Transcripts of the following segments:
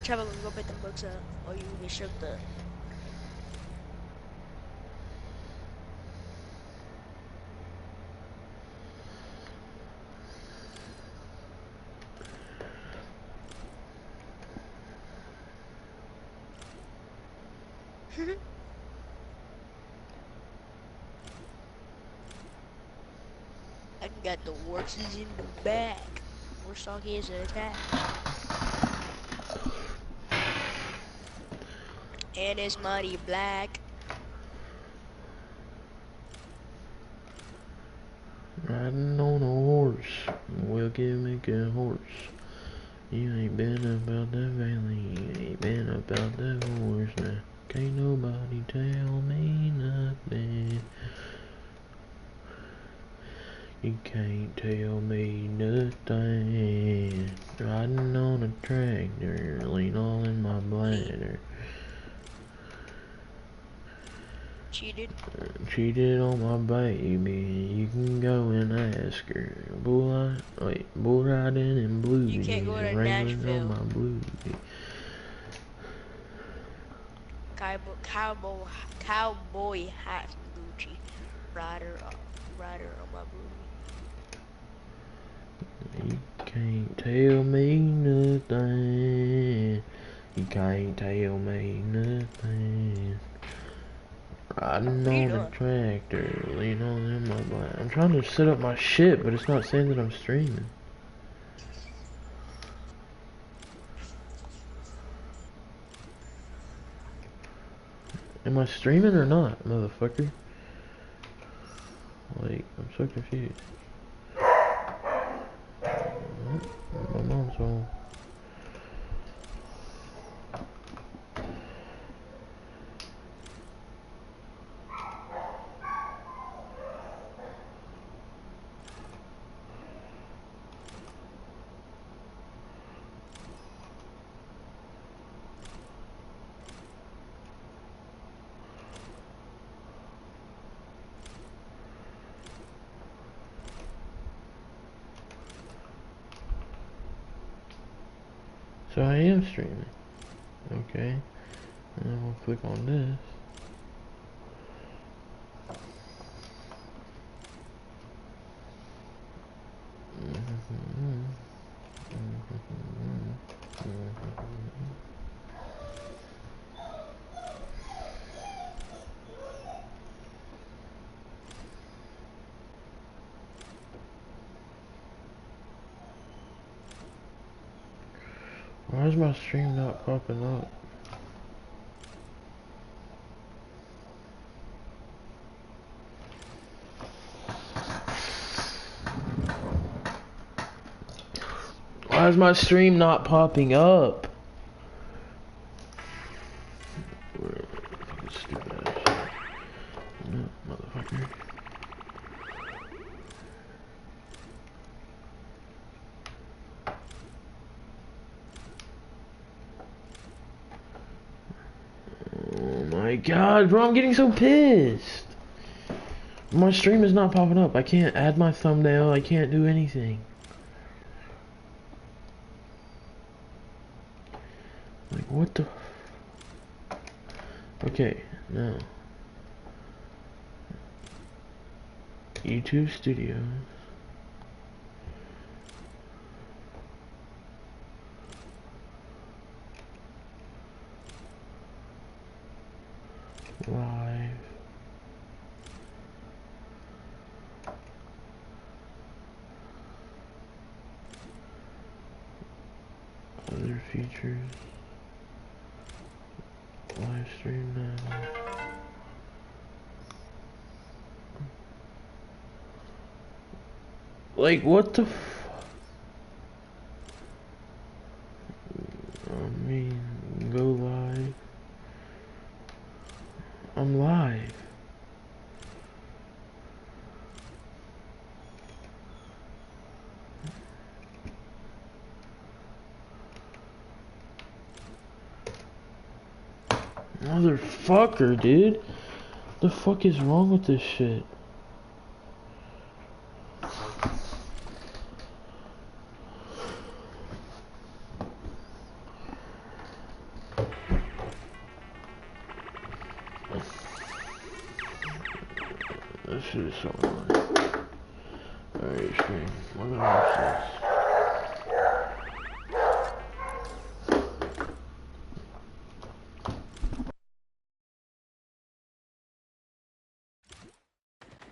Trevor, go pick them books up, or you will get shook up. I got the horses in the back. Horse dog is attached. And it's muddy black. Riding on a horse, well, give me a horse. You ain't been about the valley, you ain't been about the horse now. Can't nobody tell me nothing. You can't tell me nothing. Riding on a tractor, lean all in my bladder. Cheated on my baby. You can go and ask her. Bull riding in blue. You can't go to Nashville. On my blue. Cowboy hat Gucci. Rider on my booty. You can't tell me nothing. You can't tell me nothing. Riding on a tractor, lean on in my blind. I'm trying to set up my shit, but it's not saying that I'm streaming. Am I streaming or not, motherfucker? Like, I'm so confused. My mom's home. So I am streaming. Okay. And then we'll click on this. Why is my stream not popping up? Why is my stream not popping up? Stupid ass. No, motherfucker. Oh my god, bro, I'm getting so pissed. My stream is not popping up. I can't add my thumbnail. I can't do anything. Like, what the... Okay, now. YouTube Studios. Live. Other features. Live stream now. Like, what the f... I mean, go live. I'm live. Motherfucker, dude. The fuck is wrong with this shit? This is so annoying. Alright, stream. Let me watch this.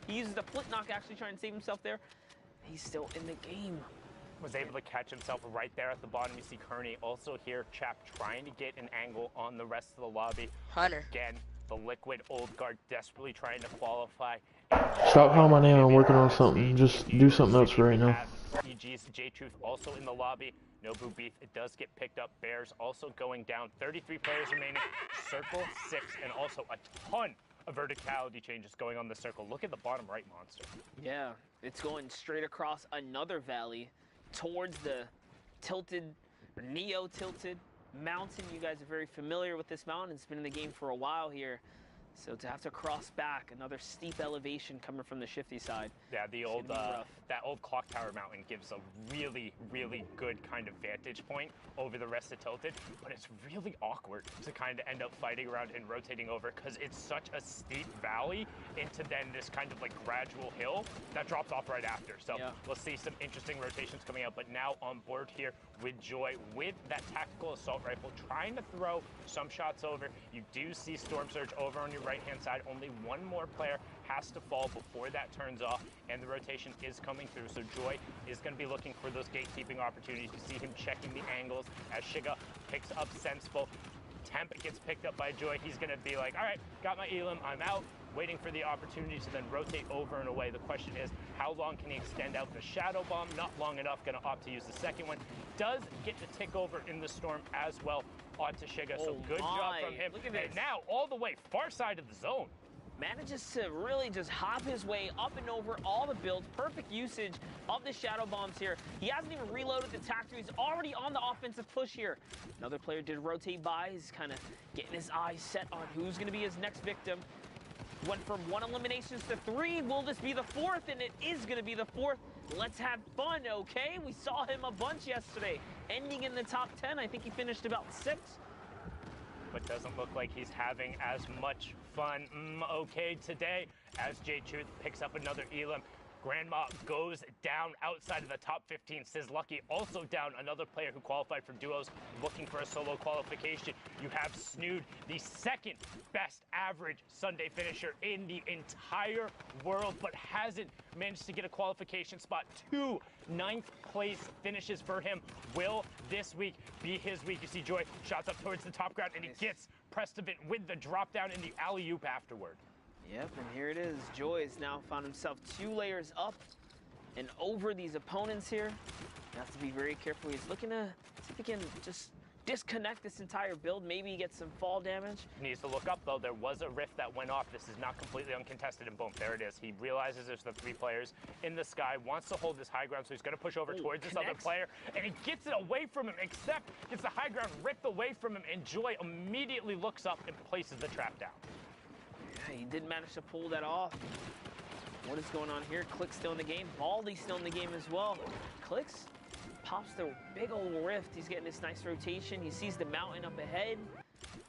He uses the flip knock actually trying to save himself there. He's still in the game. Was able to catch himself right there at the bottom. You see Kearney also here, Chap trying to get an angle on the rest of the lobby. Hunter. Again, the liquid old guard desperately trying to qualify. Stop calling my name, I'm working on something. Just do something else for right now. EG's J-Truth also in the lobby. Nobu Beef, it does get picked up. Bears also going down. 33 players remaining. Circle 6, and also a ton of verticality changes going on the circle. Look at the bottom right, Monster. Yeah, it's going straight across another valley towards the tilted, or neo-tilted mountain. You guys are very familiar with this mountain. It's been in the game for a while here. So to have to cross back, another steep elevation coming from the shifty side. Yeah, the old that old clock tower mountain gives a really, really good kind of vantage point over the rest of Tilted, but it's really awkward to kind of end up fighting around and rotating over because it's such a steep valley into then this kind of like gradual hill that drops off right after. So yeah, we'll see some interesting rotations coming out, but now on board here with Joy with that tactical assault rifle, trying to throw some shots over. You do see Storm Surge over on your right-hand side. Only one more player has to fall before that turns off, and the rotation is coming through. So Joy is going to be looking for those gatekeeping opportunities. You see him checking the angles as Shiga picks up Senseful. Temp gets picked up by Joy. He's going to be like, all right, got my Elim, I'm out. Waiting for the opportunity to then rotate over and away. The question is, how long can he extend out the Shadow Bomb? Not long enough, gonna opt to use the second one. Does get the tick over in the Storm as well onto Shiga, so good job from him. Look at this. And now all the way far side of the zone. Manages to really just hop his way up and over all the builds. Perfect usage of the Shadow Bombs here. He hasn't even reloaded the Tactor. He's already on the offensive push here. Another player did rotate by. He's kind of getting his eyes set on who's gonna be his next victim. Went from 1 eliminations to 3. Will this be the 4th? And it is going to be the 4th. Let's have fun, okay? We saw him a bunch yesterday, ending in the top 10. I think he finished about 6. But doesn't look like he's having as much fun, okay, today, as J-Truth picks up another Elim. Grandma goes down outside of the top 15. Says Lucky also down, another player who qualified for duos looking for a solo qualification. You have Snood, the second best average Sunday finisher in the entire world, but hasn't managed to get a qualification spot. 2 9th place finishes for him. Will this week be his week? You see Joy shots up towards the top ground, and he gets Prestovit with the drop down in the alley-oop afterward. Yep, and here it is. Joy has now found himself 2 layers up and over these opponents here. He has to be very careful. He's looking to see if he can just disconnect this entire build. Maybe he gets some fall damage. Needs to look up, though. There was a rift that went off. This is not completely uncontested, and boom, there it is. He realizes there's the 3 players in the sky, wants to hold this high ground, so he's going to push over towards this other player, and he gets it away from him, except gets the high ground ripped away from him, and Joy immediately looks up and places the trap down. He did manage to pull that off. What is going on here? Click's still in the game. Baldy's still in the game as well. Clicks pops the big old rift. He's getting this nice rotation. He sees the mountain up ahead.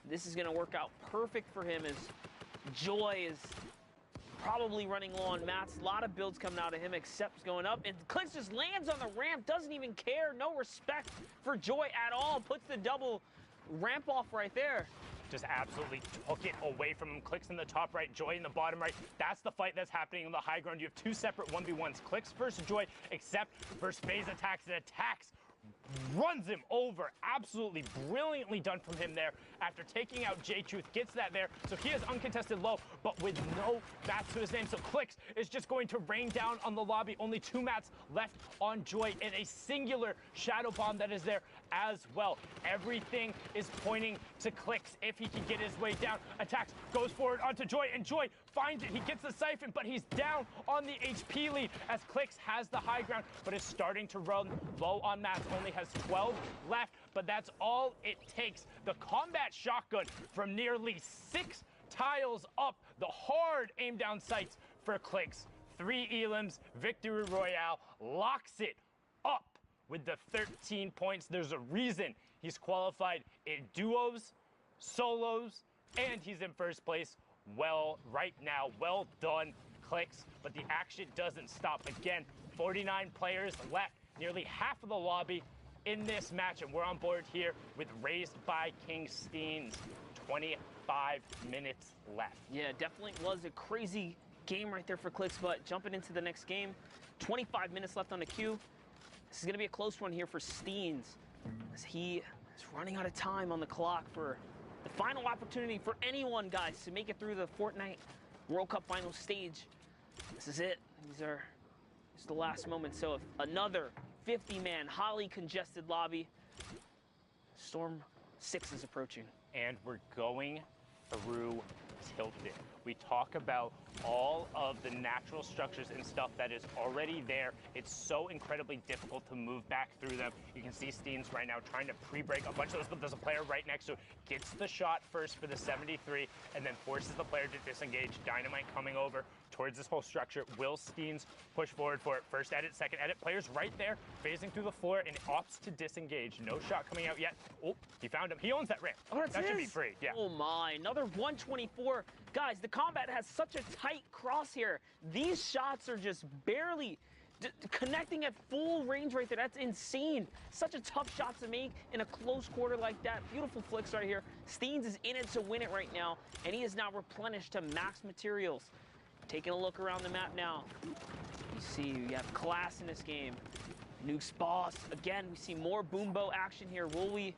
This is going to work out perfect for him as Joy is probably running low on mats. A lot of builds coming out of him, except going up. And Clicks just lands on the ramp. Doesn't even care. No respect for Joy at all. Puts the double ramp off right there. Just absolutely took it away from him. Clicks in the top right, Joy in the bottom right. That's the fight that's happening on the high ground. You have 2 separate 1v1s. Clicks versus Joy, except versus phase attacks. And attacks runs him over. Absolutely brilliantly done from him there. After taking out J-Truth, gets that there. So he has uncontested low, but with no mats to his name. So Clicks is just going to rain down on the lobby. Only 2 mats left on Joy, and a singular Shadow Bomb that is there as well. Everything is pointing to Clicks if he can get his way down. Attacks, goes forward onto Joy, and Joy finds it. He gets the siphon, but he's down on the HP lead as Clicks has the high ground, but is starting to run low on mats. Only has 12 left, but that's all it takes. The combat shotgun from nearly 6 tiles up. The hard aim down sights for Clicks. 3 Elims, victory royale, locks it up with the 13 points. There's a reason he's qualified in duos, solos, and he's in first place. Well, right now, well done, Clicks, but the action doesn't stop. Again, 49 players left, nearly half of the lobby in this match, and we're on board here with Raised by King Steens. 25 minutes left. Yeah, definitely was a crazy game right there for Clicks, but jumping into the next game, 25 minutes left on the queue. This is going to be a close one here for Steens, as he is running out of time on the clock for the final opportunity for anyone, guys, to make it through the Fortnite World Cup final stage. This is it. It's the last moment. So if another 50-man, highly congested lobby, Storm 6 is approaching. And we're going through Tilted. We talk about all of the natural structures and stuff that is already there. It's so incredibly difficult to move back through them. You can see Steens right now trying to pre-break a bunch of those, but there's a player right next to it. Gets the shot first for the 73 and then forces the player to disengage. Dynamite coming over towards this whole structure. Will Steens push forward for it? First edit, second edit. Players right there phasing through the floor and opts to disengage. No shot coming out yet. Oh, he found him. He owns that ramp. Oh, that's that should be his. free. Yeah. Oh my, another 124. Guys, the combat has such a tight crosshair. These shots are just barely connecting at full range right there. That's insane. Such a tough shot to make in a close quarter like that. Beautiful flicks right here. Steens is in it to win it right now, and he is now replenished to max materials. Taking a look around the map now. You see, you have class in this game. Nuke's boss. Again, we see more boombo action here. Will we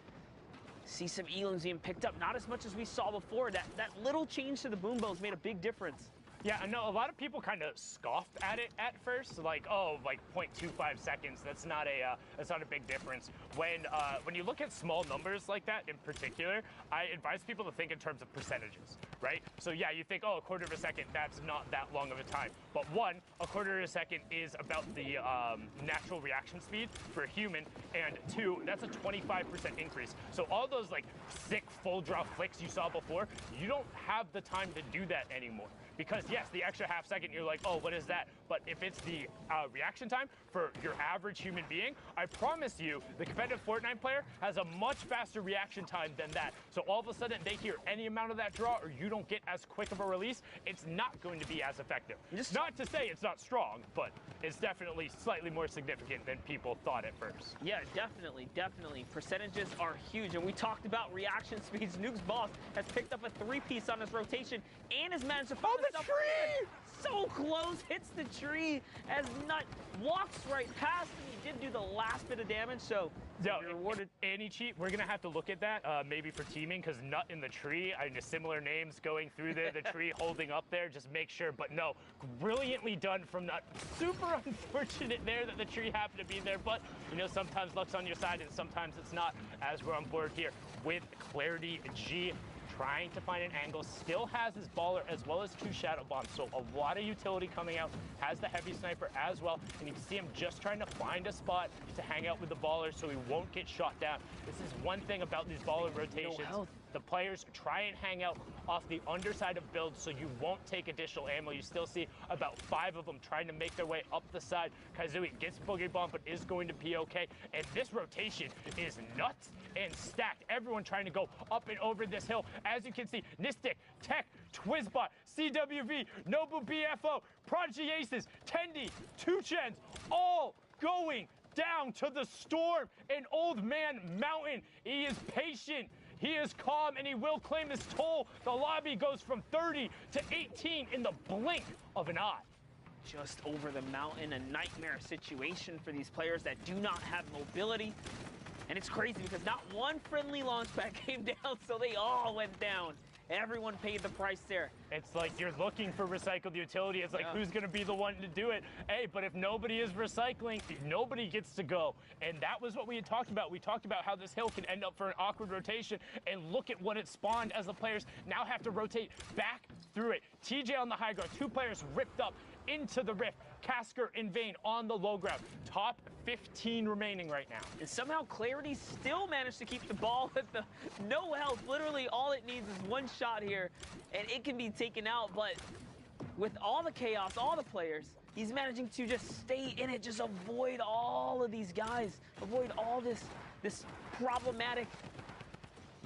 see some elims being picked up? Not as much as we saw before. That little change to the boombo's made a big difference. Yeah, I know a lot of people kind of scoffed at it at first, like, oh, like 0.25 seconds. That's not a big difference. When you look at small numbers like that in particular, I advise people to think in terms of percentages, right? So yeah, you think, oh, a quarter of a second, that's not that long of a time. But one, a quarter of a second is about the natural reaction speed for a human, and two, that's a 25% increase. So all those like sick full draw flicks you saw before, you don't have the time to do that anymore. Because yes, the extra half second, you're like, oh, what is that? But if it's the reaction time for your average human being, I promise you, the competitive Fortnite player has a much faster reaction time than that. So all of a sudden, they hear any amount of that draw, or you don't get as quick of a release, it's not going to be as effective. Not to say it's not strong, but it's definitely slightly more significant than people thought at first. Yeah, definitely, definitely. Percentages are huge, and we talked about reaction speeds. Nuke's boss has picked up a three-piece on his rotation and has managed to find the tree! So close, hits the tree as Nut walks right past him. He did do the last bit of damage, so rewarded. Any cheat, we're gonna have to look at that maybe for teaming, because Nut in the tree, I know similar names going through there, the tree holding up there, just make sure. But no, brilliantly done from Nut. Super unfortunate there that the tree happened to be there, but you know, sometimes luck's on your side and sometimes it's not, as we're on board here with Clarity G. Trying to find an angle, still has his baller as well as two shadow bombs, so a lot of utility coming out, has the heavy sniper as well, and you can see him just trying to find a spot to hang out with the baller so he won't get shot down. This is one thing about these baller rotations. The players try and hang out off the underside of builds so you won't take additional ammo. You still see about 5 of them trying to make their way up the side. Kazooie gets Boogie Bomb, but is going to be okay. And this rotation is nuts and stacked. Everyone trying to go up and over this hill. As you can see, Nistic, Tech, Twizbot, CWV, Nobu BFO, Prodigy Aces, Tendi, 2Chens, all going down to the Storm and Old Man Mountain. He is patient. He is calm, and he will claim his toll. The lobby goes from 30 to 18 in the blink of an eye. Just over the mountain, a nightmare situation for these players that do not have mobility. And it's crazy because not one friendly launch pad came down, so they all went down. Everyone paid the price there. It's like you're looking for recycled utility. It's like, who's going to be the one to do it? Hey, but if nobody is recycling, nobody gets to go. And that was what we had talked about. We talked about how this hill can end up for an awkward rotation. And look at what it spawned as the players now have to rotate back through it. TJ on the high ground, 2 players ripped up into the rift. Casker and Vayne on the low ground. Top 15 remaining right now. And somehow Clarity still managed to keep the ball with the no health. Literally all it needs is one shot here and it can be taken out. But with all the chaos, all the players, he's managing to just stay in it, just avoid all of these guys, avoid all this problematic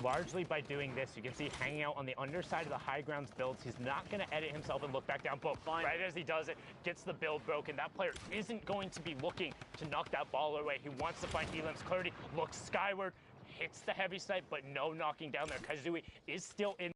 largely by doing this, you can see hanging out on the underside of the high grounds builds. He's not going to edit himself and look back down, but right as he does it, gets the build broken. That player isn't going to be looking to knock that ball away. He wants to find Elam's clarity, looks skyward, hits the heavy snipe, but no knocking down there. Kazui is still in.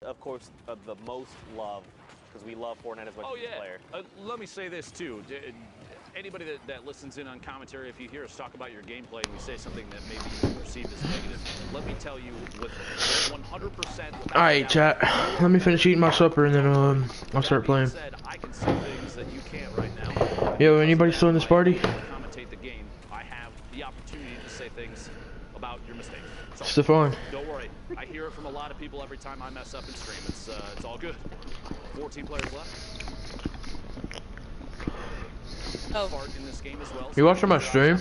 of course, the most love, because we love Fortnite as much as the player. Let me say this too. Anybody that listens in on commentary, if you hear us talk about your gameplay and we say something that maybe you perceived as negative, let me tell you with 100%. All right, chat. Let me finish eating my supper and then I'll start playing. I can see things that you can't right now. Yo, anybody still in this party? Commentate the game. I have the opportunity to say things about your mistakes. So, Stefan. don't worry. I hear it from a lot of people every time I mess up in stream. It's all good. 14 players left. Part in this game as well. You watching my stream?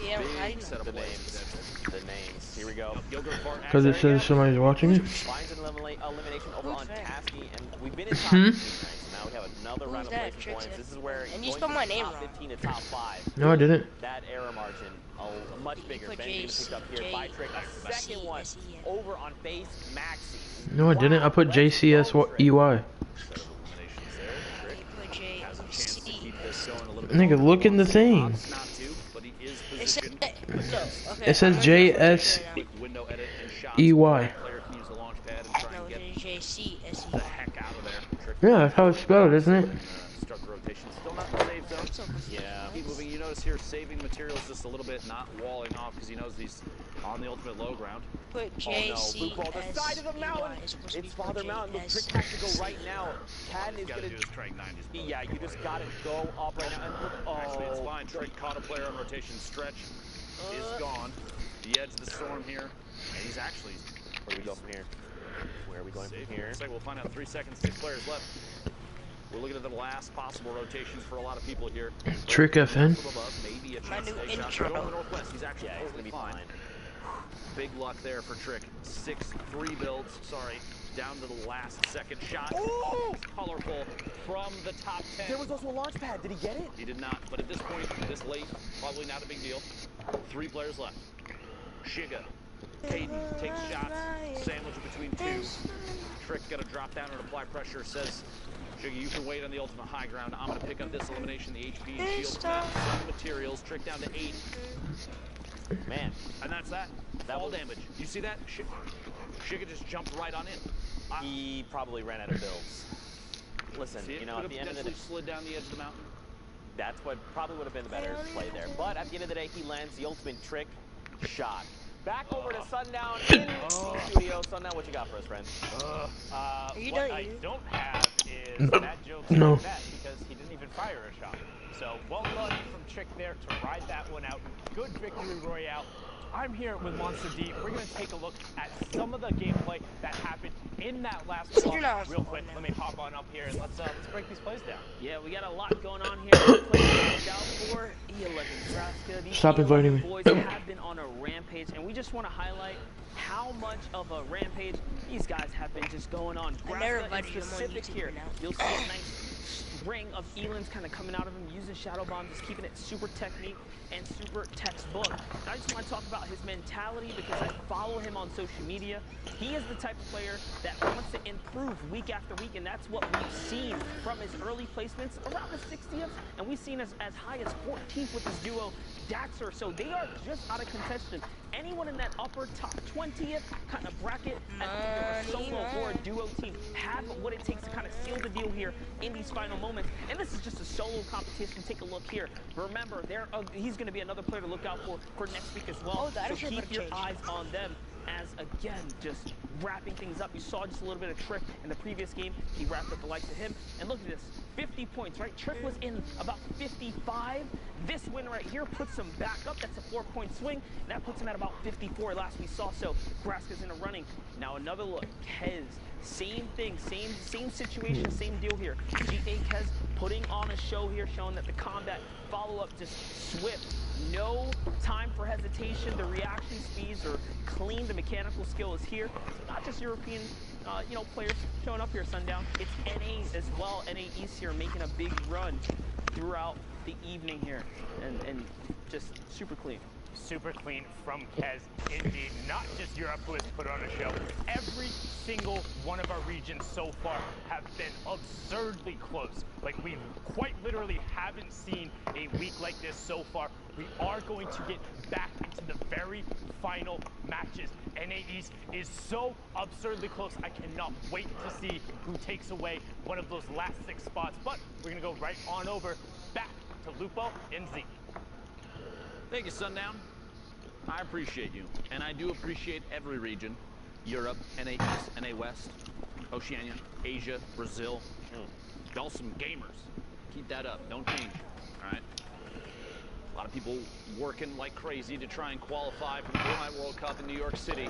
Yeah, I didn't The names. Here we go. Because it says somebody's watching it. Finds an elimination over on Tasky, and we've been in top 15 ranks. Now we have another round of placement points. This is where and you spelled my name top wrong. 15 to top 5. No, I didn't. That error margin, much bigger. Ben's picked up here by Trick. A second one over on base Maxi. No, I didn't. I put JCSEY. Nigga, look in the thing. It says JSEY. Yeah, that's how it's spelled, isn't it? Start the rotation. Still not in the safe zone. Yeah. Keep moving. You notice here saving materials just a little bit, not walling off because he knows he's on the ultimate low ground. Put JC. Oh no, the side of the mountain. It's Father Mountain. The Trick has to go right now. Cad is gonna. Yeah, you just gotta go up right now. And look, actually, it's fine. Trick caught a player on rotation. Stretch is gone. The edge of the storm here, and he's actually. Where do we go from here? Where are we going from here? Looks like we'll find out 3 seconds. 6 players left. We're looking at the last possible rotation for a lot of people here. Trick FN. Maybe a chance to take shots. Going northwest. He's actually totally fine. Big luck there for Trick. 6-3 builds. Sorry. Down to the last second shot. Oh, colorful from the top 10. There was also a launch pad. Did he get it? He did not. But at this point, this late, probably not a big deal. 3 players left. Shiga. Caden takes shots. Sandwich between 2. Trick got to drop down and apply pressure. Says, Shiga, you can wait on the ultimate high ground. I'm going to pick up this elimination, the HP and shield. Some materials. Trick down to 8. Man. And that's that. Fall damage. You see that? Shiga just jumped right on in. He probably ran out of builds. Listen, you know, at the end of the day, slid down the edge of the mountain. That's what probably would have been the better play there. But at the end of the day, he lands the ultimate Trick shot. Back over to Sundown in the studio. Sundown, what you got for us, friend? What I don't have is that joke like that because he didn't even fire a shot. So well done from Trick there to ride that one out. Good victory royale. I'm here with Monster D. We're going to take a look at some of the gameplay that happened in that last block. Real quick, let me hop on up here and let's break these plays down. Yeah, we got a lot going on here. Look out for E11 Nebraska. Stop inviting me. Boys have been on a rampage, and we just want to highlight how much of a rampage these guys have been just going on. Nebraska in specific here. You'll see a nice ring of Elans kind of coming out of him, using Shadow Bomb, just keeping it super technique and super textbook. And I just want to talk about his mentality because I follow him on social media. He is the type of player that wants to improve week after week, and that's what we've seen from his early placements around the 60th, and we've seen as high as 14th with his duo Daxer. So they are just out of contention. Anyone in that upper top 20th kind of bracket as a solo or a duo team have what it takes to kind of seal the deal here in these final moments. And this is just a solo competition. Take a look here. Remember, he's going to be another player to look out for next week as well. So keep your eyes on them as, again, just wrapping things up. You saw just a little bit of Trick in the previous game. He wrapped up the likes of him. And look at this. 50 points, right? Trick was in about 55. This win right here puts him back up. That's a 4-point swing. And that puts him at about 54 last we saw. So Nebraska's in a running. Now another look. Kez. Same thing, same situation, same deal here. GA Kez putting on a show here, showing that the combat follow-up just swift. No time for hesitation. The reaction speeds are clean. The mechanical skill is here. So not just European players showing up here, Sundown. It's NA as well. NA East here making a big run throughout the evening here. And just super clean. Super clean from Kez, indeed. Not just Europe who has put on a show. Every single one of our regions so far have been absurdly close. Like, we quite literally haven't seen a week like this so far. We are going to get back into the very final matches. NA East is so absurdly close. I cannot wait to see who takes away one of those last 6 spots. But we're going to go right on over back to Lupo and Zeke. Thank you, Sundown. I appreciate you, and I do appreciate every region. Europe, NA East, NA West, Oceania, Asia, Brazil. Y'all some gamers. Keep that up. Don't change. All right? A lot of people working like crazy to try and qualify for the Fortnite World Cup in New York City.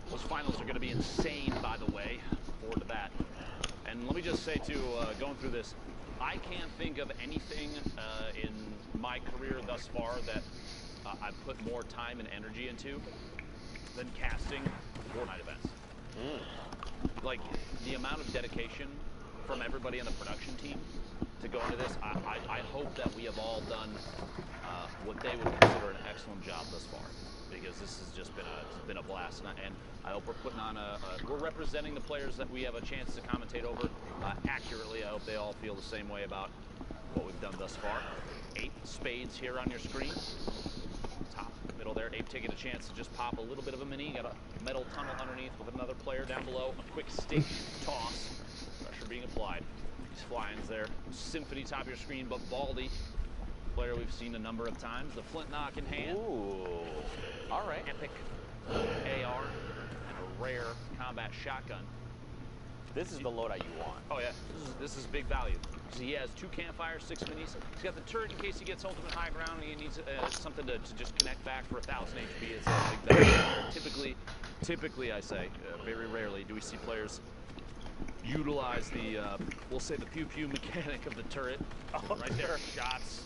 Those finals are going to be insane, by the way. Forward to that. And let me just say, too, going through this, I can't think of anything in my career thus far that I've put more time and energy into than casting Fortnite events. Like, the amount of dedication from everybody on the production team to go into this, I hope that we have all done what they would consider an excellent job thus far, because this has just been a blast, and I hope we're putting on we're representing the players that we have a chance to commentate over accurately. I hope they all feel the same way about what we've done thus far. Ape Spades here on your screen. Top middle there. Ape taking a chance to just pop a little bit of a mini. Got a metal tunnel underneath with another player down below. A quick stick toss. Pressure being applied. These fly-ins there. Symphony top of your screen, but Baldy, player we've seen a number of times. The flint knock in hand. Ooh. All right. Epic AR and a rare combat shotgun. This is the loadout you want. Oh yeah, this is big value. So he has 2 campfires, 6 minis. He's got the turret in case he gets ultimate high ground and he needs something to just connect back for 1,000 HP. It's a big value. Typically, I say, very rarely do we see players utilize the, we'll say the pew-pew mechanic of the turret. Oh, right there, shots.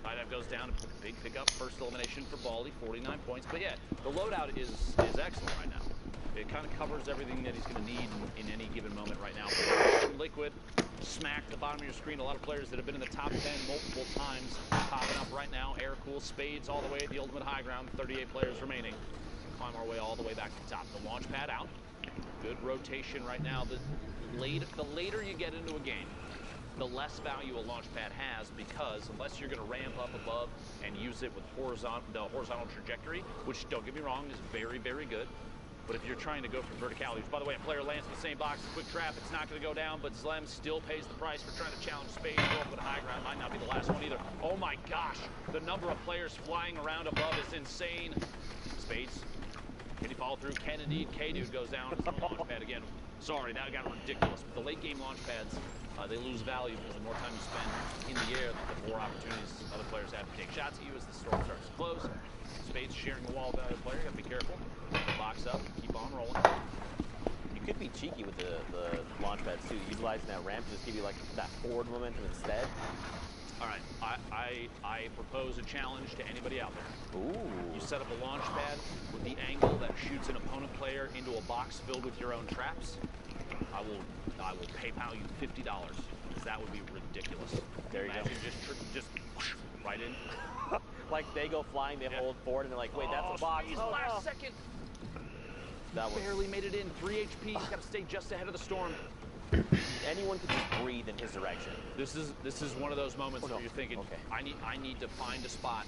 Dive goes down, big pickup, first elimination for Baldy, 49 points. But yeah, the loadout is excellent right now. It kind of covers everything that he's going to need in any given moment right now. Liquid, smack the bottom of your screen. A lot of players that have been in the top 10 multiple times popping up right now. Air cool, Spades all the way at the ultimate high ground. 38 players remaining. Climb our way all the way back to the top. The launch pad out. Good rotation right now. The later you get into a game, the less value a launch pad has, because unless you're going to ramp up above and use it with the horizontal trajectory, which, don't get me wrong, is very, very good. But if you're trying to go for verticality, by the way, a player lands in the same box, quick trap, it's not going to go down, but Zlem still pays the price for trying to challenge Spades, go up with high ground. Might not be the last one either. Oh my gosh, the number of players flying around above is insane. Spades, can he follow through? Can indeed. K-Dude goes down to the launch pad again. Sorry, that got ridiculous. But the late game launch pads, they lose value because the more time you spend in the air, the more opportunities other players have to take shots at you as the storm starts to close. Spades sharing the wall with the other player, gotta be careful. Box up, keep on rolling. You could be cheeky with the launch pads too, utilizing that ramp to just give you like that forward momentum instead. All right, I propose a challenge to anybody out there. Ooh. You set up a launch pad with the angle that shoots an opponent player into a box filled with your own traps. I will PayPal you $50, because that would be ridiculous. There you Imagine just whoosh, right in. Like they go flying, they hold forward, and they're like, wait, that's a box. Oh, last second. That was Barely made it in. 3 HP. He's got to stay just ahead of the storm. anyone could just breathe in his direction. This is one of those moments where you're thinking, okay. I need to find a spot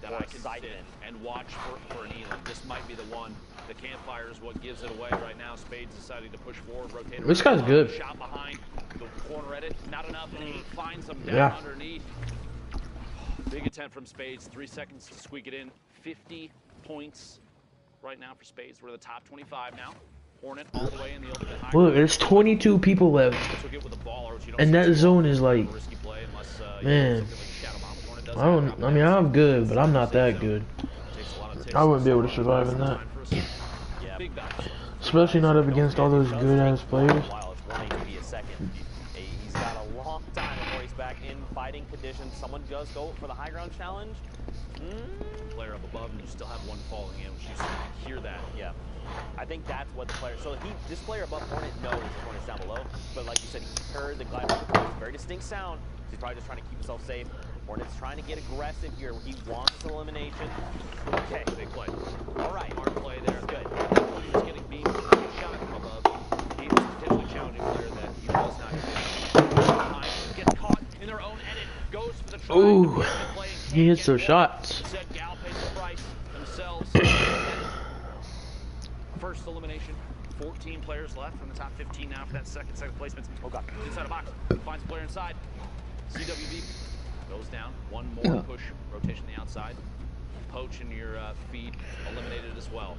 that Or I can sit in and watch for an Elam. This might be the one. The campfire is what gives it away right now. Spades deciding to push forward, rotate. This guy's good. Shot behind the corner at it. Not enough. And he finds him down underneath. Big attempt from Spades. 3 seconds to squeak it in. 50 points right now for Spades. We're the top 25 now. Hornet all the way in the ultimate high. Look, there's 22 people left. Took it with a baller, which you don't And that zone is like, risky play unless, man, Hornet does I mean, I'm good, but I'm not that good. I wouldn't be able to survive in that. Big bounce. Especially not up against all those good-ass players. He's got a long time before he's back in fighting conditions. Someone does go for the high ground challenge. Player up above, and you still have one falling in, which you hear that. Yeah. I think that's what the player. So this player above Hornet knows Hornet's down below, but like you said, he heard the glide marker, very distinct sound. So he's probably just trying to keep himself safe. Hornet's trying to get aggressive here. He wants elimination. Okay, Big play. All right, Hard play there. good. He's getting beat. Shot from Ooh, he hits those shots. First elimination. 14 players left from the top 15 now for that second placement. Oh god. Inside a box. Finds a player inside. CWV goes down. One more push. Rotation on the outside. Poach in your feed. Eliminated as well.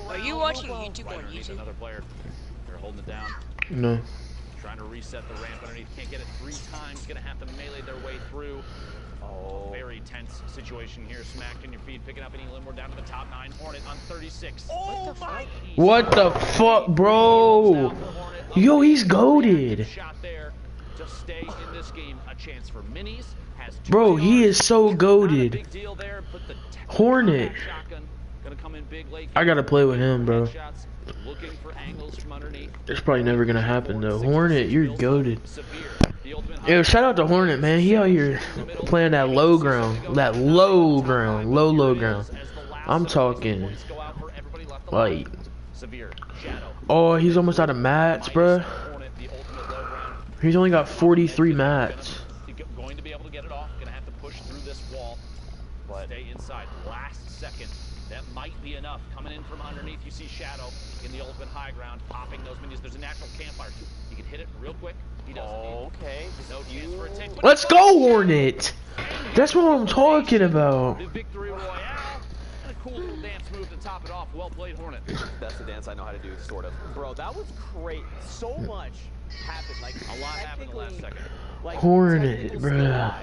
Are you watching YouTube Right on underneath YouTube? another player. They're holding it down. No. Trying to reset the ramp underneath. Can't get it 3 times. Gonna have to melee their way through. Oh, very tense situation here. Smacked in your feed, picking up any limb. We're down to the top 9. Hornet on 36. Oh my! What the fuck, bro? Yo, he's goated. Shot there to stay in this game. A chance for minis. Has 2 Bro, he is so Not a goated. big deal there, but the Hornet. shotgun gonna come in big late. I gotta play with him, bro. Shots, looking for angles from underneath. It's probably never gonna happen though. Hornet, you're goated. Severe. The ultimate Yo, shout out to Hornet, man. He out here playing that low ground, low ground. I'm talking like, oh, he's almost out of mats, bro. He's only got 43 mats. Going to be able to get it off. Gonna have to push through this wall. But stay inside. Last second. That might be enough. Coming in from underneath, you see Shadow in the ultimate high ground, popping those minions. There's a natural campfire. He can hit it real quick. He doesn't. Okay. No chance for a take. Let's go, Hornet. That's what I'm talking about. The victory royale. And a cool little dance move to top it off. Well played, Hornet. That's the dance I know how to do, sort of. Bro, that was great. So much happened. Like A lot happened in the last second. Like, Hornet, bruh.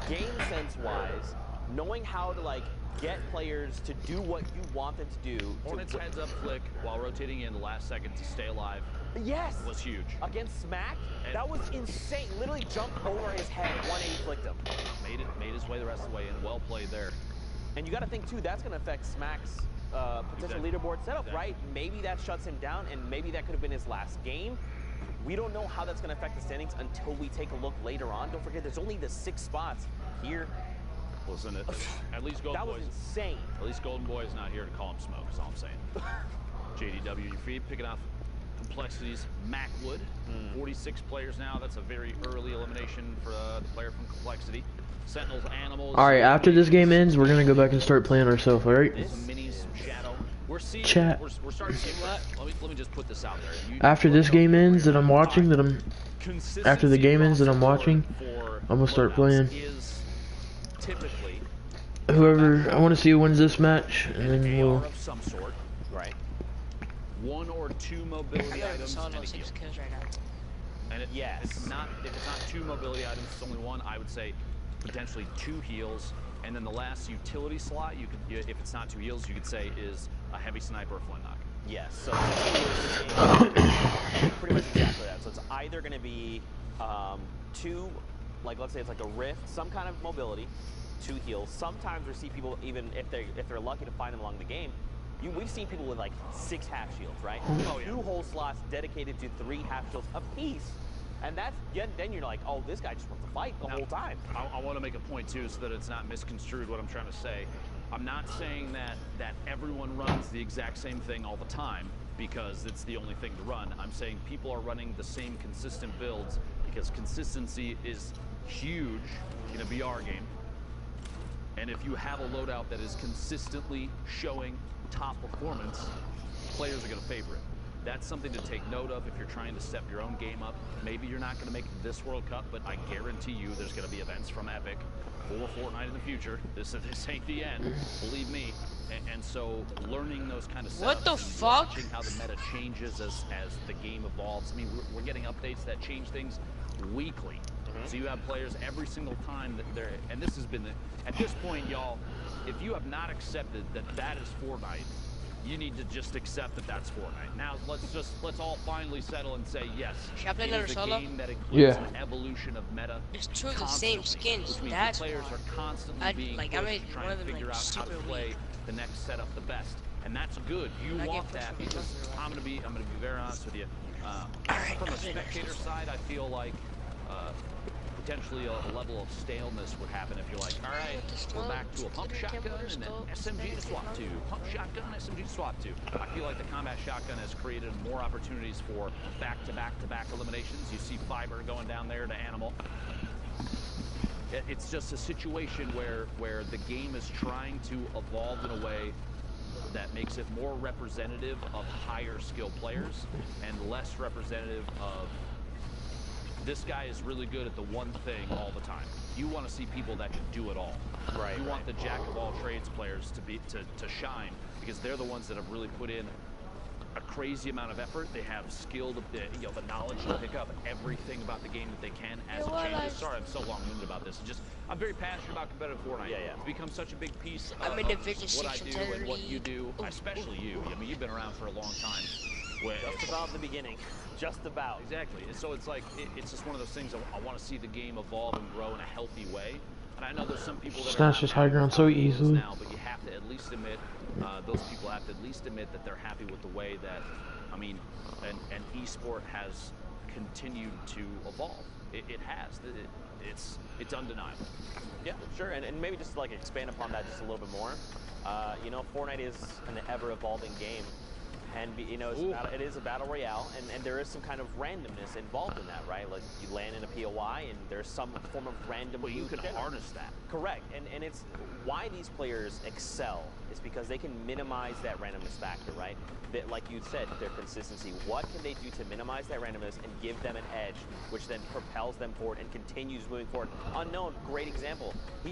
Game sense wise, knowing how to like get players to do what you want them to do. Hornet's heads up flick while rotating in the last second to stay alive. Yes. Was huge. Against Smack, that was insane. Literally jumped over his head, 180 flicked him. Made his way the rest of the way in. Well played there. And you got to think too, that's going to affect Smack's potential leaderboard setup, right? Maybe that shuts him down, and maybe that could have been his last game. We don't know how that's going to affect the standings until we take a look later on. Don't forget, there's only the 6 spots here. Listen, at least Golden That was Boy's insane. At least Golden Boy's not here to call him smoke. Is all I'm saying. JDW, your feed, picking off Complexity's Macwood. 46 players now. That's a very early elimination for the player from Complexity. Sentinels, Animals. All right, after this game ends, we're gonna go back and start playing ourselves. All right. Some minis, some Shadow. We're seeing. Chat. We're starting to see what. Let me just put this out there. After this game ends that I'm watching, after the game ends that I'm watching, I'm gonna start playing. Typically, whoever, I want to see who wins this match, and then we'll. of some sort, right? 1 or 2 mobility items and a heal. And if it's not 2 mobility items, it's only 1. I would say potentially 2 heals, and then the last utility slot, you could, if it's not 2 heals, you could say is a heavy sniper or flintlock. Yes. So pretty much exactly that. So it's either going to be 2, like let's say it's like a rift, some kind of mobility, 2 heals. Sometimes we see people, even if they're lucky to find them along the game, we've seen people with like 6 half shields, right? Oh, yeah. 2 whole slots dedicated to 3 half shields apiece. And that's, then you're like, oh, this guy just wants to fight the whole time. I want to make a point too, so that it's not misconstrued what I'm trying to say. I'm not saying that everyone runs the exact same thing all the time because it's the only thing to run. I'm saying people are running the same consistent builds because consistency is huge in a VR game. And if you have a loadout that is consistently showing top performance, players are going to favor it. That's something to take note of if you're trying to step your own game up. Maybe you're not going to make this World Cup, but I guarantee you there's going to be events from Epic for Fortnite in the future. This ain't the end, believe me. And so learning those kind of setups, What the and fuck? watching how the meta changes as the game evolves. I mean, we're getting updates that change things weekly. So you have players every single time that they're, and this has been at this point, y'all, if you have not accepted that is Fortnite, you need to just accept that that's Fortnite. Now let's all finally settle and say yes. Should I play it another is a solo? game that includes Yeah. an evolution of meta. It's two of the same constantly, skins. which means That's the players why. are constantly being like, I pushed made to try one and of them, figure like, out how to super play weak. the next setup the best, and that's good. You I want get that pushed because from the I'm gonna be very honest with you. Alright, From a I'll play next. spectator side, I feel like potentially a level of staleness would happen if you're like, all right, we're back to a pump shotgun and then SMG to swap to, pump shotgun, SMG to swap to. I feel like the combat shotgun has created more opportunities for back-to-back-to-back eliminations. You see Fiber going down there to Animal. It's just a situation where the game is trying to evolve in a way that makes it more representative of higher skill players and less representative of this guy is really good at the one thing all the time. You want to see people that can do it all. Right. You want the jack of all trades players to shine, because they're the ones that have really put in a crazy amount of effort. They have skill, the knowledge to pick up everything about the game that they can as it changes. Sorry, I'm so long-winded about this. I'm very passionate about competitive Fortnite. Yeah, yeah. It's become such a big piece of I'm in Division what I 6 do and what you league. do, especially you. I mean, you've been around for a long time. Just about the beginning. Just about. Exactly. And so it's like, it's just one of those things. I want to see the game evolve and grow in a healthy way. And I know there's some people that Snatches high ground so easily now, but you have to at least admit, those people have to at least admit that they're happy with the way that, I mean, an esport has continued to evolve. It has. It's undeniable. Yeah, sure. And maybe just like expand upon that just a little bit more. You know, Fortnite is an ever-evolving game. And, you know, it is a battle royale, and there is some kind of randomness involved in that, right? Like, you land in a POI, and there's some form of random But you can harness that. Correct. And it's why these players excel is because they can minimize that randomness factor, right? That, like you said, their consistency. What can they do to minimize that randomness and give them an edge, which then propels them forward and continues moving forward? Unknown, great example. He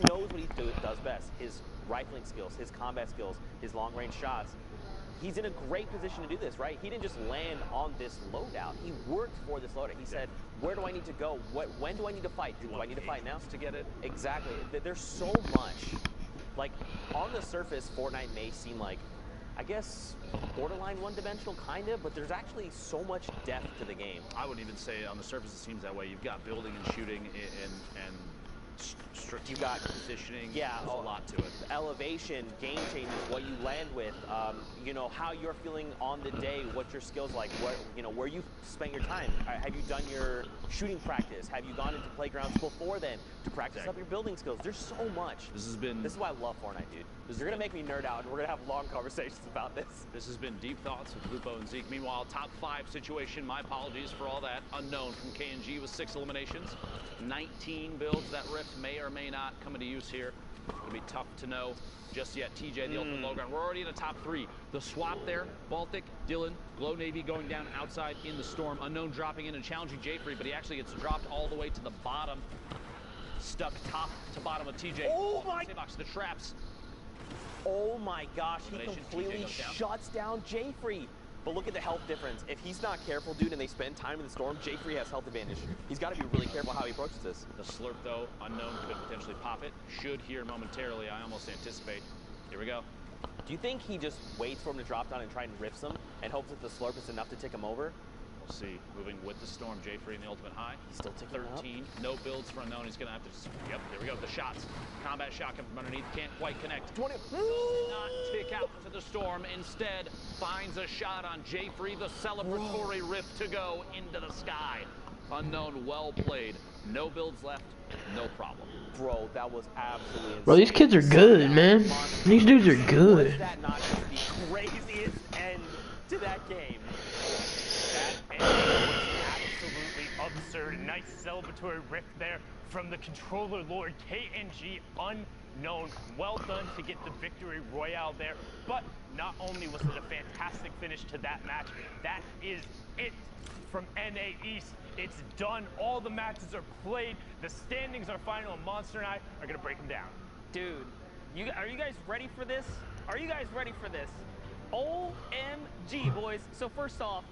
knows what he does best. His rifling skills, his combat skills, his long-range shots. He's in a great position to do this, right? He didn't just land on this loadout. He worked for this loadout. He said, where do I need to go? When do I need to fight? Do I need to fight now? To get it? Exactly. There's so much. Like, on the surface, Fortnite may seem like, I guess, borderline one-dimensional, kind of, but there's actually so much depth to the game. I wouldn't even say on the surface it seems that way. You've got building and shooting and you got positioning. Yeah, there's a lot to it. Elevation, game changes, what you land with, you know, how you're feeling on the day, what your skills like, what, you know, where you spent your time. Have you done your shooting practice? Have you gone into playgrounds before then to practice up your building skills? There's so much. This is why I love Fortnite, dude. You're gonna make me nerd out, and we're gonna have long conversations about this. This has been Deep Thoughts with Lupo and Zeke. Meanwhile, top 5 situation. My apologies for all that. Unknown from KNG with 6 eliminations, 19 builds. That Rift may or may not come into use here. It'll be tough to know just yet. TJ, the ultimate low ground. We're already in the top 3. The swap there, Baltic, Dylan, Glow Navy going down outside in the storm. Unknown dropping in and challenging Jfree, but he actually gets dropped all the way to the bottom. Stuck top to bottom of TJ. Oh my! Box, the traps. Oh my gosh, he completely shuts down Jfree. But look at the health difference. If he's not careful, dude, and they spend time in the storm, Jfree has health advantage. He's got to be really careful how he approaches this. The slurp, though, Unknown could potentially pop it. Should here momentarily, I almost anticipate. Here we go. Do you think he just waits for him to drop down and try and riffs him and hopes that the slurp is enough to tick him over? We'll see. Moving with the storm, Jfree in the ultimate high. He's still ticking 13. No builds for Unknown. He's going to have to just, yep, there we go. The shots. Combat shotgun from underneath. Can't quite connect. 20. Does not tick out to the storm. Instead, finds a shot on Jfree. The celebratory rift to go into the sky. Unknown, well played. No builds left. No problem. Bro, that was absolutely insane. Bro, these kids are good, man. These dudes are good. Was that not just the craziest end to that game? That ending was absolutely absurd. Nice celebratory rift there from the controller lord KNG. Unknown. Well done to get the victory royale there. But not only was it a fantastic finish to that match, that is it from NA East. It's done. All the matches are played. The standings are final, and Monster and I are going to break them down. Dude, are you guys ready for this? Are you guys ready for this? OMG, boys. So first off,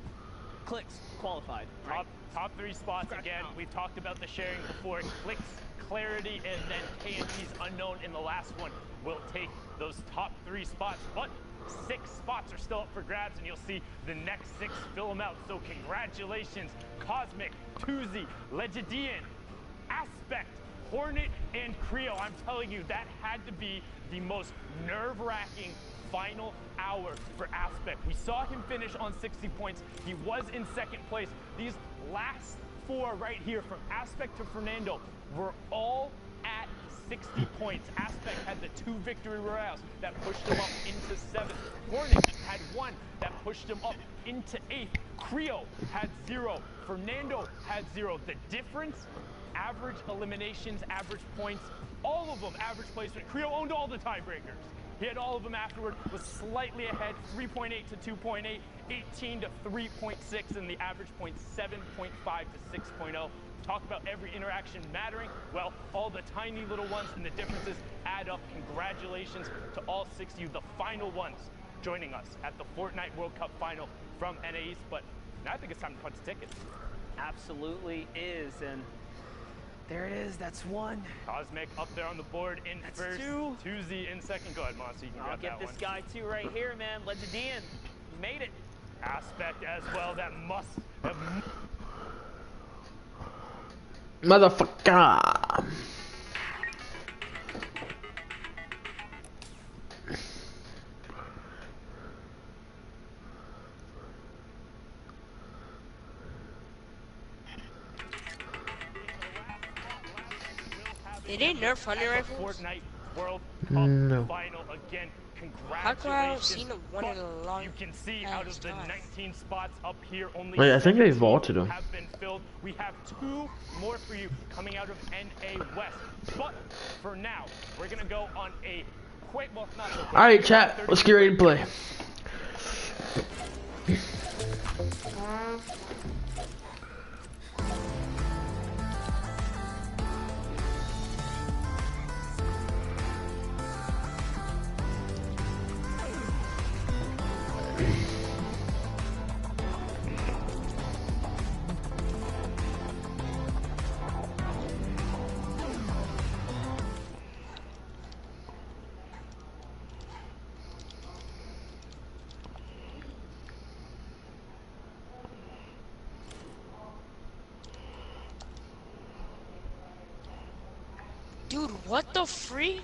Clicks qualified. Right? Top 3 spots again. We've talked about the sharing before. Clicks, Clarity, and then KNG's Unknown in the last one will take those top 3 spots. But 6 spots are still up for grabs, and you'll see the next 6 fill them out. So congratulations, Cosmic, Tuzi, Legendian, Aspect, Hornet, and Creo. I'm telling you, that had to be the most nerve-wracking final hour for Aspect. We saw him finish on 60 points. He was in 2nd place. These last 4 right here, from Aspect to Fernando, were all at 60 points. Aspect had the 2 victory royales that pushed him up into 7th. Hornet had 1 that pushed him up into 8th. Creo had 0. Fernando had 0. The difference, average eliminations, average points, all of them average placement. Creo owned all the tiebreakers. He had all of them afterward, was slightly ahead, 3.8 to 2.8, 18 to 3.6, and the average point 7.5 to 6.0. Talk about every interaction mattering. Well, all the tiny little ones and the differences add up. Congratulations to all 6 of you, the final ones, joining us at the Fortnite World Cup final from NA East. But now I think it's time to punch tickets. Absolutely is, and there it is. That's one. Cosmic up there on the board in That's first. two. Tuesday in second. Go ahead, Monster. You can I'll grab get that this one. guy too right here, man. Legendian. You made it. Aspect as well. That must have. Motherfucker. They didn't nerf hunting rifles? Fortnite World Cup No. final again. How come I haven't Congratulations. seen one in a long You can see out of the time? 19 spots up here, only Wait, I think they 17 vaulted them. have been filled. We have 2 more for you coming out of NA West. But for now, we're gonna go on a quick, well, not so quick. All right, chat. Let's get ready to play. Dude, what the freak?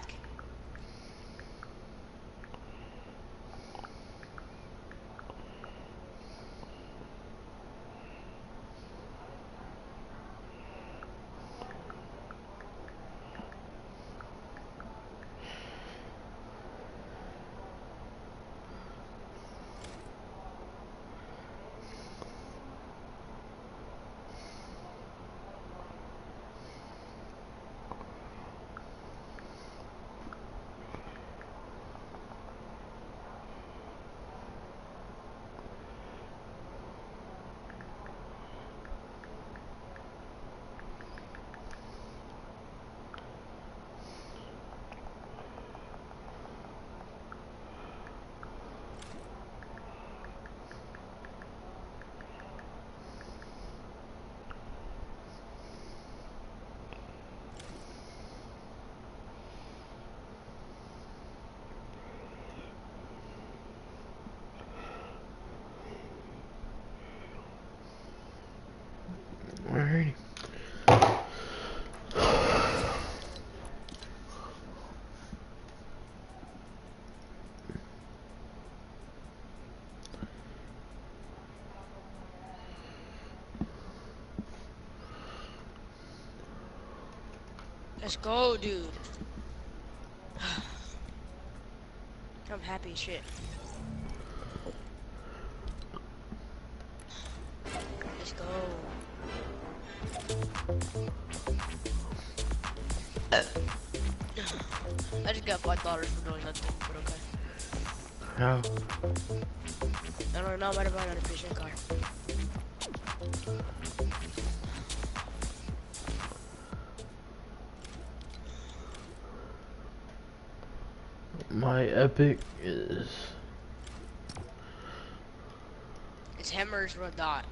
Alrighty. Let's go, dude. I'm happy as shit. Let's go. I just got $5 for doing nothing, but okay. How? I don't know, I might have bought another fishing card. My epic is. It's Hammers with a dot.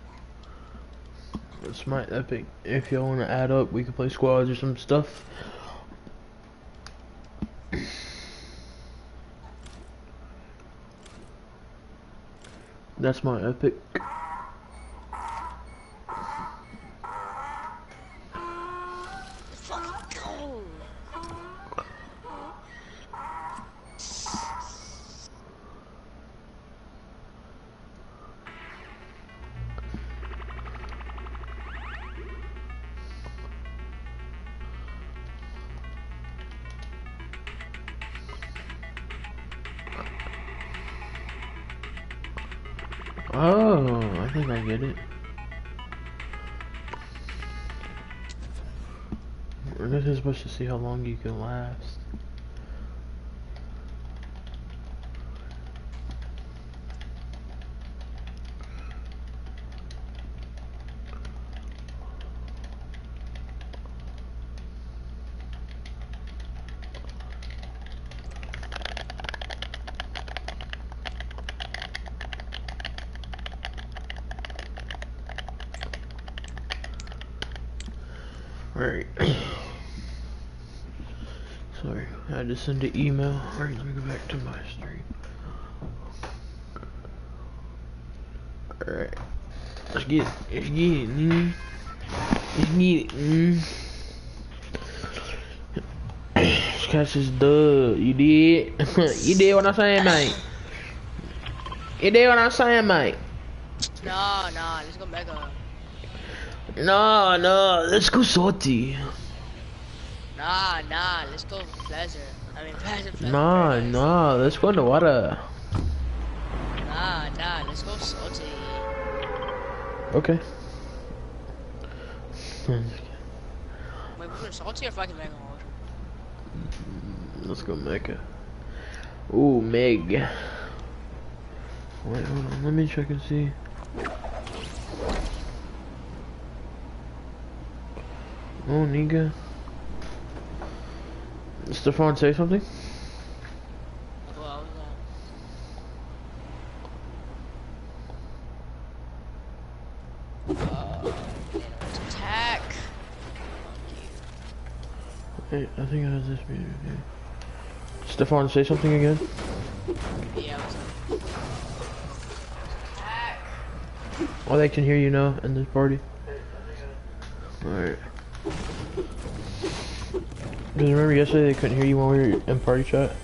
It's my epic. If y'all want to add up, we can play squads or some stuff. That's my epic. Let's fucking go. Oh, I think I get it. We're not supposed to see how long you can last. Alright. Sorry, I had to send an email. Alright, let me go back to my stream. Alright. Let's get it. Let's get it, man. Let's get it, man. Let's catch this dub. You did? You did what I'm saying, mate? You did what I'm saying, mate? Nah, let's go Mega. No, let's go salty. Nah, let's go Pleasure. I mean, Pleasure. Nah, let's go in the water. Nah, let's go salty. Okay. Wait, we're going salty or fucking Mega? Let's go Mecca. Ooh, Meg. Wait, hold on, let me check and see. Oh, nigga. Stefan, say something? Well, let's attack. Hey, I think I have this muted. Yeah. Stefan, say something again? Yeah, what's up? Attack. Oh, they can hear you now in this party. Alright. Because remember yesterday they couldn't hear you when we were in party chat?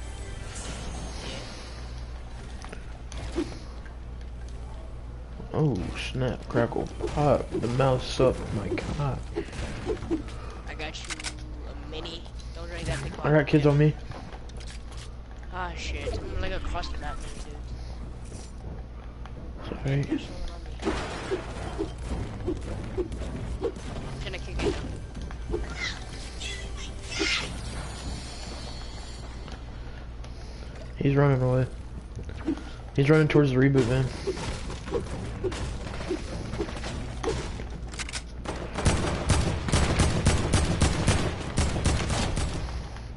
Oh, snap, crackle, pop, the mouse suck, my god. I got you a mini. Don't drink that thing. I got kids on me. Ah, shit. I'm like across the map, dude. Sorry. Gonna kick it. He's running away. He's running towards the reboot van.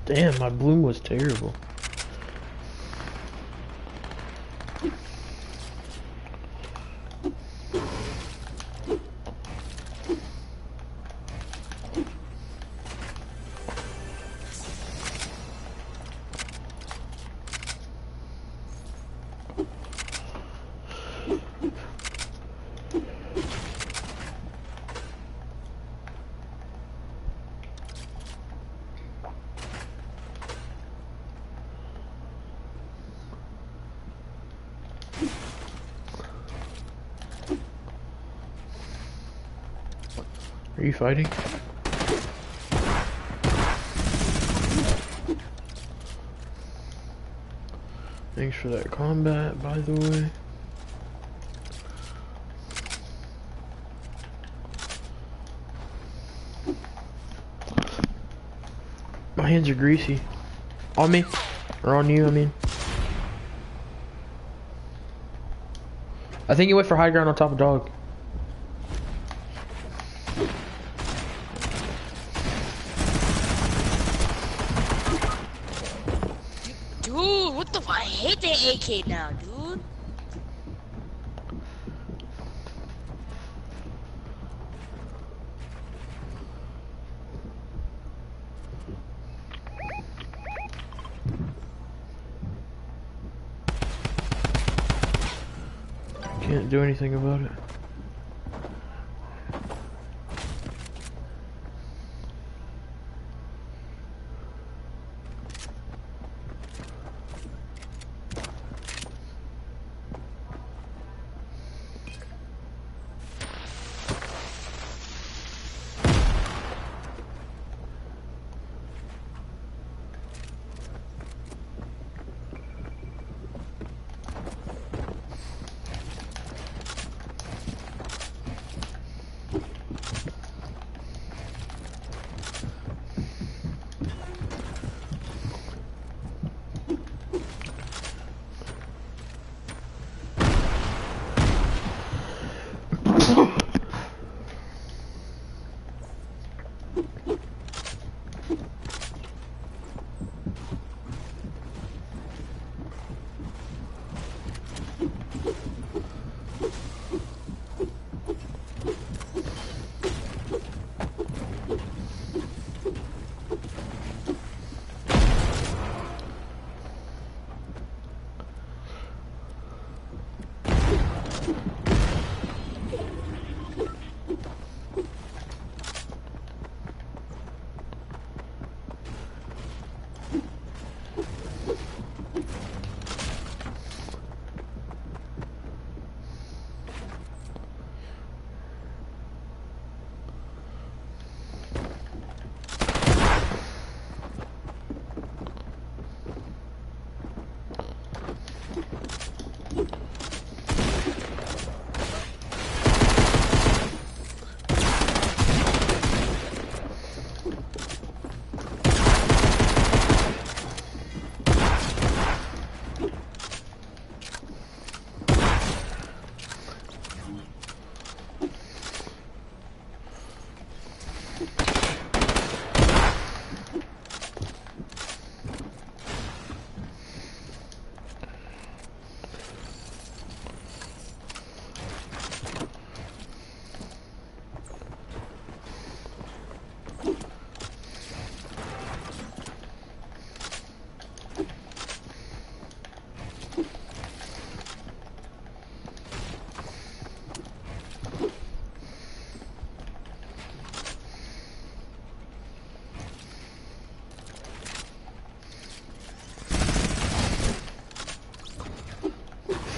Damn, my bloom was terrible. Are you fighting? Thanks for that combat, by the way. My hands are greasy. On me. Or on you, I mean. I think you went for high ground on top of dog. Dude, what the fuck? I hate the AK now, dude. Can't do anything about it.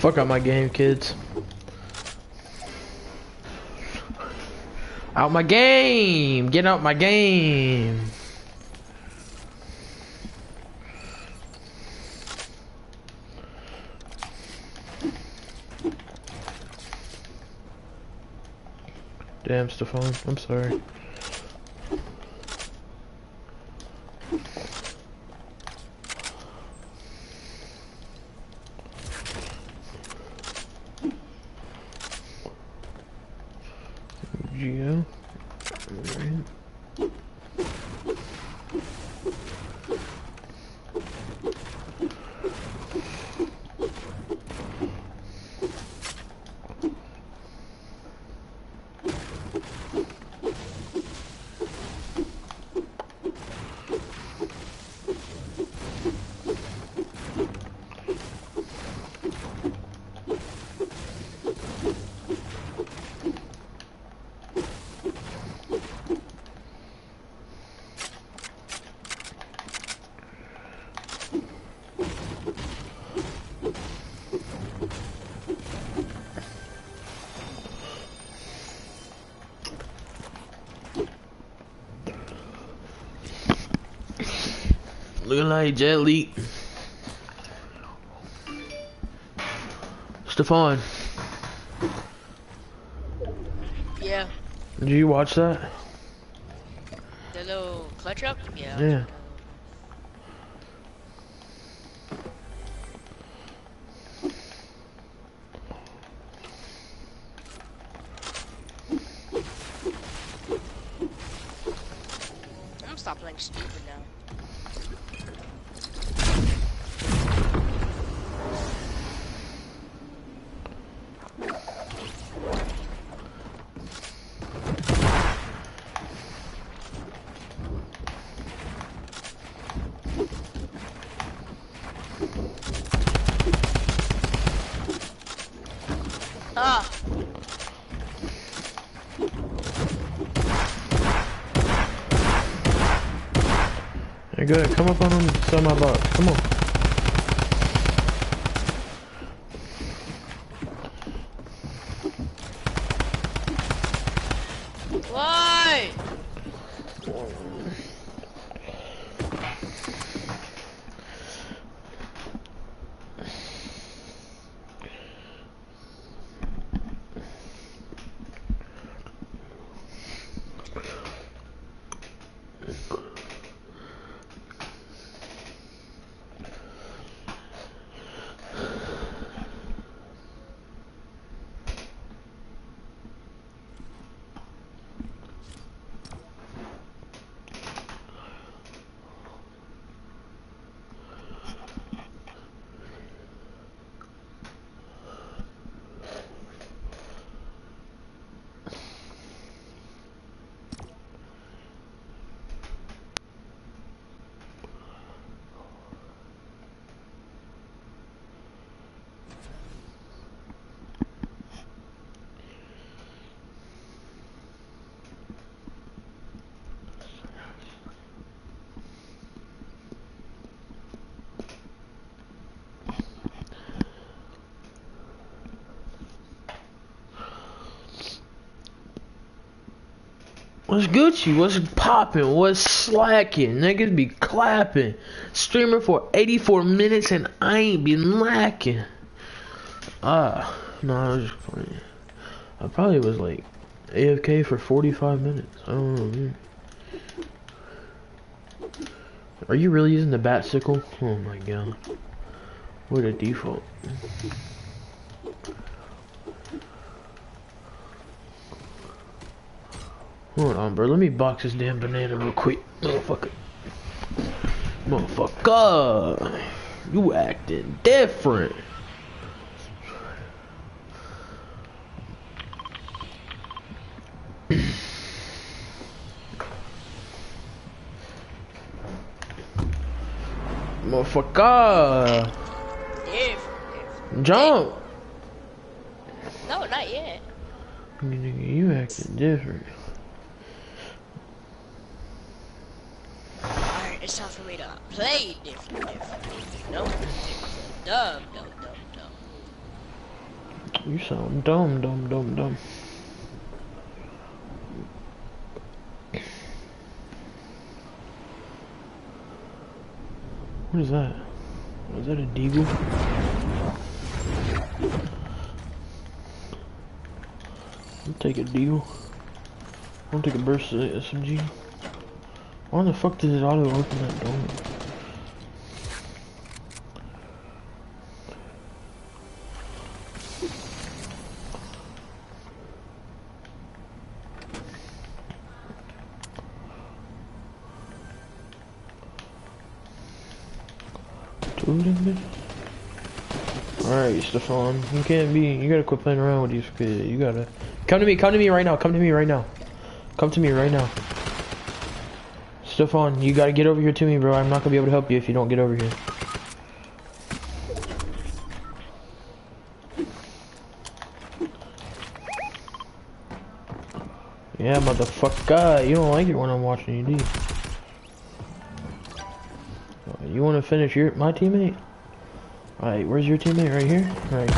Fuck out my game, kids. Out my game! Get out my game! Damn, Stefan, I'm sorry. Geo. Alright. Looking like Jet Li. Stefan, Yeah. did you watch that? The little clutch up? Yeah. Yeah. I'm gonna stop playing stupid now. Ah! Hey, good. Come up on him and sell my box. Come on. Why? What's Gucci? What's poppin'? What's slacking? Niggas be clapping. Streaming for 84 minutes and I ain't been lacking. No, I was just playing. I probably was like AFK for 45 minutes. I don't know, man. Are you really using the bat sickle? Oh my god. What a default. Hold on, bro. Let me box this damn banana real quick. Motherfucker. Motherfucker. You acting different. Motherfucker. Different. Jump. No, not yet. You acting different. Alright, it's time for me to play different. No, dumb. You sound dumb, dumb, dumb, dumb. What is that? Was that a deagle? I'll take a deagle. I'll take a burst of SMG. Why the fuck did it auto open that door? Alright, Stefan. You gotta quit playing around with these kids. You gotta... Come to me right now, come to me right now. Come to me right now. Stefan, you gotta get over here to me, bro. I'm not gonna be able to help you if you don't get over here. Yeah, motherfucker. You don't like it when I'm watching you, do you? You wanna finish my teammate? Alright, where's your teammate? Right here? Alright.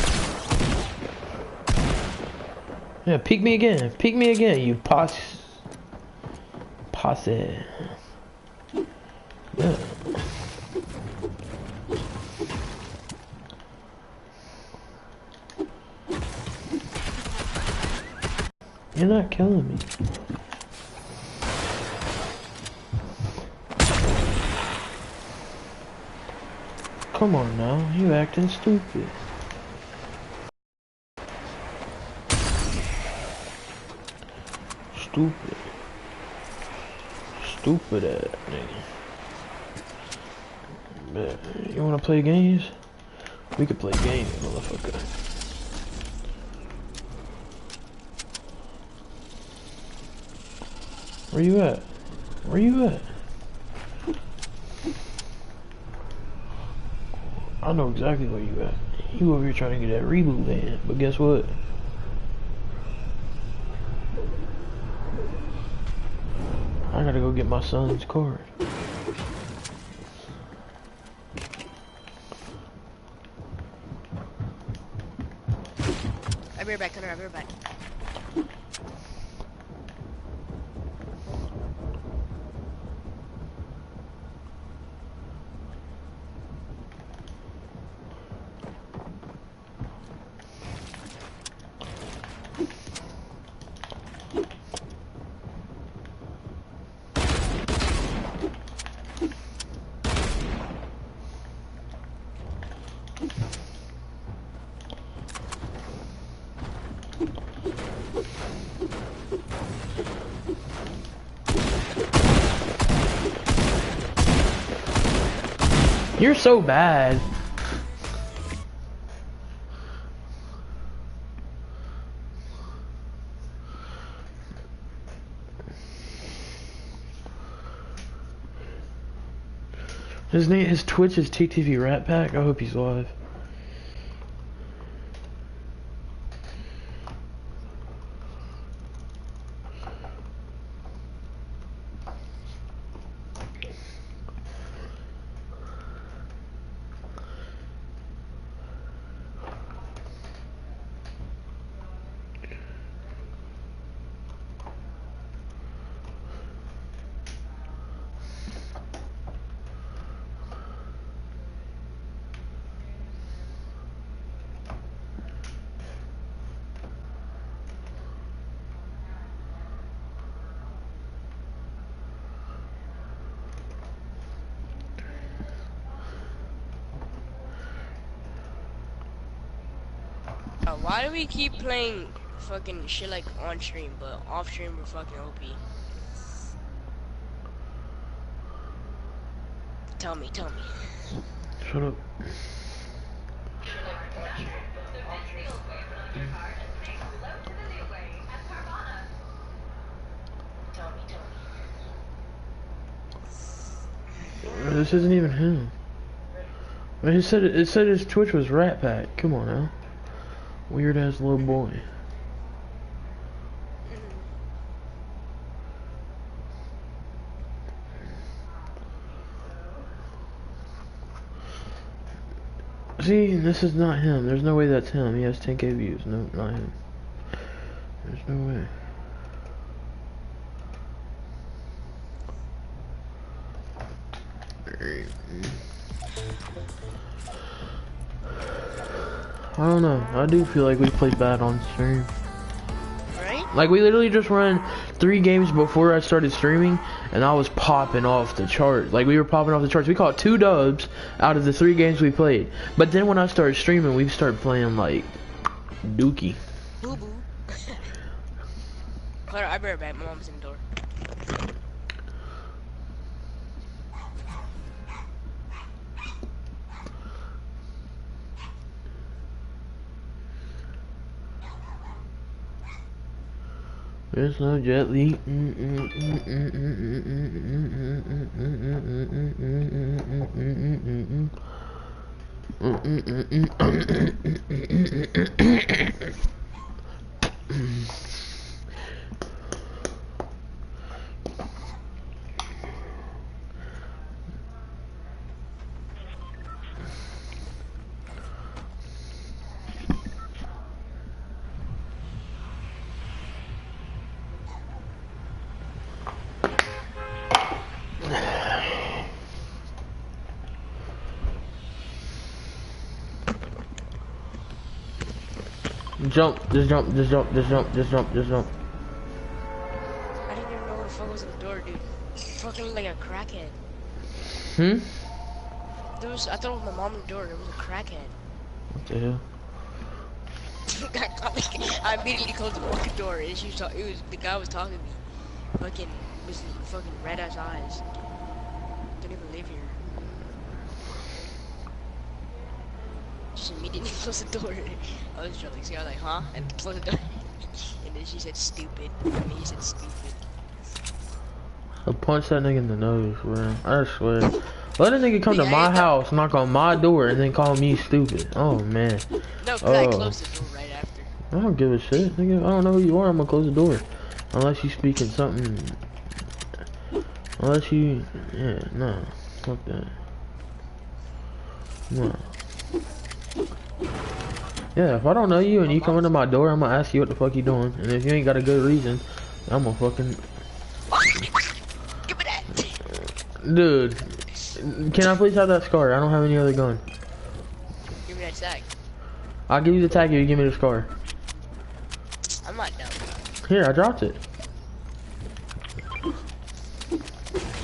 Yeah, peek me again. Peek me again, you posse. Yeah. You're not killing me. Come on now, you acting stupid. Stupid ass nigga. You wanna play games? We could play games, motherfucker. Where you at? Where you at? I know exactly where you at. You over here trying to get that reboot van, but guess what? I gotta go get my son's card. I'll be right back, Hunter. I'll be right back. You're so bad. His Twitch is TTV Rat Pack. I hope he's live. Why do we keep playing fucking shit like on stream, but off stream we're fucking OP? Tell me. Shut up. This isn't even him. I mean, it said his Twitch was Rat Pack. Come on now. Weird ass little boy. See, this is not him. There's no way that's him. He has 10K views. No, not him. There's no way. I don't know. I do feel like we played bad on stream. Right? Like, we literally just ran 3 games before I started streaming, and I was popping off the chart. Like, we were popping off the charts. We caught 2 dubs out of the 3 games we played. But then when I started streaming, we started playing, like, dookie. Boo boo. Hold on, I'll be right back. My mom's in the door. There's no Jet Li. Jump, just jump, just jump, just jump, just jump, just jump. I didn't even know what the fuck was in the door, dude. Fucking looked like a crackhead. Hmm? I thought it was my mom in the door. It was a crackhead. What the hell? I immediately closed the fucking door, and she was the guy was talking to me. Fucking was fucking red ass eyes. Don't even live here. Just immediately closed the door. I was joking. So I was like, huh? And closed the door. And then she said stupid. And he said stupid. I punched that nigga in the nose, bro. I swear. Let a nigga come to my house, knock on my door, and then call me stupid. Oh, man. No, because I closed the door right after. I don't give a shit, nigga. I don't know who you are. I'm gonna close the door. Unless you speaking something. Unless you... Yeah, no. Fuck that. No. Yeah, if I don't know you and you come into my door, I'm gonna ask you what the fuck you doing. And if you ain't got a good reason, I'm gonna fucking... Give me that! Dude. Can I please have that scar? I don't have any other gun. Give me that tag. I'll give you the tag if you give me the scar. I'm not dumb. Here, I dropped it.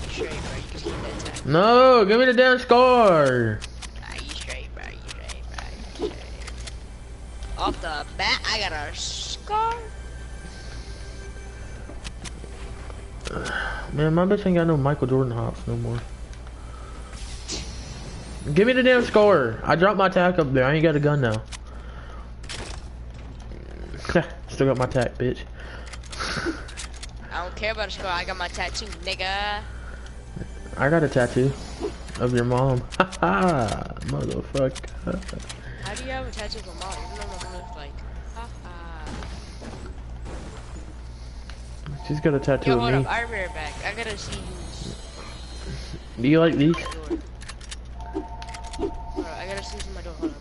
Straight, bro. You just give me that tag. No, give me the damn scar. Nah, you straight, bro. You straight, bro. You straight. Off the bat, I got a scar. Man, my bitch ain't got no Michael Jordan hops no more. Give me the damn scar. I dropped my tack up there. I ain't got a gun now. Still got my tack, bitch. I don't care about a scar. I got my tattoo, nigga. I got a tattoo of your mom. Haha, motherfucker. How do you have a tattoo of a mom? Even though my mom looks like, haha. She's got a tattoo Yo, of hold me. up. I'll be right back. I gotta see who's Do you like these? my door. Hold up, I gotta see who's in my door. Hold up.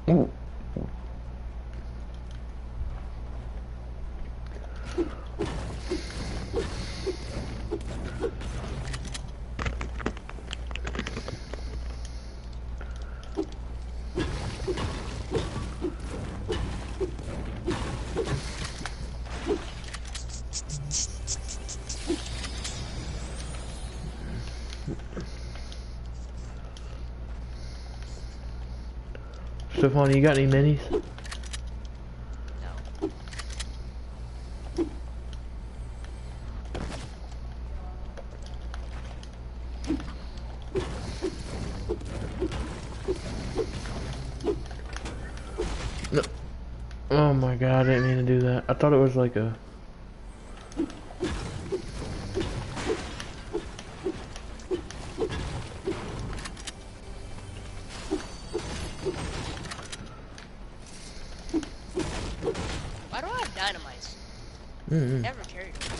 Ooh. Stefan, you got any minis? No. Oh my god, I didn't mean to do that. I thought it was like a... Never carried one.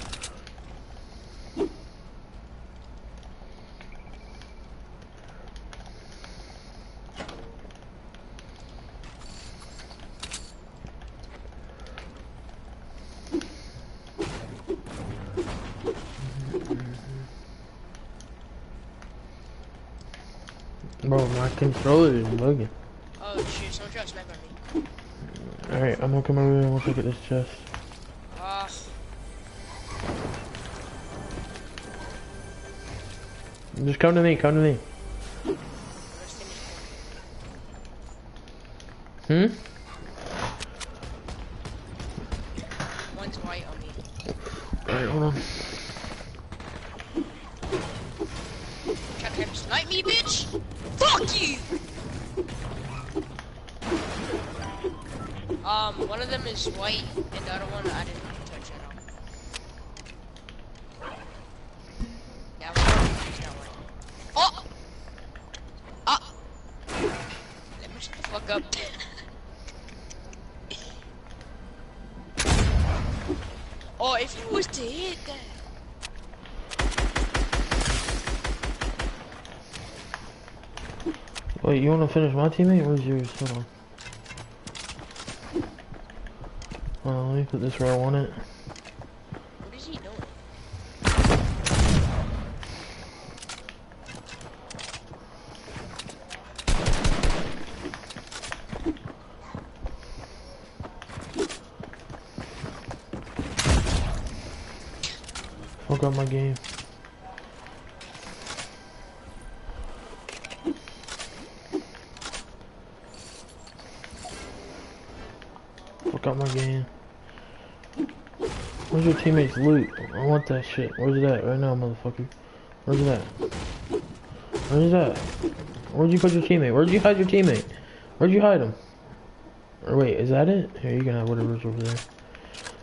Bro, my controller is bugging. Oh shit, someone tried to snipe on me. Alright, I'm gonna come over here and we'll look at this chest. Just come to me, come to me. One's white on me. Alright, hold on. Trying to snipe me, bitch? Fuck you! One of them is white, and the other one I didn't touch at all. Yeah, he's not white. Oh! Ah! Let me shut the fuck up. Oh, if you was to hit that. Wait, you wanna finish my teammate? Where's yours? Hold on. Let me put this where I want it. What is he doing? Fuck up my game. Fuck up my game. Where's your teammate's loot? I want that shit. Where's it at right now, motherfucker? Where's it at? Where's it at? Where'd you put your teammate? Where'd you hide your teammate? Where'd you hide him? Or wait, is that it? Here, you can have whatever's over there.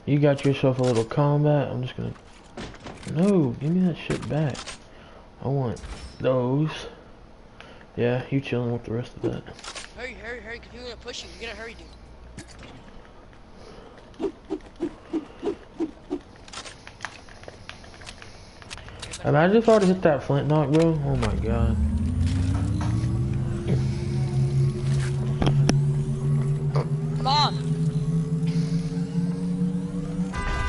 You got yourself a little combat. I'm just gonna... No, give me that shit back. I want those. Yeah, you chilling with the rest of that. Hurry, hurry, hurry, cause people are gonna push you. You're gonna hurry, dude. Imagine if I would've hit that flint knock, bro. Oh my god. Come on!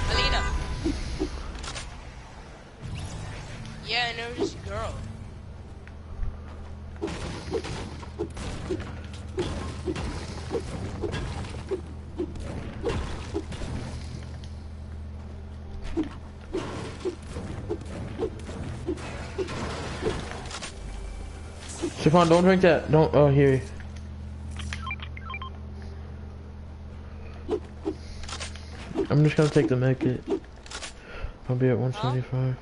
Alina! Yeah, I know this girl. Stefan, don't drink that. Don't. Oh, here. I'm just gonna take the med kit. I'll be at 175.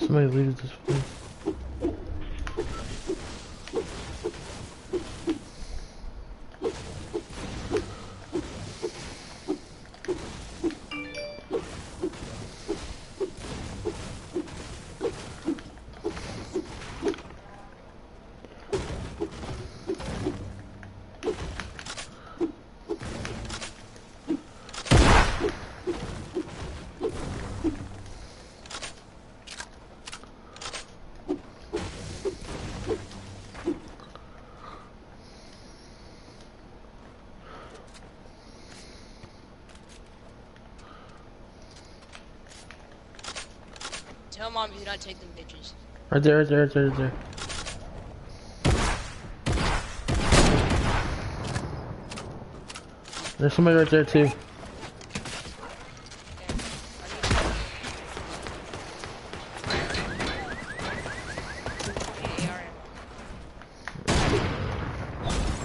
Somebody leave this place. Tell mom you do not take them bitches. Right there, right there, right there, right there. There's somebody right there too.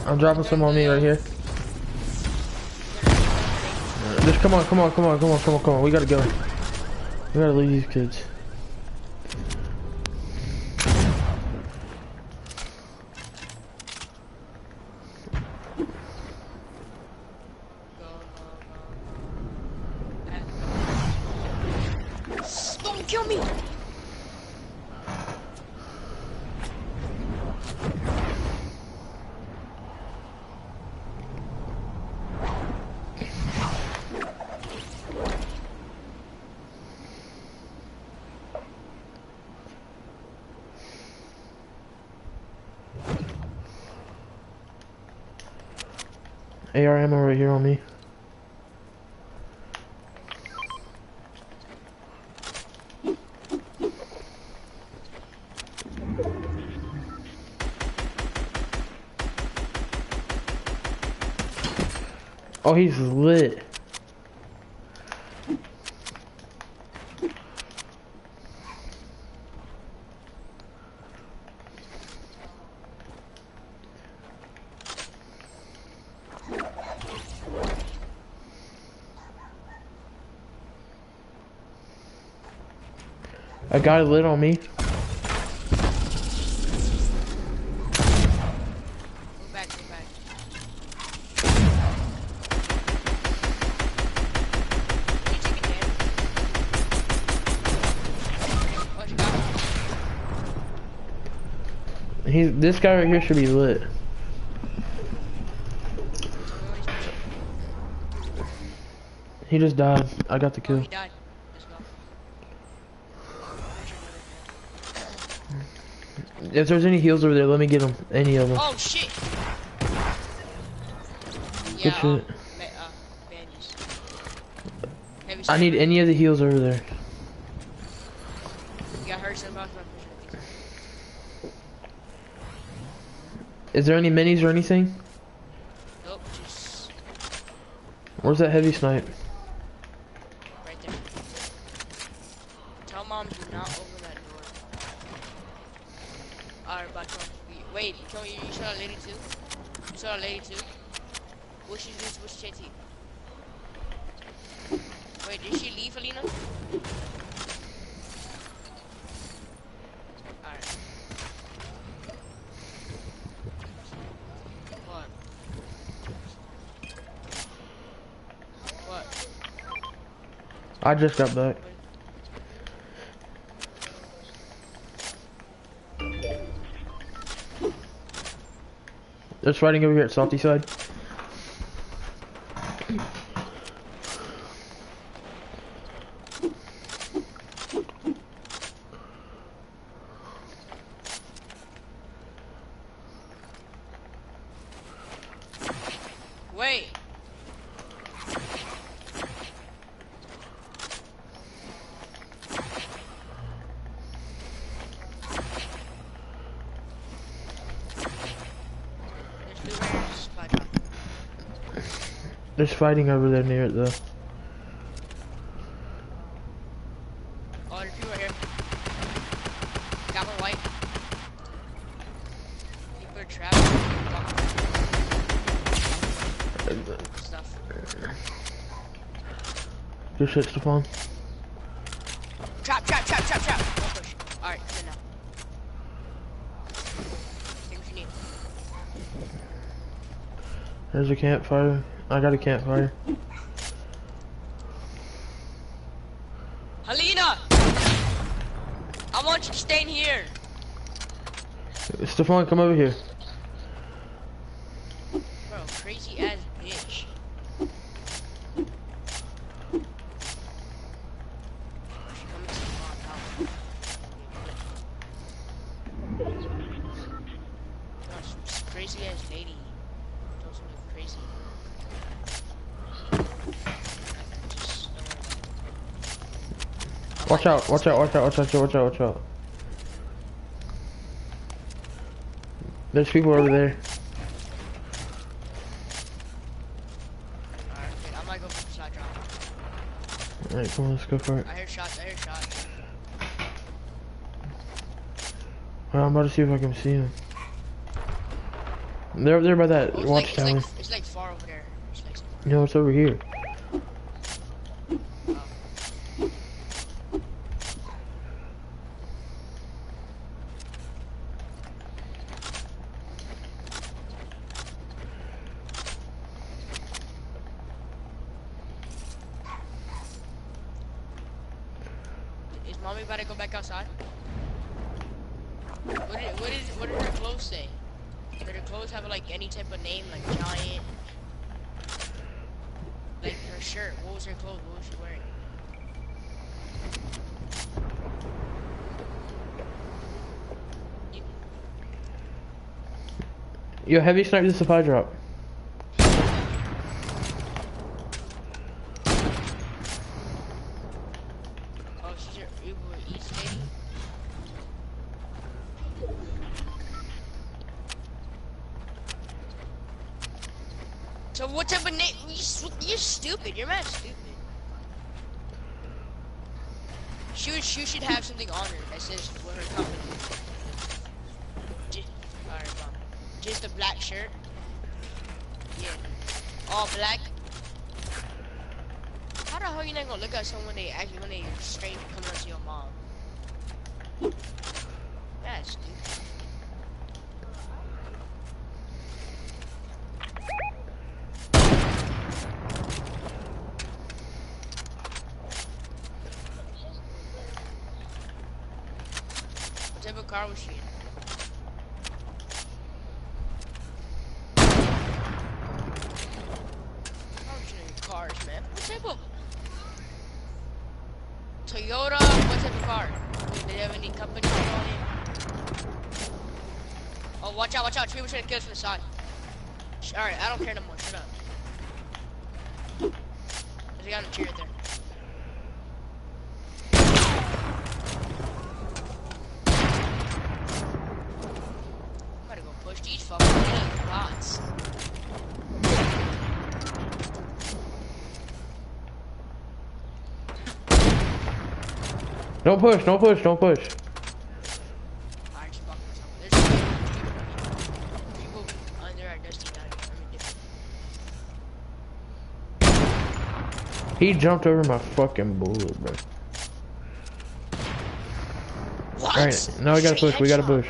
I'm dropping some on me right here. Just come on. We gotta go. We gotta leave these kids. Don't kill me! AR ammo right here on me. Oh, he's lit. A guy lit on me. Move back. You take it dead. Oh, you got him. This guy right here should be lit. He just died. I got the Oh, kill. he died. Let's go. If there's any heals over there, let me get them. Any of them. Oh shit! Good Yeah, shit. bandages. Heavy I need sniper. any of the heals over there. You got hurt somebody. Is there any minis or anything? Nope, just Where's that heavy snipe? right there. Tell mom do not open that door. Alright, but wait, you saw a lady too? You saw a lady too? What's Chetty? Wait, did she leave, Alina? Alright. What? I just got back. There's fighting over here at Salty side. Wait. There's fighting over there near it though. Oh, there's people right here. Got one white. People are trapped. Stuff. Good shit, Stefan. Trap. Don't push. Alright, good now. Take what you need. There's a campfire. I got a campfire. Helena! I want you to stay in here. Stefan, come over here. Bro, crazy ass bitch. She coming to the house. Bro, some crazy ass lady. Told something crazy. Watch out. There's people over there. Alright, I might go for the side drop. Alright, come on, let's go for it. I heard shots. Well, I'm about to see if I can see him. They're up there by that Oh, watchtower. it's like far over there. It's like, No, it's over here. is mommy about to go back outside? What did her clothes say? Did her clothes have like any type of name, like giant? Like her shirt, what was her clothes? What was she wearing? Yo, heavy snipe the supply drop. Oh, she's your Uber Eats lady? So what type of name? You're stupid. You're mad stupid. She should have something on her that says what her company is. Alright, mom. Just a black shirt. Yeah. All black. How the hell you not gonna look at someone when they straight coming up to your mom? That's stupid. What type of car was she in? Cars, man. What type of Toyota? What type of car? Do they have any company on it? Oh, watch out, watch out. People trying to kill us from the side. Alright, I don't care no more. Shut up. There's a guy on the tree right there. I'm gotta go push these fucking bots. Don't push, don't push, don't push. I just fucked myself. There's people under our dusty knife. He jumped over my fucking bullet, bro. What? Alright, now we gotta push, we gotta push.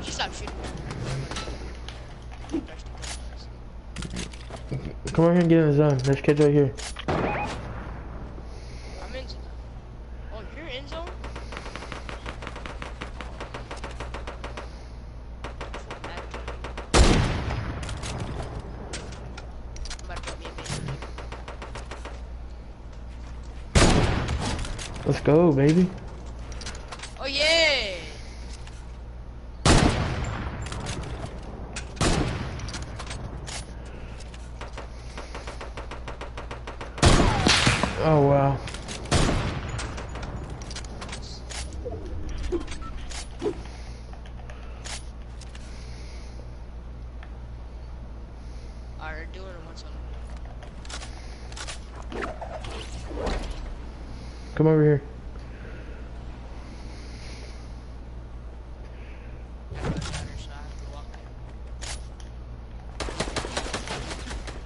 You stop shooting. Come over here and get in the zone. There's kids right here. I'm in. Oh, you're in zone? I'm about to put me in base. Let's go, baby. Oh, yeah! Oh, wow. Alright, doing it once Come over here.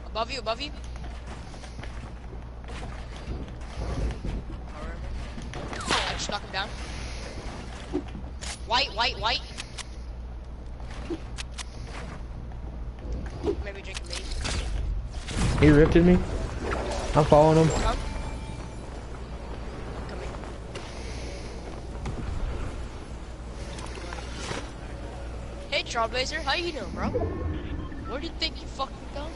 Above you, above you. I just knocked him down. White, white, white. Maybe drink a maze. He rifted me. I'm following him. Come. I'm coming. Hey, Trailblazer, how you doing, bro? Where do you think you fucking going?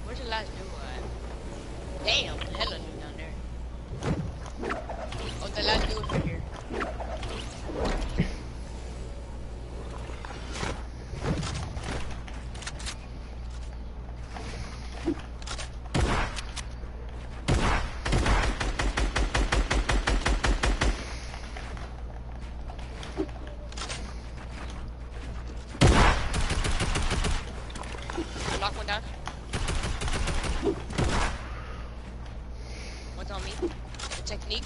Where's the last duo at? Damn, hella new down there. Oh, the last duo's right here. I knocked one down. One's on me. Technique.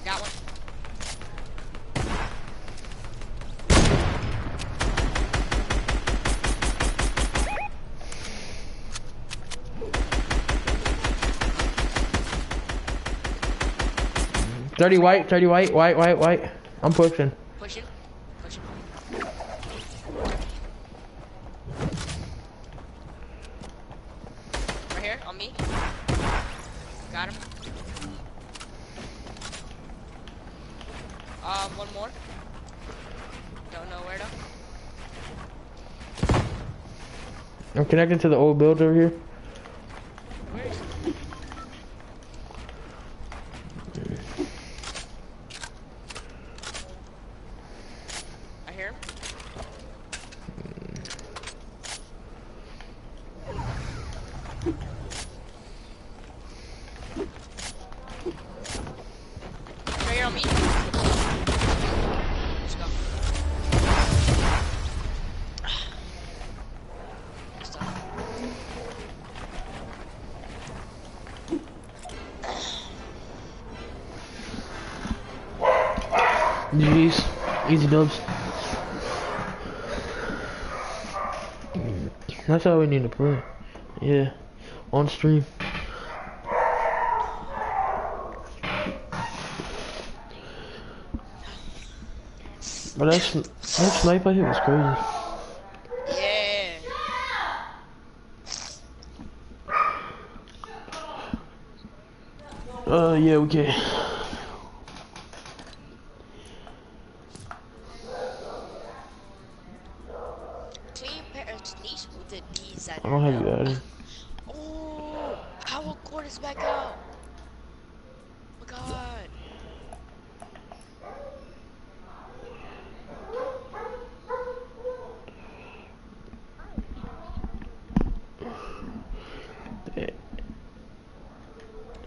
Got one. Dirty white, white. I'm pushing. Pushing. Pushing. Right here, on me. Got him. One more. Don't know where though. I'm connected to the old build over here. Where is he? I hear him. Right here on me. Let's go. Good stuff. GG's. Easy dubs. That's how we need to play. Yeah. On stream. But that sniper hit was crazy. Yeah. Yeah, okay. Clean pair of sneaks with the D's at I don't have you added. Oh, our court is back out. Oh my god.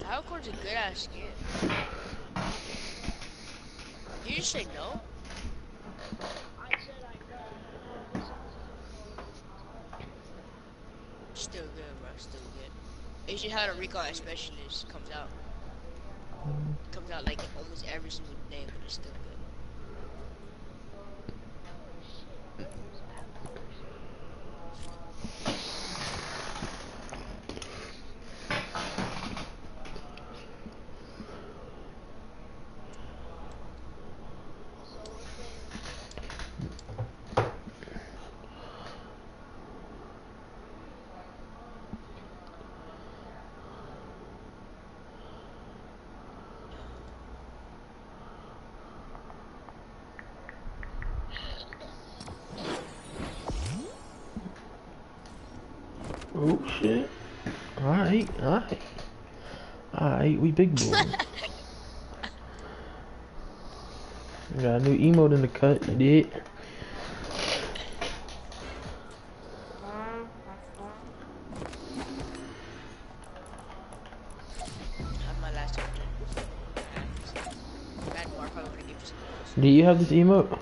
Our court's a good ass skin. Did you say no? Still good, bro. Still good. You should have a recon specialist comes out. Comes out like almost every single day, but it's still good. Oh shit. Alright. Alright, we big boys. Got a new emote in the cut, you did. Have my last turn. Bad more, probably gonna give you something else. Do you have this emote?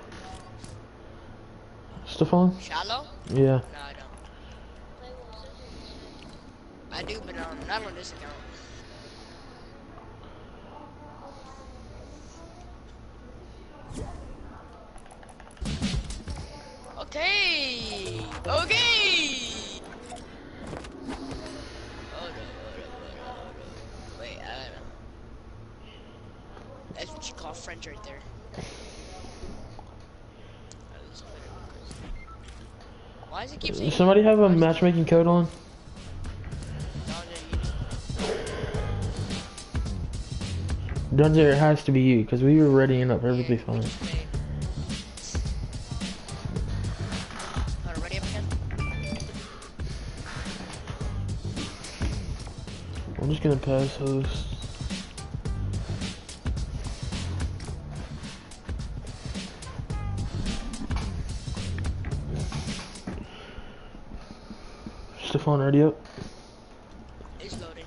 Stefan? Shallow? Yeah. No, I don't. I do, but not on this account. Okay. Okay. Hold up. Wait, I don't know. That's what you call French right there. Let's put it. Why does it keep saying? Somebody have a matchmaking code on? Dunzer, it has to be you, because we were readying up perfectly fine. Ready up again? I'm just gonna pass host. Stefan, ready up? It's loading.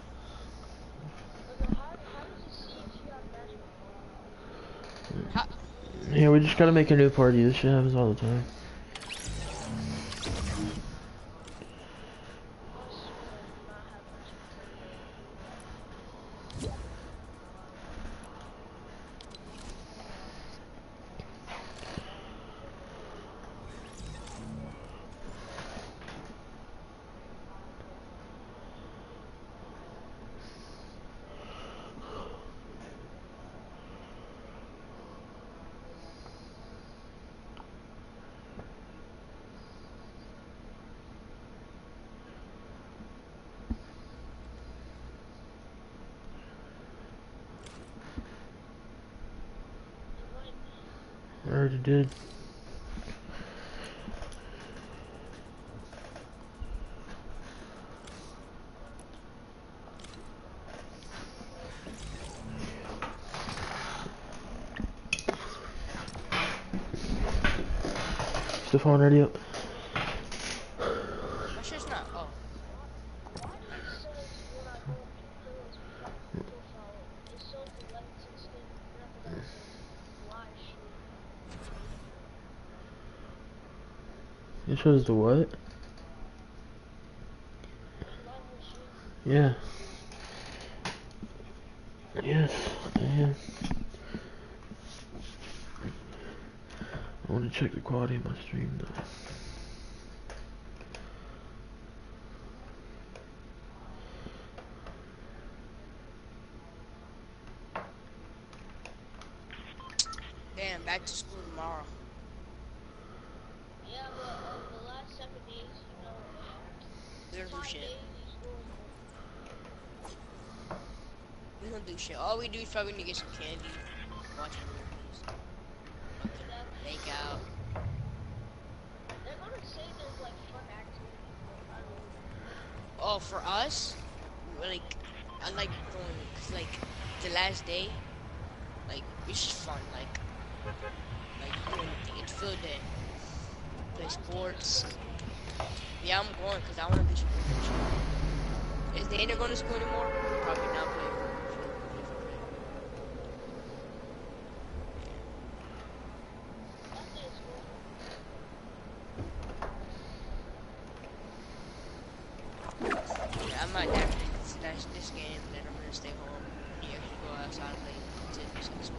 Yeah, we just gotta make a new party. This shit happens all the time. did. Stefan, ready up. My shit's not. Oh. It shows the what? Yeah. Yes, man. I want to check the quality of my stream though. Damn, back to school tomorrow. Yeah, but the last 7 days, We don't do 5 shit. days, We don't do shit. All we do is probably need to get some candy, watch movies, fucking make out. they're gonna say there's like fun activities, but I don't know. Oh, for us, like, I like going, cause like, the last day, like, it's just fun, like, you do anything, it's field day. Play sports. Yeah, I'm going, cause I wanna do some shit. Is Dana going to school anymore? Probably not playing. Yeah, I might actually finish this game, and then I'm gonna stay home. You actually go outside and play some school.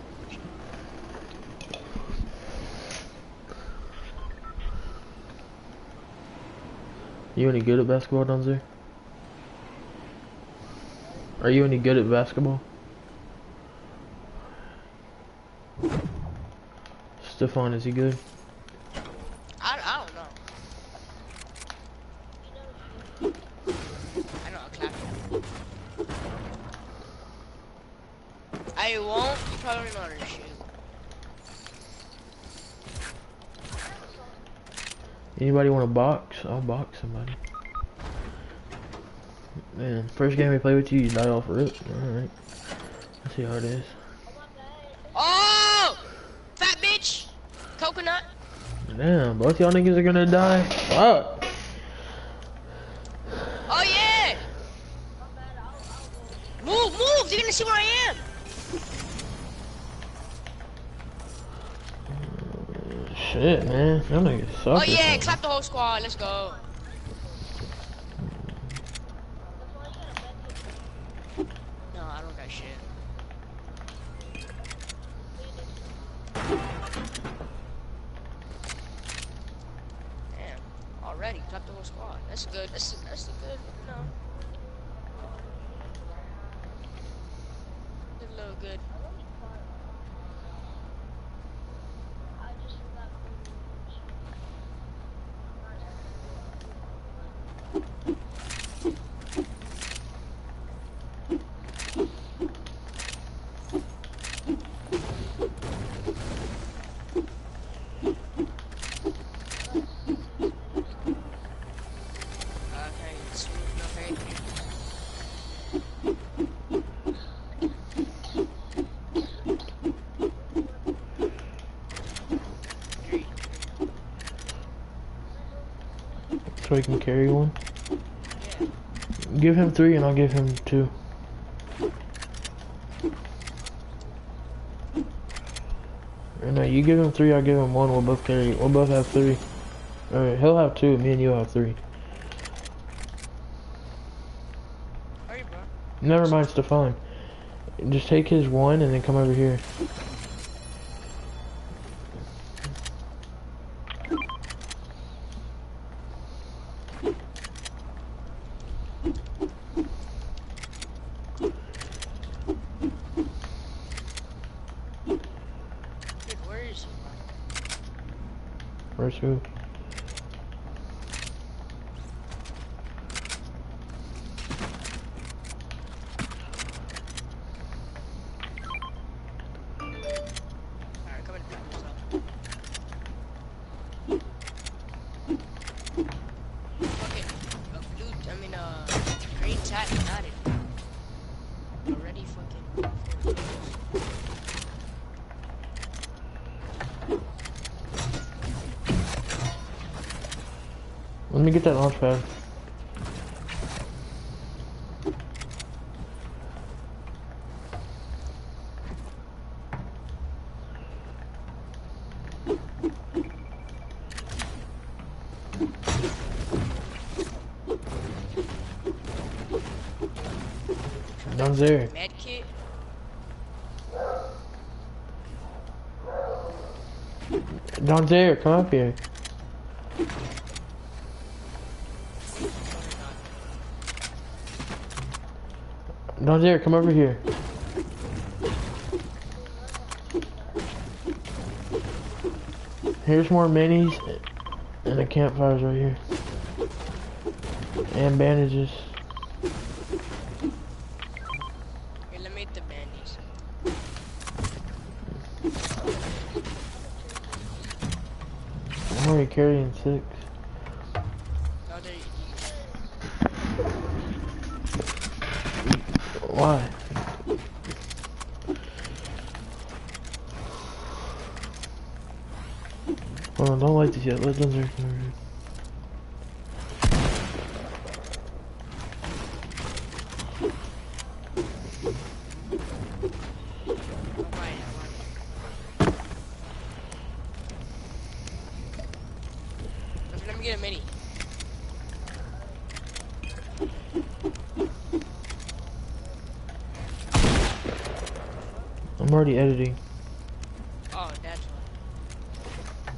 You any good at basketball, Dunzer? Are you any good at basketball? Stefan, is he good? I don't know. I know a clap. I won't. You probably know how to shoot. Anybody want to box? I'll box somebody. Man, first game we play with you, you die off rip. Alright. Let's see how it is. Oh! Fat bitch! Coconut! Damn, both y'all niggas are gonna die. Fuck! Oh yeah! Move! They're gonna see where I am! Shit, man. Y'all niggas suck. Oh yeah, clap the whole squad, let's go. No, I don't got shit. Damn, already, clap the whole squad. That's good, that's a good, you know. Did a little good. Okay, smooth, okay. So he can carry one. Yeah. Give him 3 and I'll give him 2. Or no, you give him 3, I'll give him 1. We'll both carry. We'll both have 3. Alright, he'll have 2. Me and you'll have 3. Hurry, bro. Never mind, Stefan. Just take his 1 and then come over here. Dude, where is he, bro? Where's who? Alright, come and pick this up. Let me get that launch pad. Down there. Med kit. Down there, come up here. Down there, come over here. Here's more minis and the campfires right here. And bandages. Here, let me get the bandies. I'm already carrying 6. No, there you Why? Hold on, don't light this yet. Let them there. let me get a mini. I'm already editing. Oh, that's why.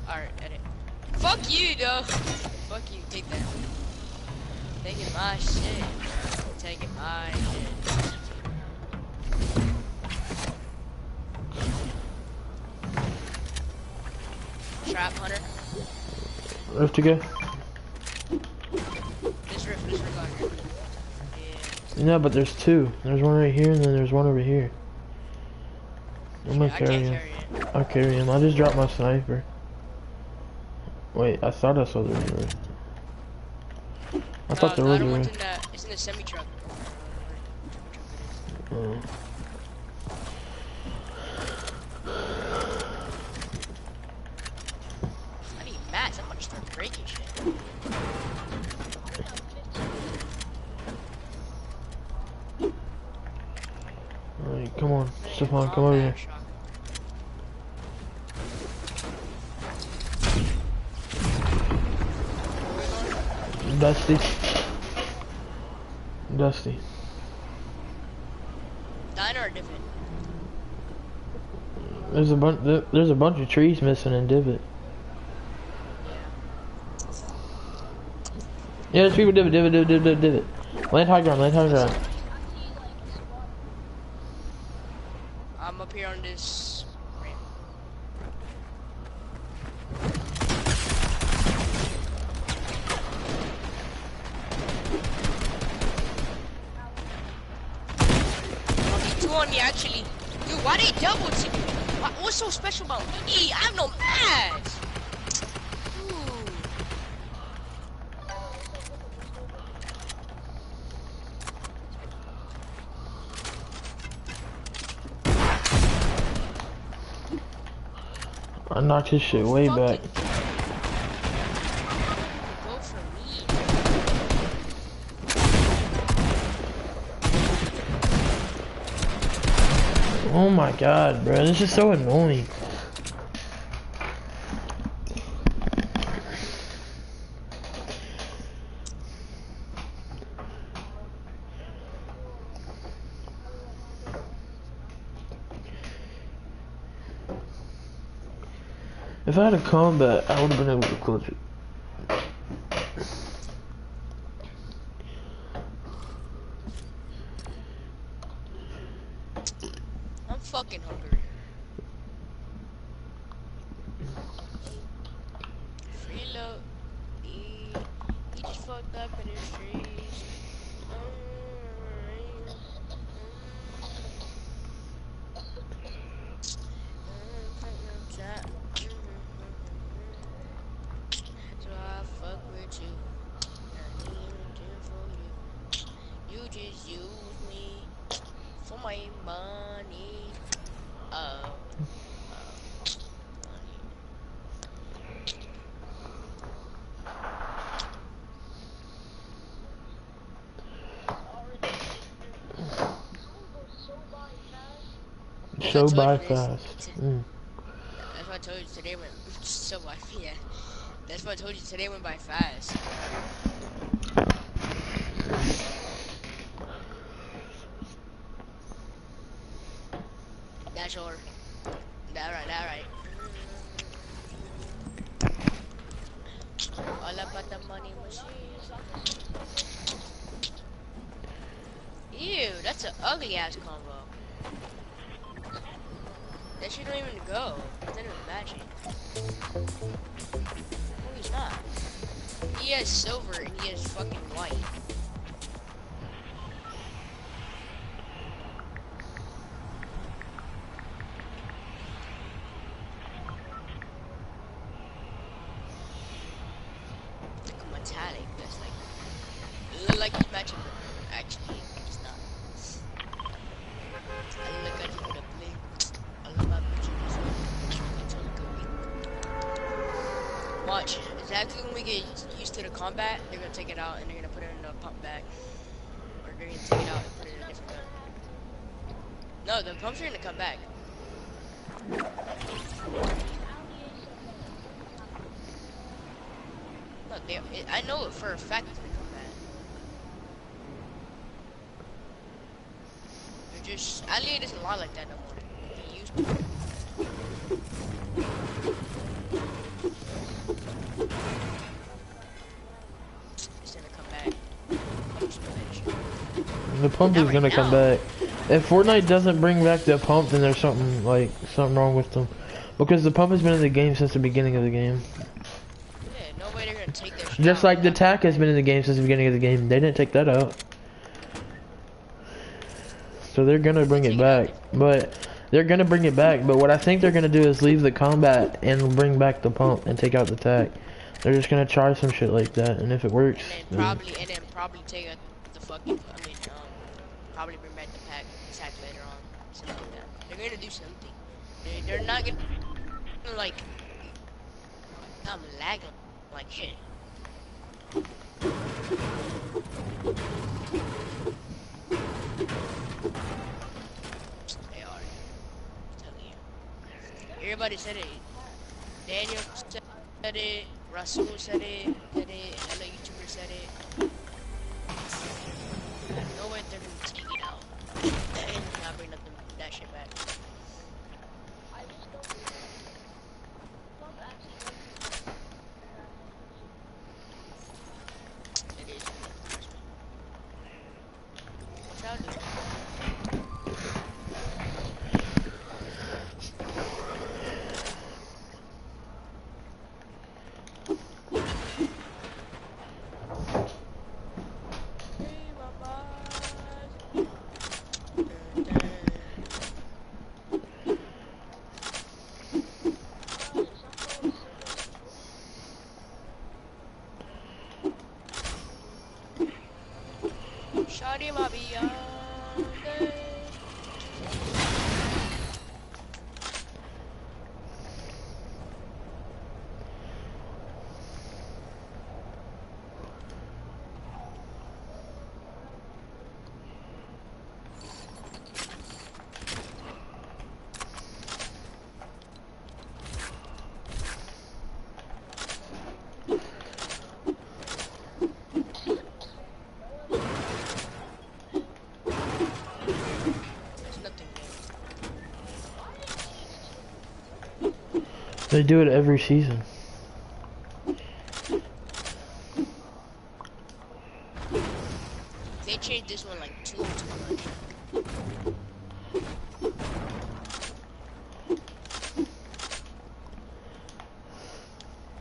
Alright, edit. Fuck you, though. Fuck you, take that. Taking my shit. Taking my shit. Trap hunter. Rift to go. This rift out here. Yeah. No, but there's 2. There's one right here and then there's one over here. I'm gonna I carry can't him. carry it. I'll carry him. I just dropped my sniper. Wait, I thought I saw the rift. I thought there was a rift. It's in the semi truck. Oh. I need mats. I'm gonna start breaking shit. Alright, come on. Stefan, come over here. Dusty. Dusty. Diner or divot? There's a bunch of trees missing in divot. Yeah, there's people divot. Land high ground, land high ground. I'm up here on this ramp. Oh, there's 2 on me actually. Dude, why they double team? What's so special about me? I have no match. I knocked his shit way back. Go for me. Oh my god, bro, this is so annoying. If I had a combat, I would have been able to clutch it. I'm fucking hungry. Reload. He just fucked up in the streets. So I fuck with you. I need anything for you. You just use me for my money. I so told by you this. fast. That's why I told you today went so by. Yeah. That's why I told you today went by fast. That's sure. That right. All about the money machines. Ew, that's an ugly ass combo. That shit don't even go. It's not even matching. No, he's not. He has silver and he has fucking white. Like metallic. That's like. It look like he's matching, but actually, he's not. I look at him with a blink. I love my bitches. Watch, exactly when we get used to the combat, they're gonna take it out and they're gonna put it in a pump bag. Or they're gonna take it out and put it in a different gun. No, the pumps are gonna come back. No, I know it for a fact it's gonna come back. They're just, Allier doesn't lie like that no more. He used to. The pump is gonna come back. If Fortnite doesn't bring back the pump, then there's something wrong with them. Because the pump has been in the game since the beginning of the game. Yeah, no way they're gonna take that shit Just out. like the tack has been in the game since the beginning of the game. They didn't take that out. So they're gonna bring it back. But what I think they're gonna do is leave the combat and bring back the pump and take out the tack. They're just gonna try some shit like that, and if it works, and then probably take out the fucking, probably bring back the tack later on, something like that. They're gonna do something. They're not gonna, like, I'm lagging, like, shit. They are. I'm telling you. Everybody said it. Daniel said it. Rasul said it. Another YouTuber said it. I know where they're gonna take it out. And not bring that shit back. I just don't actually. It is. Watch out, dude. Shawty my beyond. they do it every season. They changed this one like too much.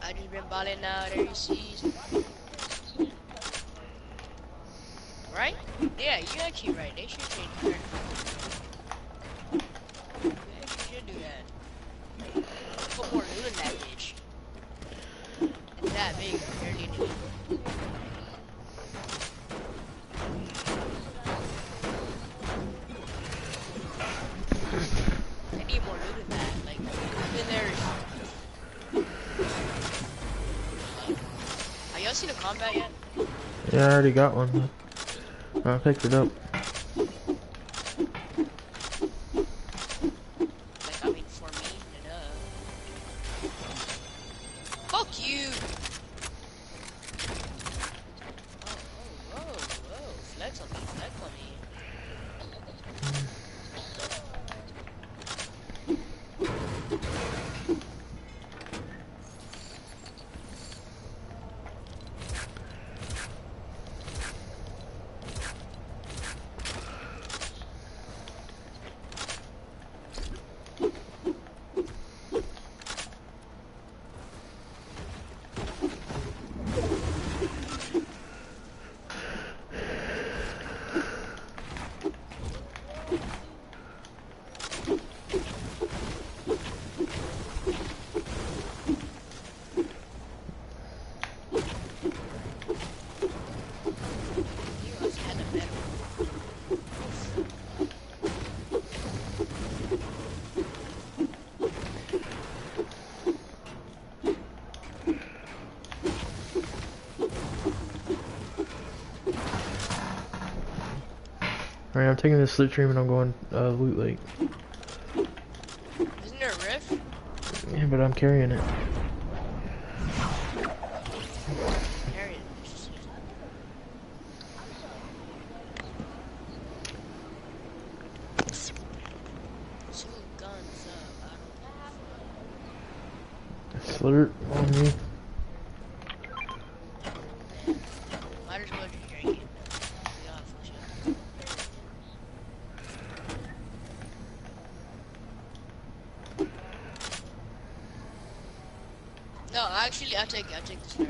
I just been balling out every season. Right? Yeah, you're actually right. They should change it. They actually should do that. Put more loot in that bitch. It's that big, I barely do it. I need more loot in that. Like, even there's. Have y'all seen a combat yet? Yeah, I already got one. I picked it up. Alright, I'm taking this slip stream and I'm going loot lake. Isn't there a rift? Yeah, but I'm carrying it. Carry it. Two guns up. Slurp on me. Might as well just drink it. Yeah, for sure. No, actually, I'll take the slurp.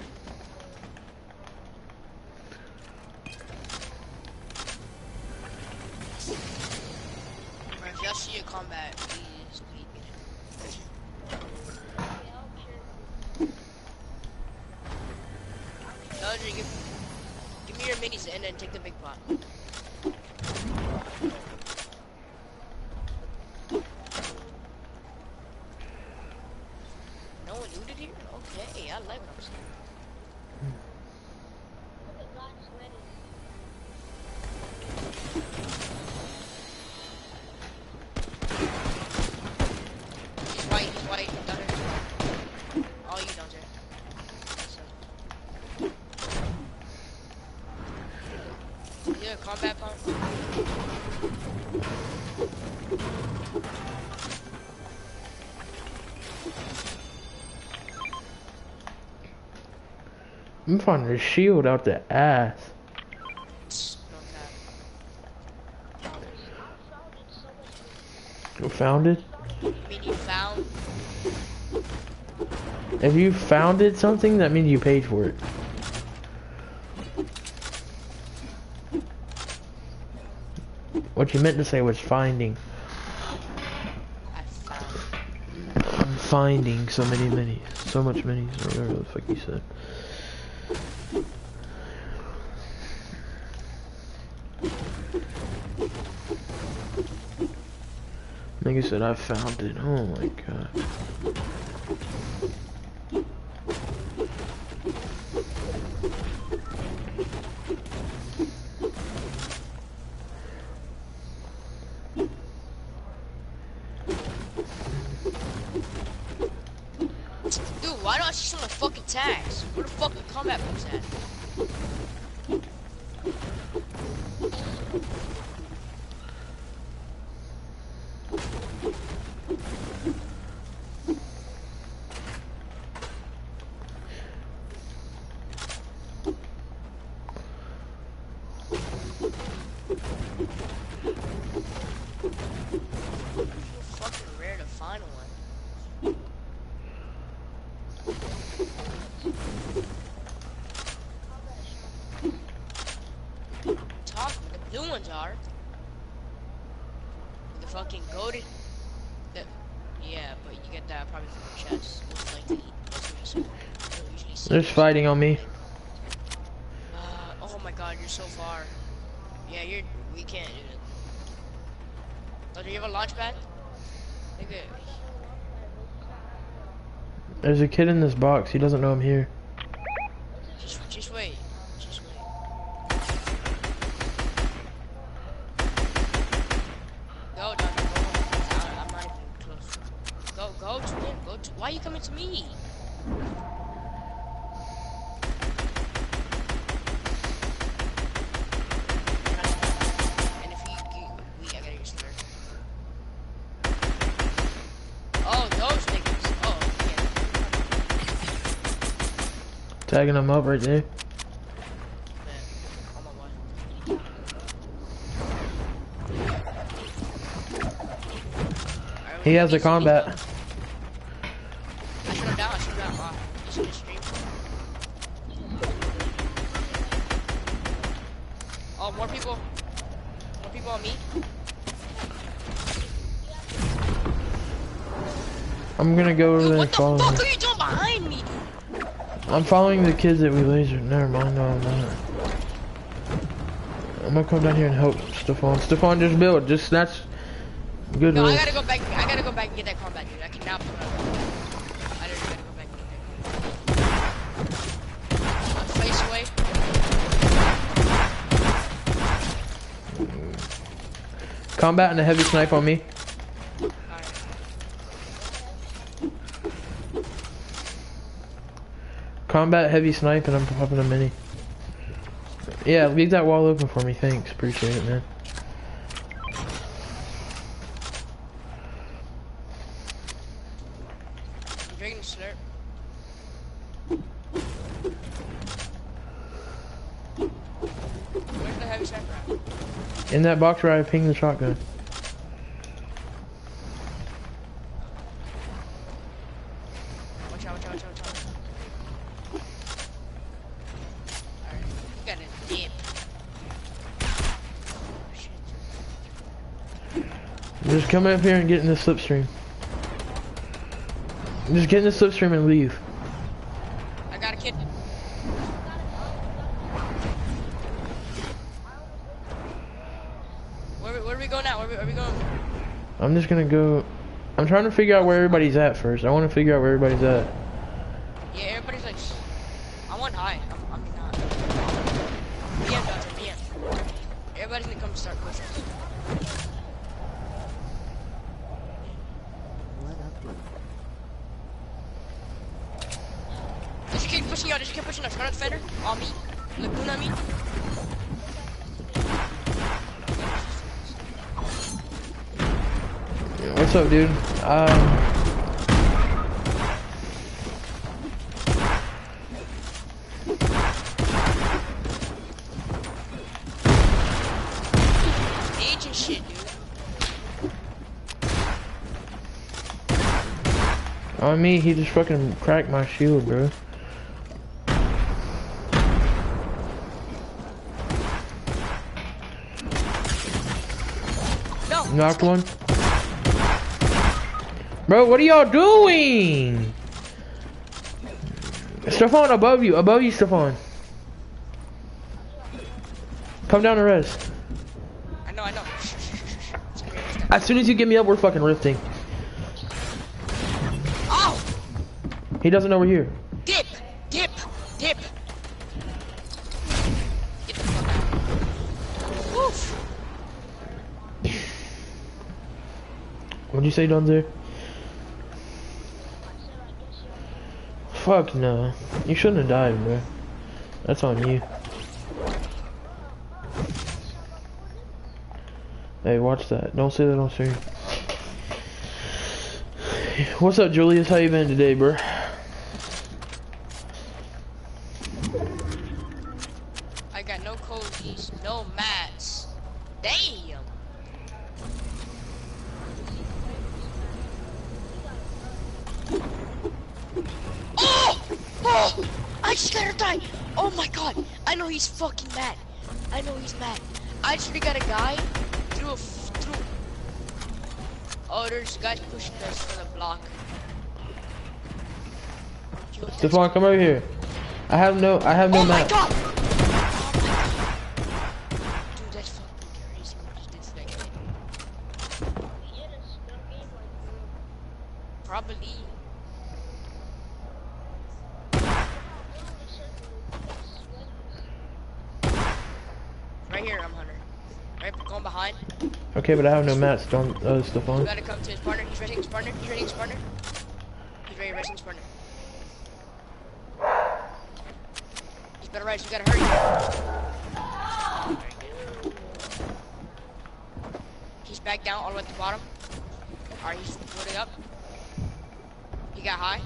Bro, if y'all see a combat, please get it. Elgin, give me your minis and then take the big pot. No one looted here? Okay, I like what I'm seeing. He's white, down there. All you down there. Yeah, combat pump. I'm finding a shield out the ass. You found it? You mean you found? If you founded something, that means you paid for it. What you meant to say was finding. I found. I'm finding so many minis. So much minis, or whatever the fuck you said. Nigga said I found it. Oh my god. Dude, why don't I see some of the fucking tags? Where the fuck the combat boots at? Fucking rare to find one. Talk, the blue ones are. The fucking goated. Yeah, but you get that probably from the chest. Most likely. That's what you said. You don't usually see There's it. fighting on me. Oh my god, you're so far. Yeah, we can't do it. Oh, do you have a launch pad? Nigga. There's a kid in this box. He doesn't know I'm here. Just wait. Just wait. Go, Doctor. Go. I'm not even close. Go to him. Why are you coming to me? And if you I gotta use third. Oh, those niggas. Oh, yeah. Tagging him up right there. Man, on my way. Alright, He has a combat. I shut him down. Wow. You should just stream. Oh, more people. More people on me. I'm gonna go over Dude, there what and the follow fuck him. are you doing behind me, dude? I'm following the kids that we lasered. Never mind, no, I'm not. I'm gonna come down here and help Stefan. Stefan, just build. Just snatch. Good No, I work. gotta go back. I gotta go back and get that combat, dude. I cannot put it. I just gotta go back and get that combat. Face away. Combat and a heavy snipe on me. Alright. Combat, heavy snipe, and I'm popping a mini. Yeah, leave that wall open for me. Thanks. Appreciate it, man. I'm drinking a slurp. Where's the heavy sniper at? In that box where I pinged the shotgun. Watch out, watch out, watch out, watch out. Alright, you gotta dip. Oh, shit. Just come up here and get in the slipstream. Just get in the slipstream and leave. I got a kid. Where are we going now? Where are we going? I'm just gonna go. I'm trying to figure out where everybody's at first. I want to figure out where everybody's at. Yeah, everybody's like, I want high. I mean, not. BM, Dodger, BM. Everybody's gonna come start pushing. Just keep pushing out, just keep pushing out. Scarlet Defender, on me. Lagoon on me. What's up, dude? Age and shit, dude. On me, he just fucking cracked my shield, bro. No. Knocked one. Bro, what are y'all doing? Stefan, above you, Stefan. Come down to res. I know. As soon as you get me up, we're fucking rifting. Oh! He doesn't know we're here. Dip! Get the fuck out. Woof! What'd you say, Dunzer? Fuck no. You shouldn't have died, bro. That's on you. Hey, watch that. Don't say that on stream. What's up, Julius? How you been today, bro? I got no cozies, no mats. Damn! Oh! I just gotta die! Oh my god! I know he's fucking mad. I know he's mad. I just got a guy through. Oh, there's guys pushing us for the block. Stefan, come over here. I have no Oh my map. god! Oh my god! Dude, that's fucking crazy. What you did to that kid. Probably. Right here, I'm Hunter. Right, going behind. Okay, but I have no mats, don't, You Stefan. gotta come to his partner. He's resting his partner. He's ready resting his partner. He's better rise. You gotta hurry. He's back down all the way at the bottom. Alright, he's floating up. He got high.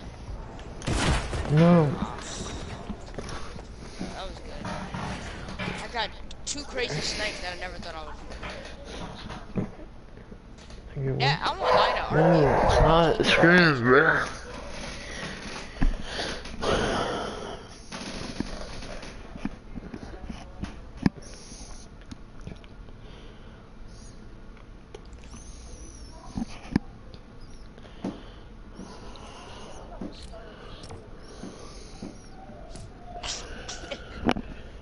No. That was good. I got 2 crazy snipes that I never thought I would. Yeah, I want line out. No, it's not screams, bro.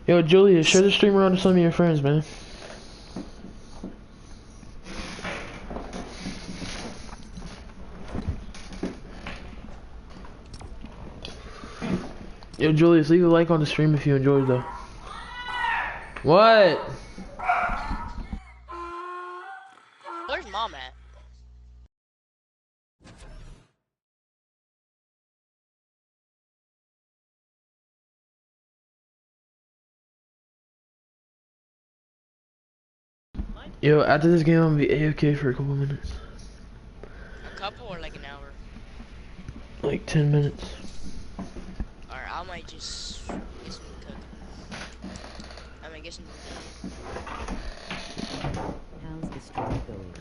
Yo, Julius, share the stream around to some of your friends, man. Yo, Julius, leave a like on the stream if you enjoyed, though. What? mom at? Yo, after this game, I'm gonna be AFK for a couple minutes. A couple or like an hour? Like 10 minutes. Alright, I might just get something to cook. I might get something to cook. How's the stream going?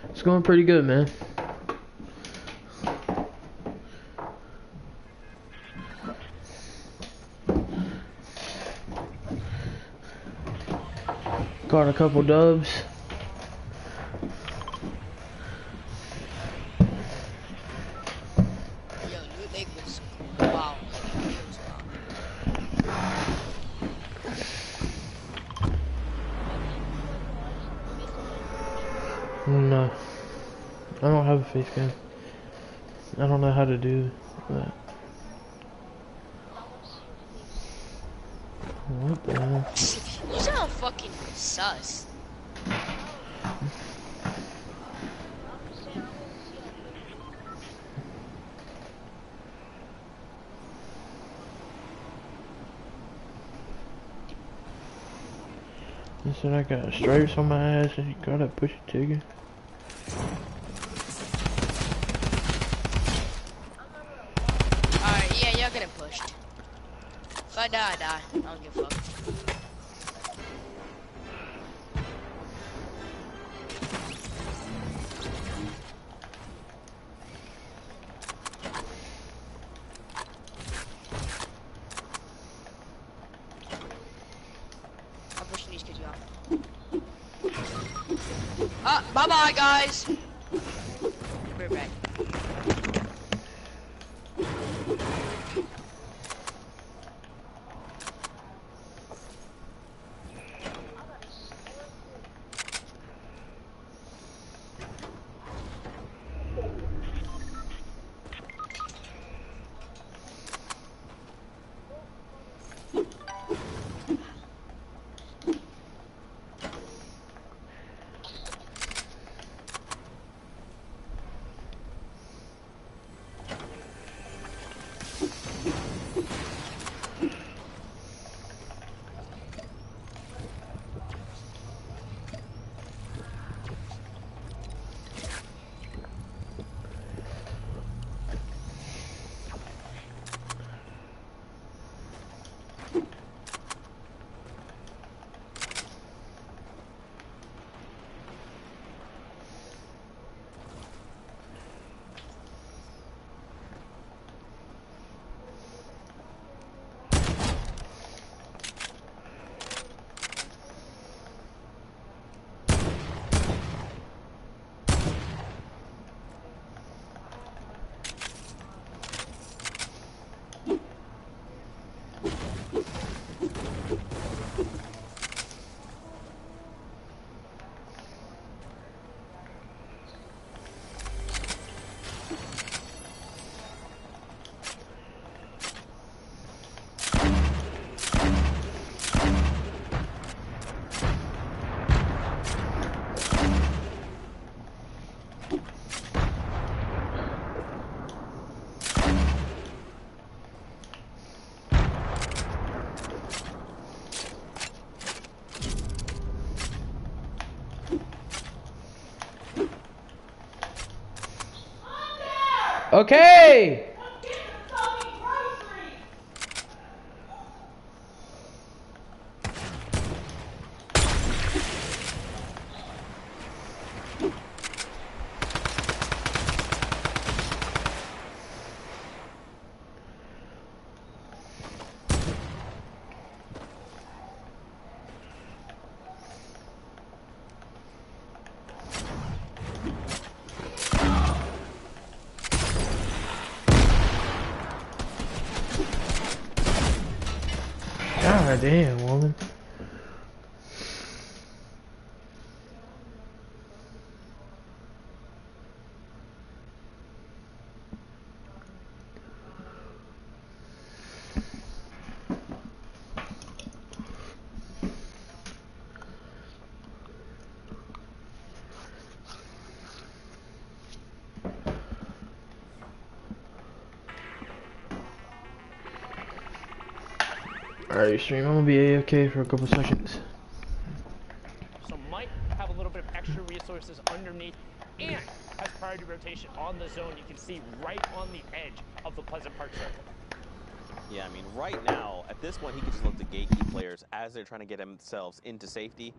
It's going pretty good, man. Got a couple dubs. Yo, Loot Lake was wow. Like, it was wow. No. I don't have a face cam. I don't know how to do that. What the hell? You sound fucking sus. He said I got stripes on my ass and you gotta push a ticket. Alright, yeah, you're getting pushed. If I die, I die. I don't give a fuck. I'm pushing these kids off. Bye-bye, guys! Be right back. Okay! God damn, woman. Alright, stream, I'm gonna be AFK for a couple seconds. So might have a little bit of extra resources underneath and has priority rotation on the zone. You can see right on the edge of the Pleasant Park circle. Yeah, I mean, right now, at this point, he can just look to gatekeep players as they're trying to get themselves into safety.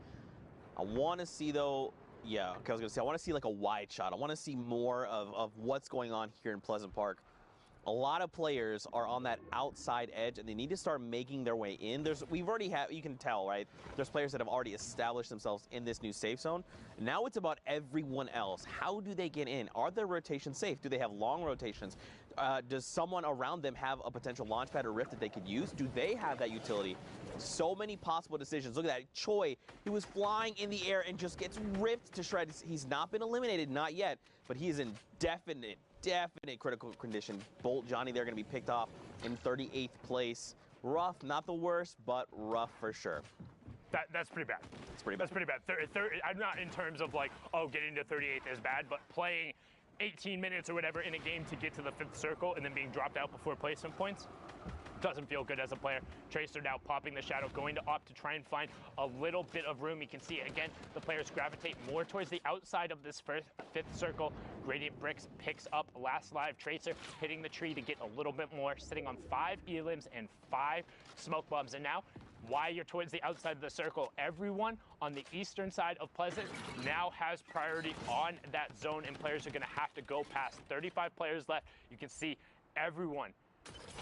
I want to see, though, yeah, I was going to say, I want to see like a wide shot. I want to see more of what's going on here in Pleasant Park. A lot of players are on that outside edge, and they need to start making their way in. We've already had, you can tell, right? There's players that have already established themselves in this new safe zone. Now it's about everyone else. How do they get in? Are their rotations safe? Do they have long rotations? Does someone around them have a potential launch pad or rift that they could use? Do they have that utility? So many possible decisions. Look at that. Choi, he was flying in the air and just gets ripped to shreds. He's not been eliminated, not yet, but he is in definite critical condition. Bolt, Johnny, they're going to be picked off in 38th place. Rough, not the worst, but rough for sure. That's pretty bad. It's pretty bad. That's pretty bad. I'm not in terms of like, oh, getting to 38th is bad, but playing 18 minutes or whatever in a game to get to the 5th circle and then being dropped out before placement points doesn't feel good as a player. Tracer now popping the shadow, going to opt to try and find a little bit of room. You can see, again, the players gravitate more towards the outside of this 5th circle. Gradient Bricks picks up last live. Tracer hitting the tree to get a little bit more, sitting on 5 elims and 5 smoke bombs. And now, why you're towards the outside of the circle, everyone on the eastern side of Pleasant now has priority on that zone, and players are going to have to go past. 35 players left. You can see everyone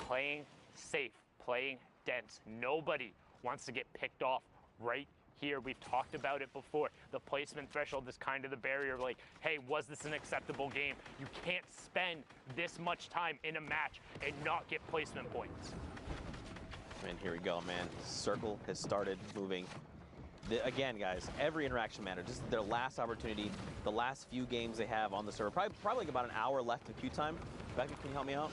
playing safe, playing dense. Nobody wants to get picked off right here. We've talked about it before. The placement threshold is kind of the barrier. Like, hey, was this an acceptable game? You can't spend this much time in a match and not get placement points. And here we go, man. Circle has started moving. Again, guys, every interaction matters. This is their last opportunity, the last few games they have on the server. Probably like about an hour left in queue time. Becca, can you help me out?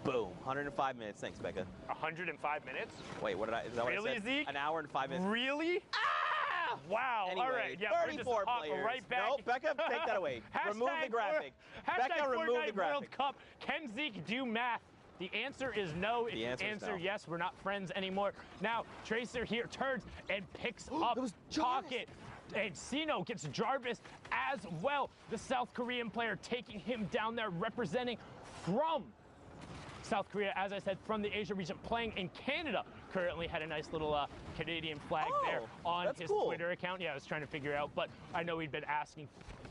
Boom, 105 minutes. Thanks, Becca. 105 minutes? Wait, what did is that what really, I said? Zeke? An hour and 5 minutes. Really? Ah! Wow. Anyway, all right. Yeah, 34 players. Right back. No, Becca, take that away. Remove the graphic. Becca, remove the graphic. World Cup. Can Zeke do math? The answer is no. The answer is no. Yes, we're not friends anymore. Now, Tracer here turns and picks up Pocket. And Sino gets Jarvis as well. The South Korean player taking him down there, representing from South Korea, as I said, from the Asia region, playing in Canada. Currently had a nice little Canadian flag there on his Twitter account. Yeah, I was trying to figure out, but I know he'd been asking,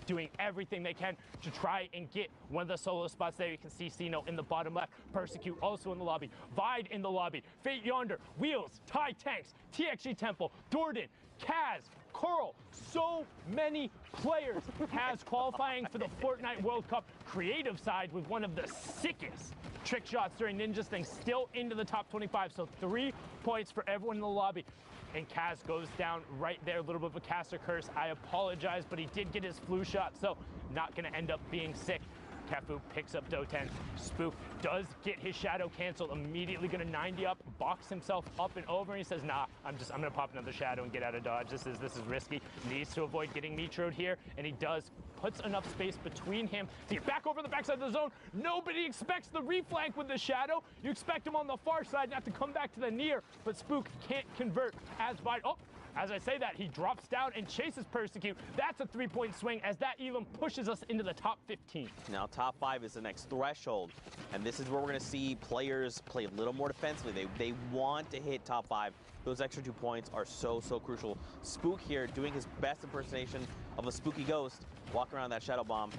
doing everything they can to try and get one of the solo spots there. You can see Sino in the bottom left, Persecute also in the lobby, Vide in the lobby, Fate Yonder, Wheels, Thai Tanks, TXG Temple, Dordan, Kaz, Coral, so many players has qualifying for the Fortnite World Cup creative side with one of the sickest trick shots during Ninja's thing, still into the top 25. So 3 points for everyone in the lobby. And Kaz goes down right there, a little bit of a caster curse. I apologize, but he did get his flu shot, so not gonna end up being sick. Kefu picks up Doten. Spook does get his shadow canceled, immediately gonna 90 up, box himself up and over, and he says, nah, I'm gonna pop another shadow and get out of dodge. This is risky. Needs to avoid getting metroed here, and he does. Puts enough space between him to get back over the backside of the zone. Nobody expects the reflank with the shadow. You expect him on the far side not to come back to the near, but Spook can't convert as Vide. Oh, as I say that, he drops down and chases Persecute. That's a 3-point swing, as that even pushes us into the top 15. Now, top 5 is the next threshold, and this is where we're going to see players play a little more defensively. They want to hit top 5. Those extra 2 points are so crucial. Spook here doing his best impersonation of a spooky ghost, walking around that shadow bomb.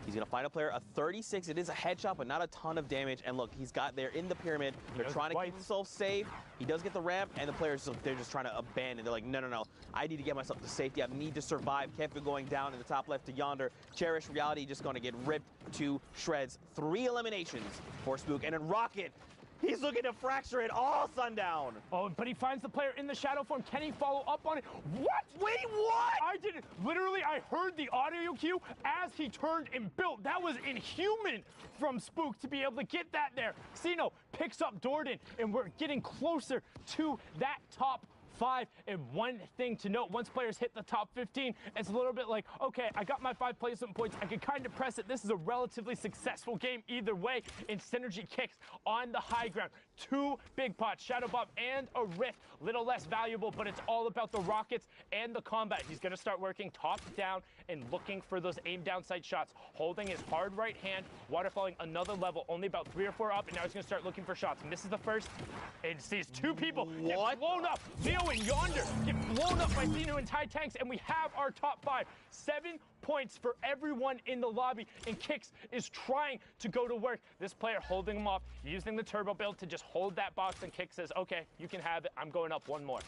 He's going to find a player, a 36. It is a headshot, but not a ton of damage. And look, he's got there in the pyramid. They're trying to keep themselves safe. He does get the ramp, and the players, they're just trying to abandon. They're like, no. I need to get myself to safety. I need to survive. Kefu going down in the top left to Yonder. Cherish Reality just going to get ripped to shreds. 3 eliminations for Spook. And then Rocket, he's looking to fracture it all, Sundown. Oh, but he finds the player in the shadow form. Can he follow up on it? What? Wait, what? I didn't. Literally, I heard the audio cue as he turned and built. That was inhuman from Spook to be able to get that there. Sino picks up Dordan, and we're getting closer to that top 5. And one thing to note, once players hit the top 15, it's a little bit like, okay, I got my 5 placement points. I can kind of press it. This is a relatively successful game either way. And Synergy kicks on the high ground. 2 big pots, Shadow Bomb and a Rift. Little less valuable, but it's all about the rockets and the combat. He's going to start working top down and looking for those aim down sight shots. Holding his hard right hand, waterfalling another level, only about 3 or 4 up, and now he's going to start looking for shots. Misses the first, and sees 2 people get blown up. Leo and Yonder get blown up by Xenu and Tide Tanks, and we have our top 5. 7 points for everyone in the lobby, and Kix is trying to go to work. This player holding him off, using the turbo build to just hold that box, and Kix says, okay, you can have it. I'm going up 1 more.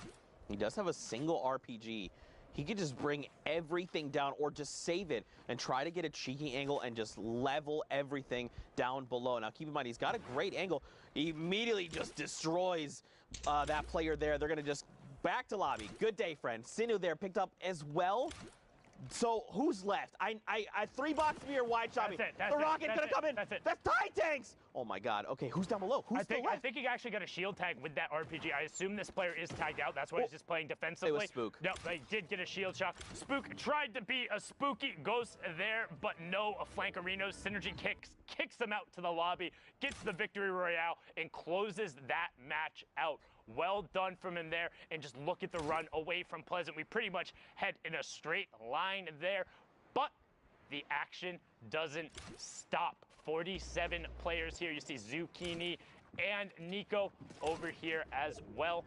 He does have a single RPG. He could just bring everything down or just save it and try to get a cheeky angle and just level everything down below. Now, keep in mind, he's got a great angle. He immediately just destroys that player there. They're going to just back to lobby. Good day, friend. Xenu there picked up as well. So who's left? I 3 box me or wide shot me. The rocket gonna come in. That's Tide Tanks. Oh my God. Okay, who's down below? Who's still left? I think he actually got a shield tag with that RPG. I assume this player is tagged out. That's why he's just playing defensively. It was Spook. No, they did get a shield shot. Spook tried to be a spooky ghost there, but no flankerinos. Synergy kicks him out to the lobby, gets the victory royale, and closes that match out. Well done from him there, and just look at the run away from Pleasant. We pretty much head in a straight line there, but the action doesn't stop. 47 players here. You see Zucchini and Nico over here as well.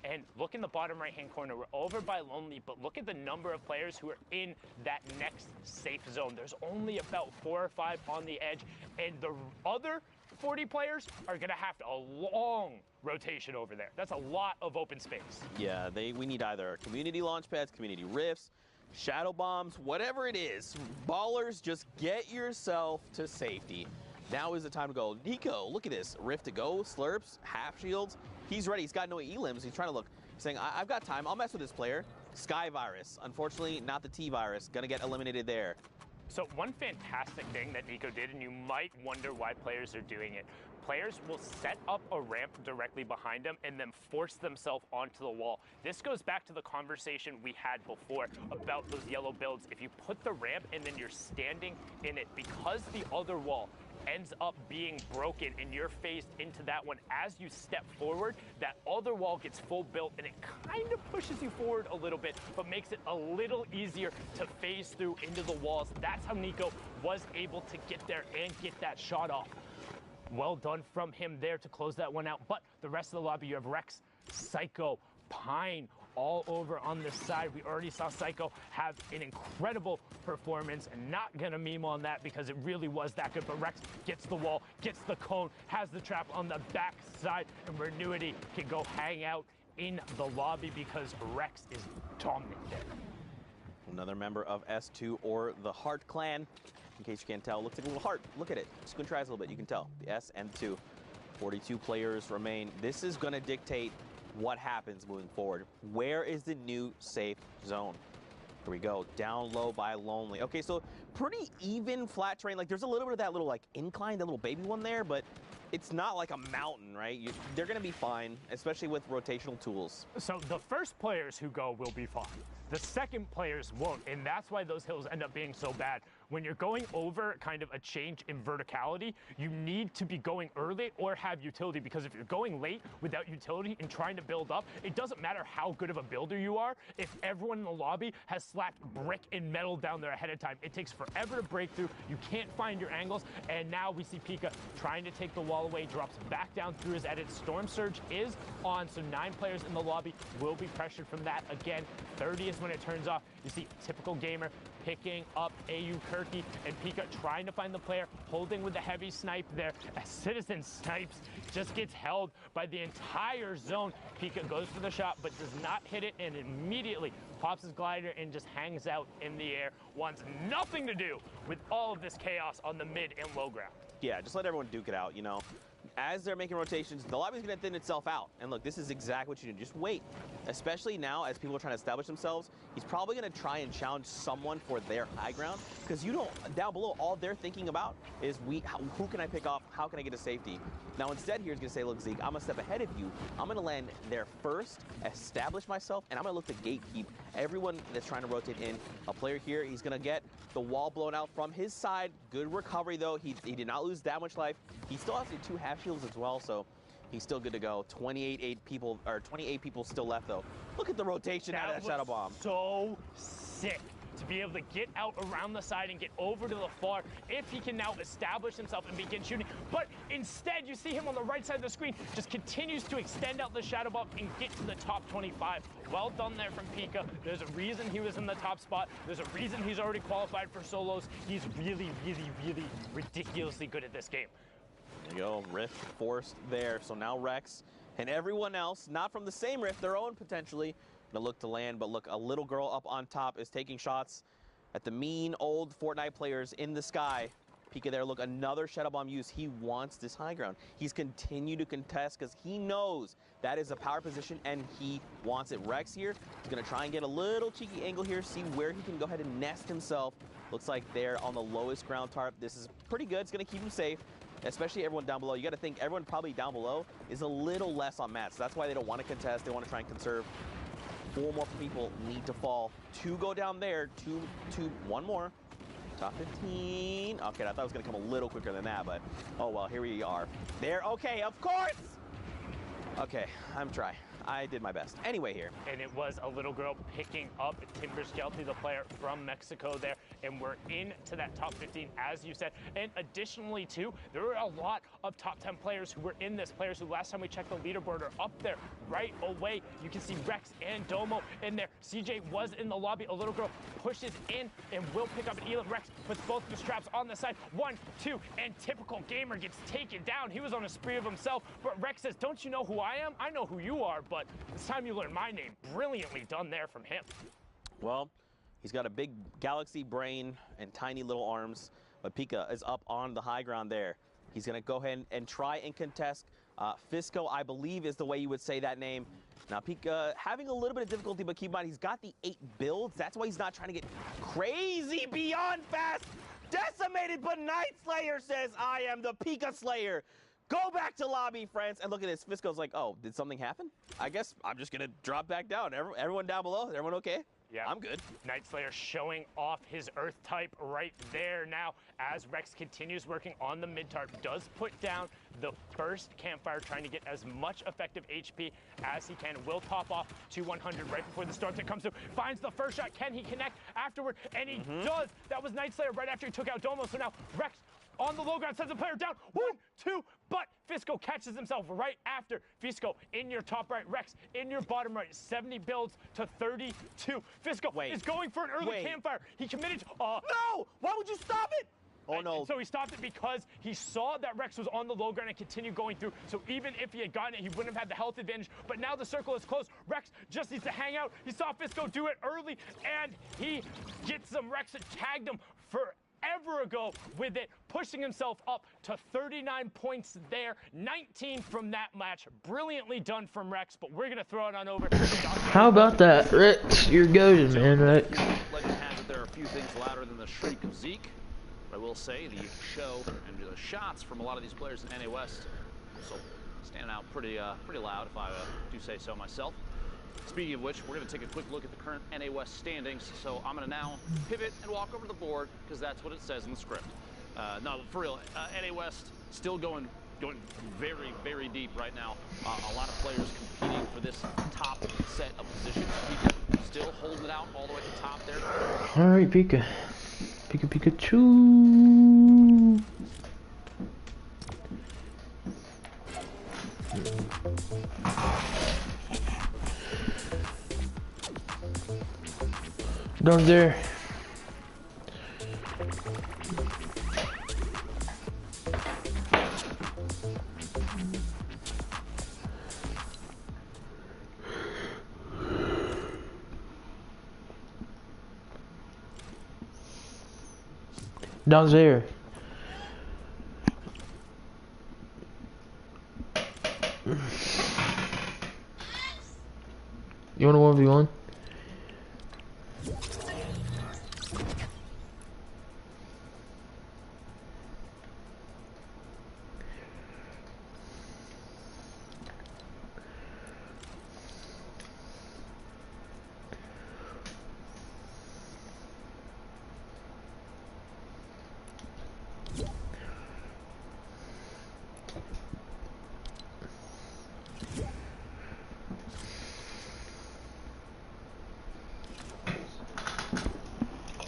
And look in the bottom right-hand corner. We're over by Lonely, but look at the number of players who are in that next safe zone. There's only about 4 or 5 on the edge, and the other 40 players are going to have a long rotation over there. That's a lot of open space. Yeah, we need either community launch pads, community rifts, shadow bombs, whatever it is. Ballers, just get yourself to safety. Now is the time to go. Nico, look at this. Rift to go, slurps, half shields. He's ready. He's got no elims. He's trying to look. He's saying, I've got time. I'll mess with this player. Sky Virus. Unfortunately, not the T Virus. Gonna get eliminated there. So one fantastic thing that Nico did, and you might wonder why players are doing it, players will set up a ramp directly behind them and then force themselves onto the wall. This goes back to the conversation we had before about those yellow builds. If you put the ramp and then you're standing in it, because the other wall ends up being broken and you're phased into that one, as you step forward, that other wall gets full built and it kind of pushes you forward a little bit, but makes it a little easier to phase through into the walls. That's how Nico was able to get there and get that shot off. Well done from him there to close that one out. But the rest of the lobby, you have Rex, Psycho, Pine, all over on this side. We already saw Psycho have an incredible performance, and not gonna meme on that because it really was that good. But Rex gets the wall, gets the cone, has the trap on the back side, and Renuity can go hang out in the lobby because Rex is dominant there. Another member of S2 or the Heart Clan. In case you can't tell, looks like a little heart. Look at it. Squint tries a little bit. You can tell. The S and 2. 42 players remain. This is going to dictate what happens moving forward. Where is the new safe zone? Here we go. Down low by Lonely. Okay, so pretty even flat terrain. Like, there's a little bit of that little, like, incline, that little baby one there, but it's not like a mountain, right? They're going to be fine, especially with rotational tools. So the first players who go will be fine. The second players won't, and that's why those hills end up being so bad. When you're going over kind of a change in verticality, you need to be going early or have utility, because if you're going late without utility and trying to build up, it doesn't matter how good of a builder you are. If everyone in the lobby has slapped brick and metal down there ahead of time, it takes forever to break through. You can't find your angles, and now we see Pika trying to take the wall away, drops back down through his edit. Storm Surge is on, so 9 players in the lobby will be pressured from that. Again, 30 is when it turns off. You see typical gamer picking up AU Kirky, and Pika trying to find the player, holding with the heavy snipe there. As Citizen snipes, just gets held by the entire zone. Pika goes for the shot, but does not hit it, and immediately pops his glider and just hangs out in the air. Wants nothing to do with all of this chaos on the mid and low ground. Yeah, just let everyone duke it out, you know. as they're making rotations, the lobby's going to thin itself out. And look, this is exactly what you do. Just wait. Especially now, as people are trying to establish themselves, he's probably going to try and challenge someone for their high ground. Because you don't, down below, all they're thinking about is who can I pick off? How can I get a safety? Now, instead, here he's going to say, look, Zeke, I'm going to step ahead of you. I'm going to land there first, establish myself, and I'm going to look to gatekeep everyone that's trying to rotate in. A player here, he's going to get the wall blown out from his side. Good recovery, though. He did not lose that much life. He still has the 2 half shields as well, so he's still good to go. 28 people still left, though. Look at the rotation out of that shadow bomb. So sick to be able to get out around the side and get over to the far if he can now establish himself and begin shooting. But instead, you see him on the right side of the screen, just continues to extend out the shadow bomb and get to the top 25. Well done there from Pika. There's a reason he was in the top spot. There's a reason he's already qualified for solos. He's really, really, really ridiculously good at this game. There you go, rift forced there. So now Rex and everyone else, not from the same rift, their own potentially, gonna look to land, but look, a little girl up on top is taking shots at the mean old Fortnite players in the sky. Pika there, look, another shadow bomb use. He wants this high ground. He's continued to contest because he knows that is a power position and he wants it. Rex here is gonna try and get a little cheeky angle here, see where he can go ahead and nest himself. Looks like they're on the lowest ground tarp. This is pretty good, it's gonna keep him safe. Especially everyone down below. You got to think everyone probably down below is a little less on mats. So that's why they don't want to contest. They want to try and conserve. 4 more people need to fall. 2 go down there. 1 more. Top 15. Okay, I thought it was going to come a little quicker than that, but oh well, here we are. There. Okay, of course. Okay, I'm trying. I did my best. Anyway here. And it was a little girl picking up Timber Skelty, the player from Mexico there. And we're into that top 15, as you said. And additionally, too, there were a lot of top 10 players who were in this. Players who last time we checked the leaderboard are up there right away. You can see Rex and Domo in there. CJ was in the lobby. A little girl pushes in and will pick up an Elam. Rex puts both the straps on the side. 1, 2, and typical gamer gets taken down. He was on a spree of himself. But Rex says, don't you know who I am? I know who you are, but it's time you learn my name. Brilliantly done there from him. Well, he's got a big galaxy brain and tiny little arms, but Pika is up on the high ground there. He's going to go ahead and try and contest. Fisco, I believe, is the way you would say that name. Now, Pika having a little bit of difficulty, but keep in mind, he's got the 8 builds. That's why he's not trying to get crazy beyond fast. Decimated, but Night Slayer says, I am the Pika Slayer. Go back to lobby, friends. And look at this. Fisco's like, oh, did something happen? I guess I'm just going to drop back down. Everyone down below, everyone okay? Yeah, I'm good. Night Slayer showing off his Earth type right there now as Rex continues working on the mid-tarp. Does put down the first campfire, trying to get as much effective HP as he can. Will top off to 100 right before the storm that comes through. Finds the first shot. Can he connect afterward? And he does. That was Night Slayer right after he took out Domo. So now Rex on the low ground sends the player down. 1, 2, but Fisco catches himself right after. Fisco in your top right, Rex in your bottom right. 70 builds to 32. Fisco is going for an early campfire. He committed. No! Why would you stop it? Oh no. And so he stopped it because he saw that Rex was on the low ground and continued going through. So even if he had gotten it, he wouldn't have had the health advantage. But now the circle is closed. Rex just needs to hang out. He saw Fisco do it early, and he gets some. Rex had tagged him forever ago with it, pushing himself up to 39 points there. 19 from that match. Brilliantly done from Rex, but we're going to throw it on over. How about that, Rex? You're goaded, man, Rex. Legend has it there are a few things louder than the shriek of Zeke. I will say the show and the shots from a lot of these players in NA West also standing out pretty loud, if I do say so myself. Speaking of which, we're going to take a quick look at the current NA West standings. So I'm going to now pivot and walk over to the board because that's what it says in the script. No, for real, NA West still going very, very deep right now. A lot of players competing for this top set of positions. Pika still holding it out all the way to the top there. All right, Pika. Pikachu. Down there. Down there. You want a 1v1?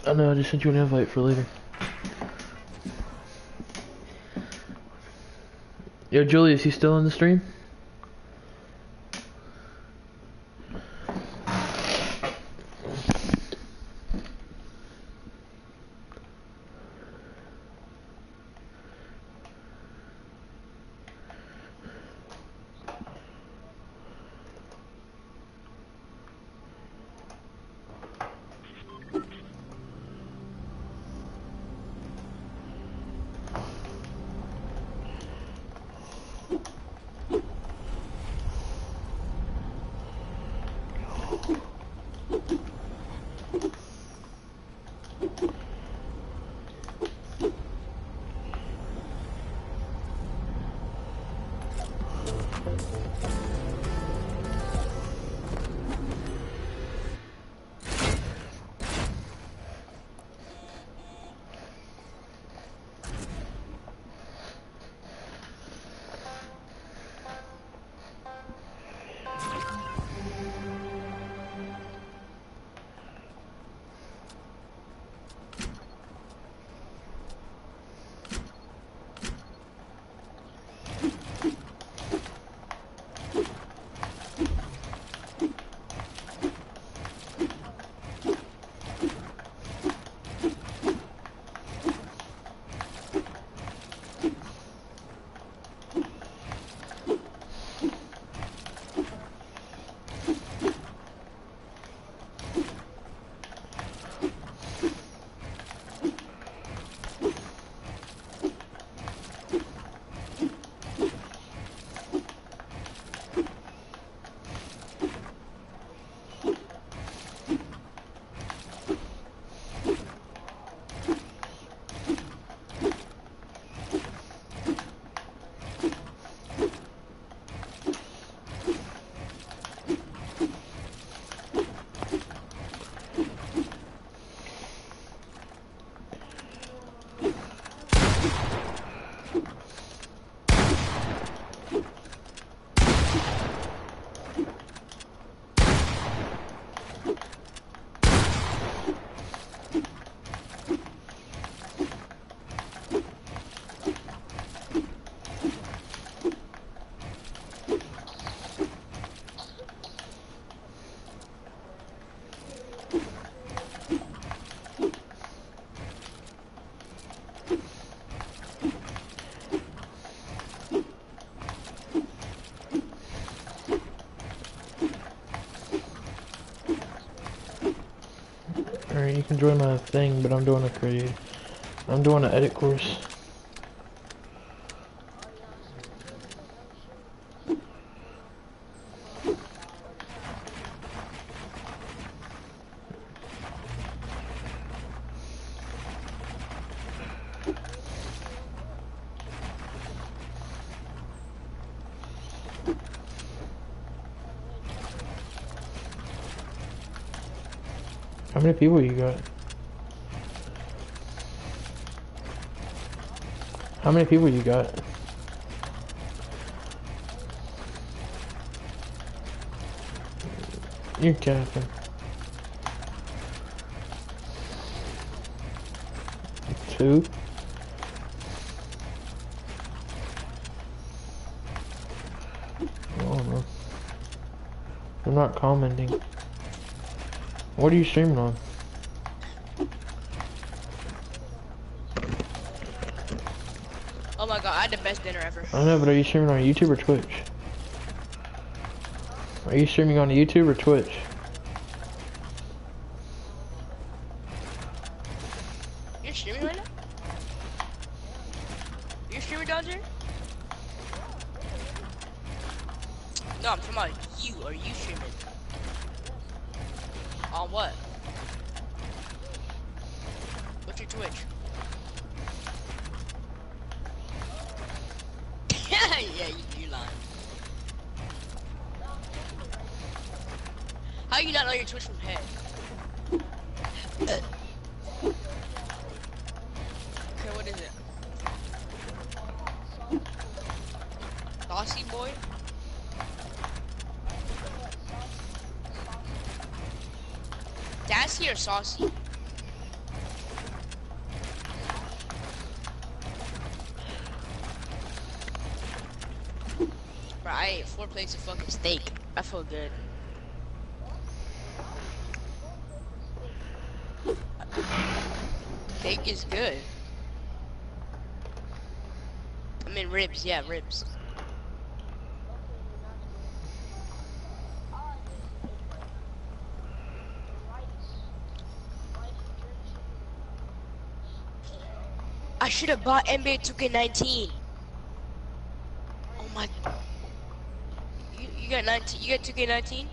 I know, I just sent you an invite for later. Yo, Julius, you still in the stream? Alright, you can join my thing, but I'm doing an edit course. How many people you got? How many people you got? You're capping. 2? I don't know. I'm not commenting. What are you streaming on? Oh my god, I had the best dinner ever. I don't know, but are you streaming on YouTube or Twitch? Are you streaming on YouTube or Twitch? You're streaming right now? You're streaming, Dodger? No, I'm talking about you. Are you streaming? On what? What's your Twitch? Yeah, you lying. How you not know your Twitch from head? Okay, what is it? Saucy boy? Sassy or saucy? Bro, I ate 4 plates of fucking steak. I feel good. Steak is good. I mean ribs, yeah, ribs. I should have bought NBA 2K19. Oh my. You got 19. You got 2K19?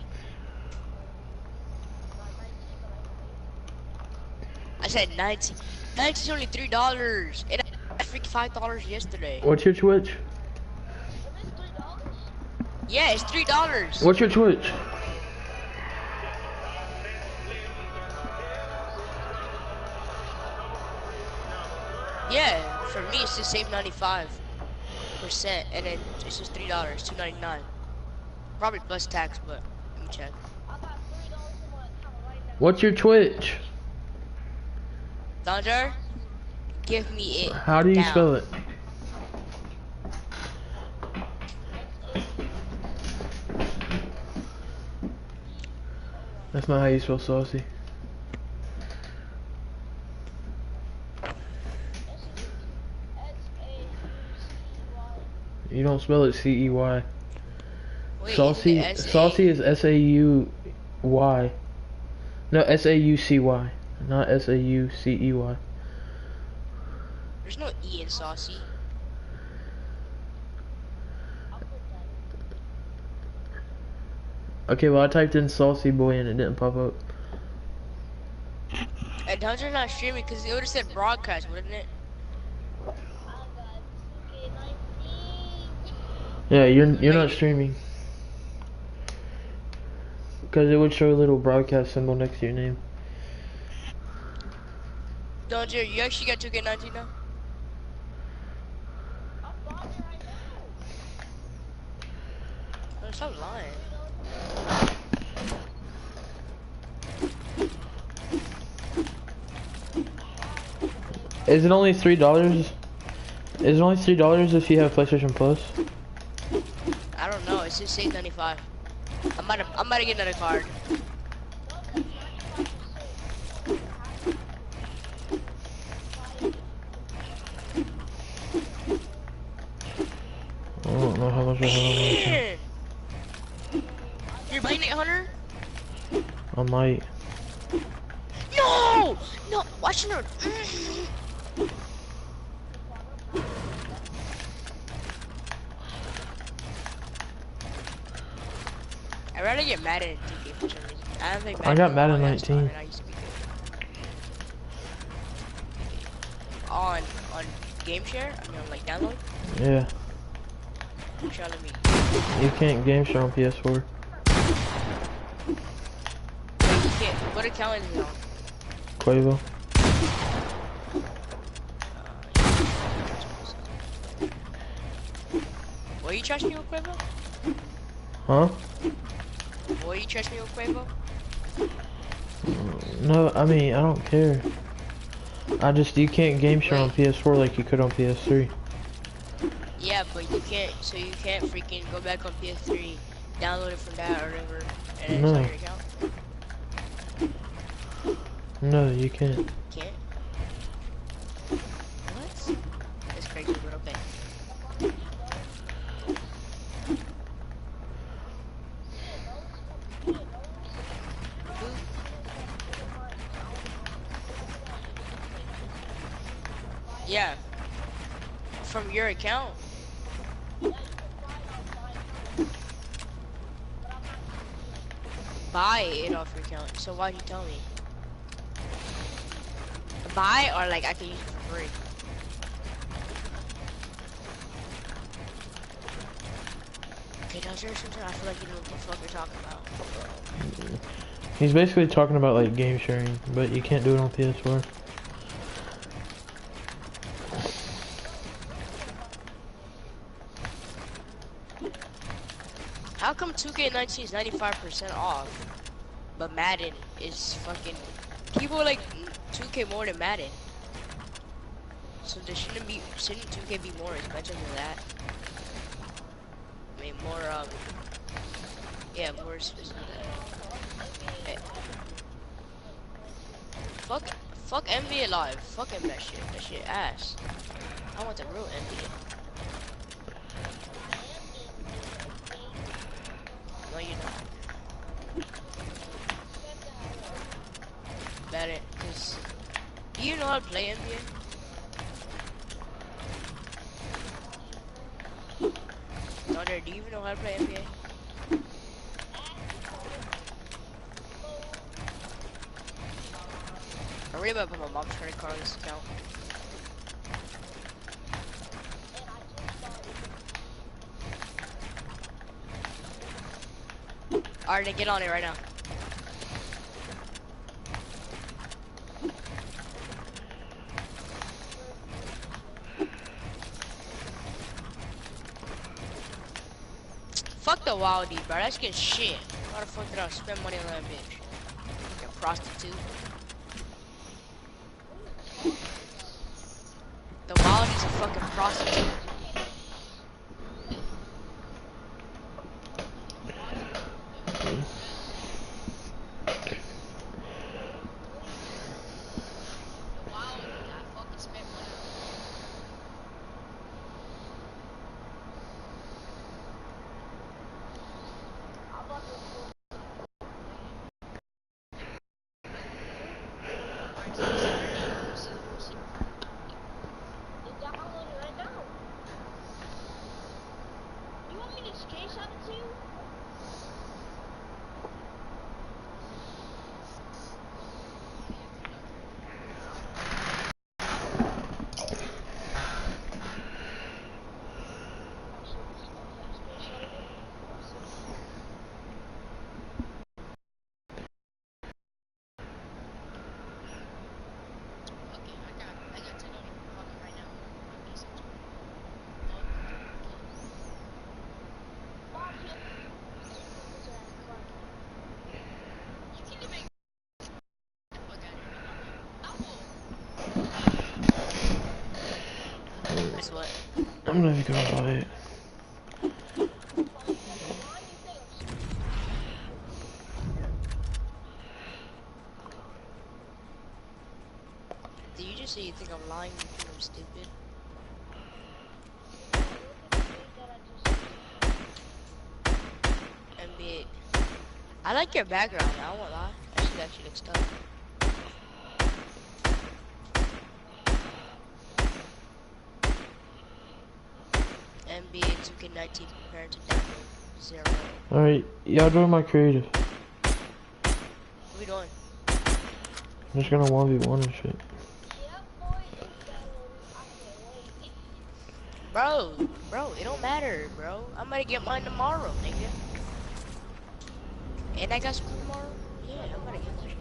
I said 19. 19's only $3. And I freaked $5 yesterday. What's your Twitch? Yeah, it's $3. What's your Twitch? Yeah, for me it's just save 95%, and then it's just $3, $2.99. Probably plus tax, but let me check. What's your Twitch? Thunder, give me it. How do you now. spell it? That's not how you spell saucy. You don't spell it C-E-Y. Wait, Saucy, is it S-A? saucy is S-A-U-Y. No, S-A-U-C-Y, not S-A-U-C-E-Y. There's no E in saucy. Okay, well I typed in saucy boy and it didn't pop up. And Thunder's not streaming because it would have said broadcast, wouldn't it? Yeah, you're not streaming. Because it would show a little broadcast symbol next to your name. Thunder, you actually got 2K19 now? Oh, stop lying. Is it only $3? Is it only $3 if you have PlayStation Plus? I don't know. It's just save 95. I'm about to get another card. I don't know how much I have. You're buying 800? I might. No! No! Watch your. I'd rather get Madden in 2K for some reason. I don't think Madden. I got Madden I 19. I used to be good. On game share? I mean, on like download? Yeah. Show me. You can't game share on PS4. You can't. What account is it on? Quavo. Will you trust me with Quavo? Huh? Will you trust me with Quavo? No, I mean, I don't care. You can't game share on PS4 like you could on PS3. Yeah, but you can't, so you can't freaking go back on PS3, download it from that or whatever, and No. it's on your account? No, you can't. Can't? What? That's crazy, but okay. Yeah. From your account? buy it off your account. So why'd you tell me? Buy or like I can use it for free? Okay, now seriously, I feel like you know what the fuck you're talking about. He's basically talking about like game sharing, but you can't do it on PS4. How come 2K19 is 95% off, but Madden is fucking... People like 2K more than Madden. So there shouldn't 2K be more expensive than that? I mean, more, yeah, more expensive than that. Hey. Fuck NBA Live. Fuck him that shit. That shit ass. I want the real NBA. No, you don't. Better, cause do you know how to play NBA? Daughter, do you even know how to play NBA? I'm really about to put my mom's credit card on this account. Alright, then get on it right now. Fuck the Wildy, bro. That's good shit. Why the fuck did I spend money on that bitch? Fucking prostitute. The Wildy's a fucking prostitute. What? I'm never gonna buy it. Did you just say you think I'm lying? You think I'm stupid? NBA. I like your background, I won't lie. That shit actually looks tough. NBA 2K19 compared to download 0. Alright, y'all join my creative. What are we doing? I'm just gonna 1v1 and shit. Bro, it don't matter, bro. I'm gonna get mine tomorrow, nigga. And I got school tomorrow? Yeah, I'm gonna get mine.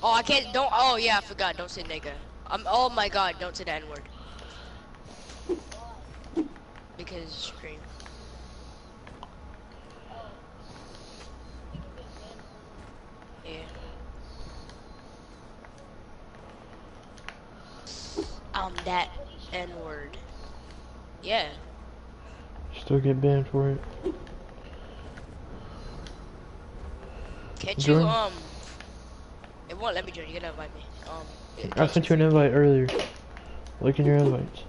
Oh, I can't, oh yeah, I forgot, don't say nigga. Oh my god, don't say the N-word. Because scream. Yeah. That N-word. Yeah. Still get banned for it. Can't Join. you, it won't let me join, you gotta invite me. I sent you an invite earlier. Look in your invites.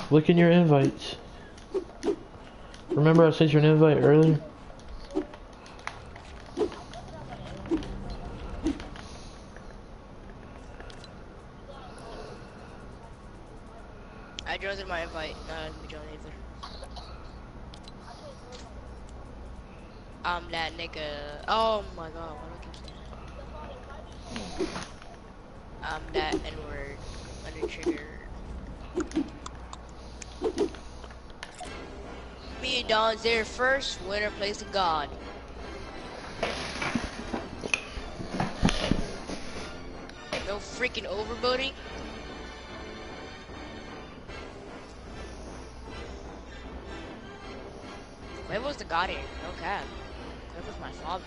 Look in your invites. Remember I sent you an invite earlier? I joined in my invite, not let me join either. I'm that nigga. Oh my god, why do I keep saying that? I'm that N-word. Under trigger. Me and Don's there first. Winner plays the god. No freaking overboating. Where was the god here? No cap. Where was my father?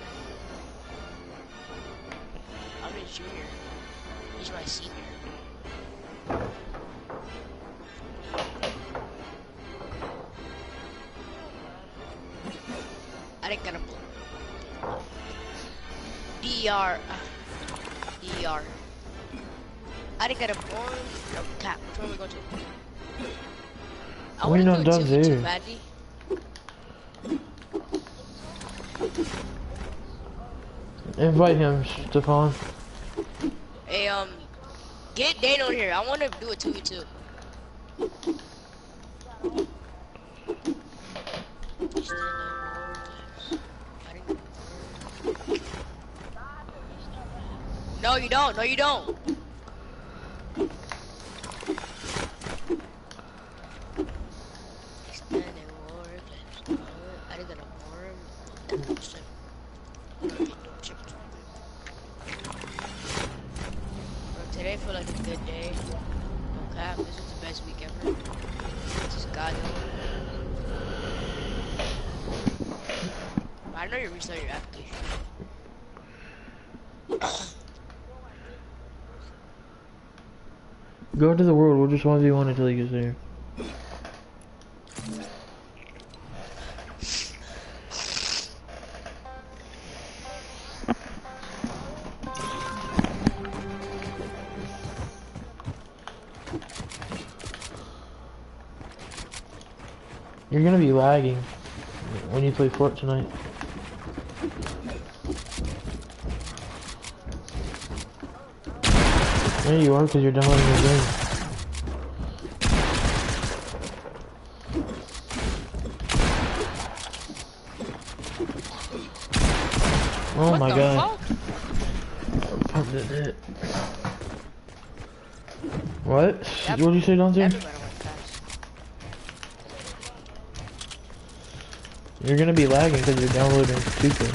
I'm his junior. He's my senior. I didn't get a DR. DR. I didn't get a born. No cap. Which one are we going to? I want to do a 2v2 badly. Invite him, Stefan. Hey, get Dane on here. I want to do a 2v2. No, you don't. No, you don't. Today felt like a good day. No cap, this was the best week ever. Just got it. I know you restart your application. Go into the world, we'll just 1v1 until he gets there. You're gonna be lagging when you play Fort tonight. There you are, because you're downloading your game. Oh my god. Pumped it. What? What did you say, Dante? You're gonna be lagging because you're downloading stupid.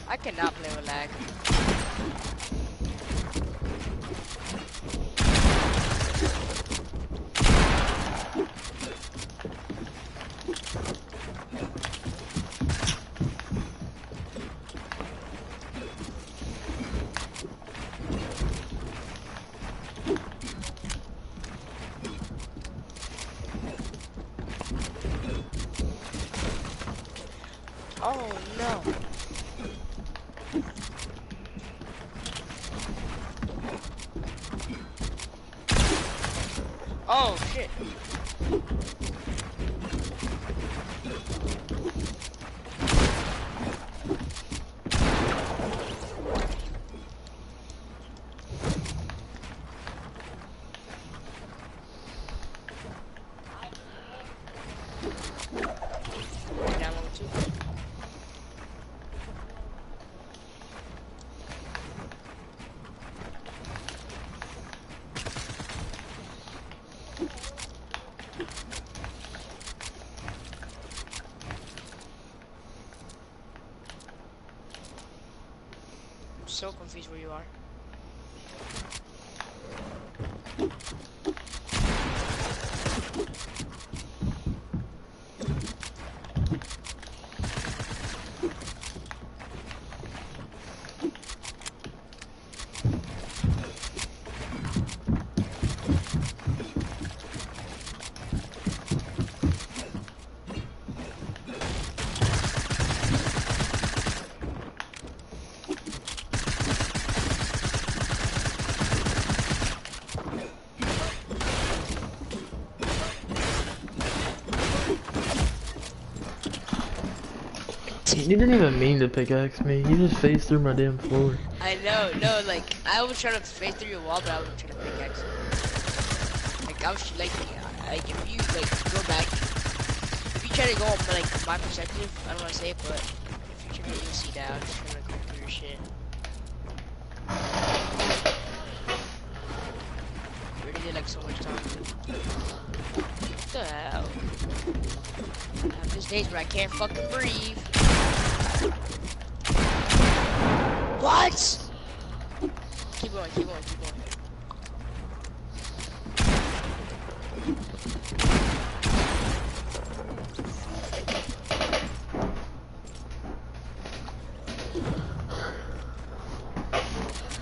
I cannot play with lag. Oh no. Oh shit. Down level 2. I'm so confused where you are. You didn't even mean to pickaxe me. You just phased through my damn floor. I know, no, like, I was trying to face through your wall, but I wasn't trying to pickaxe you. Like, I was, like, if you, like, go back, if you try to go on, like, my perspective, I don't want to say it, but if you try to, you'll see that, I was just trying to go through your shit. We already did, like, so much time. What the hell? I have these days where I can't fucking breathe. What? Keep going, keep going, keep going.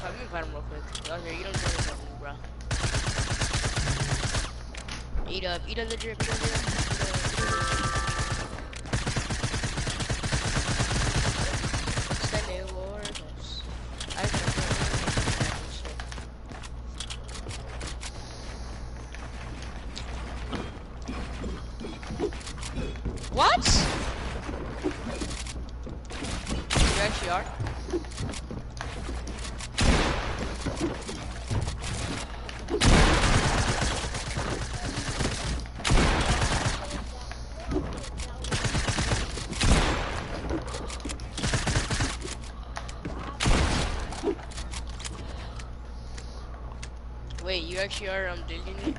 Let me invite him real quick. Out here, you don't do anything, bro. Eat up the drip, eat up the drip. What? You actually are? Wait, you actually are digging it?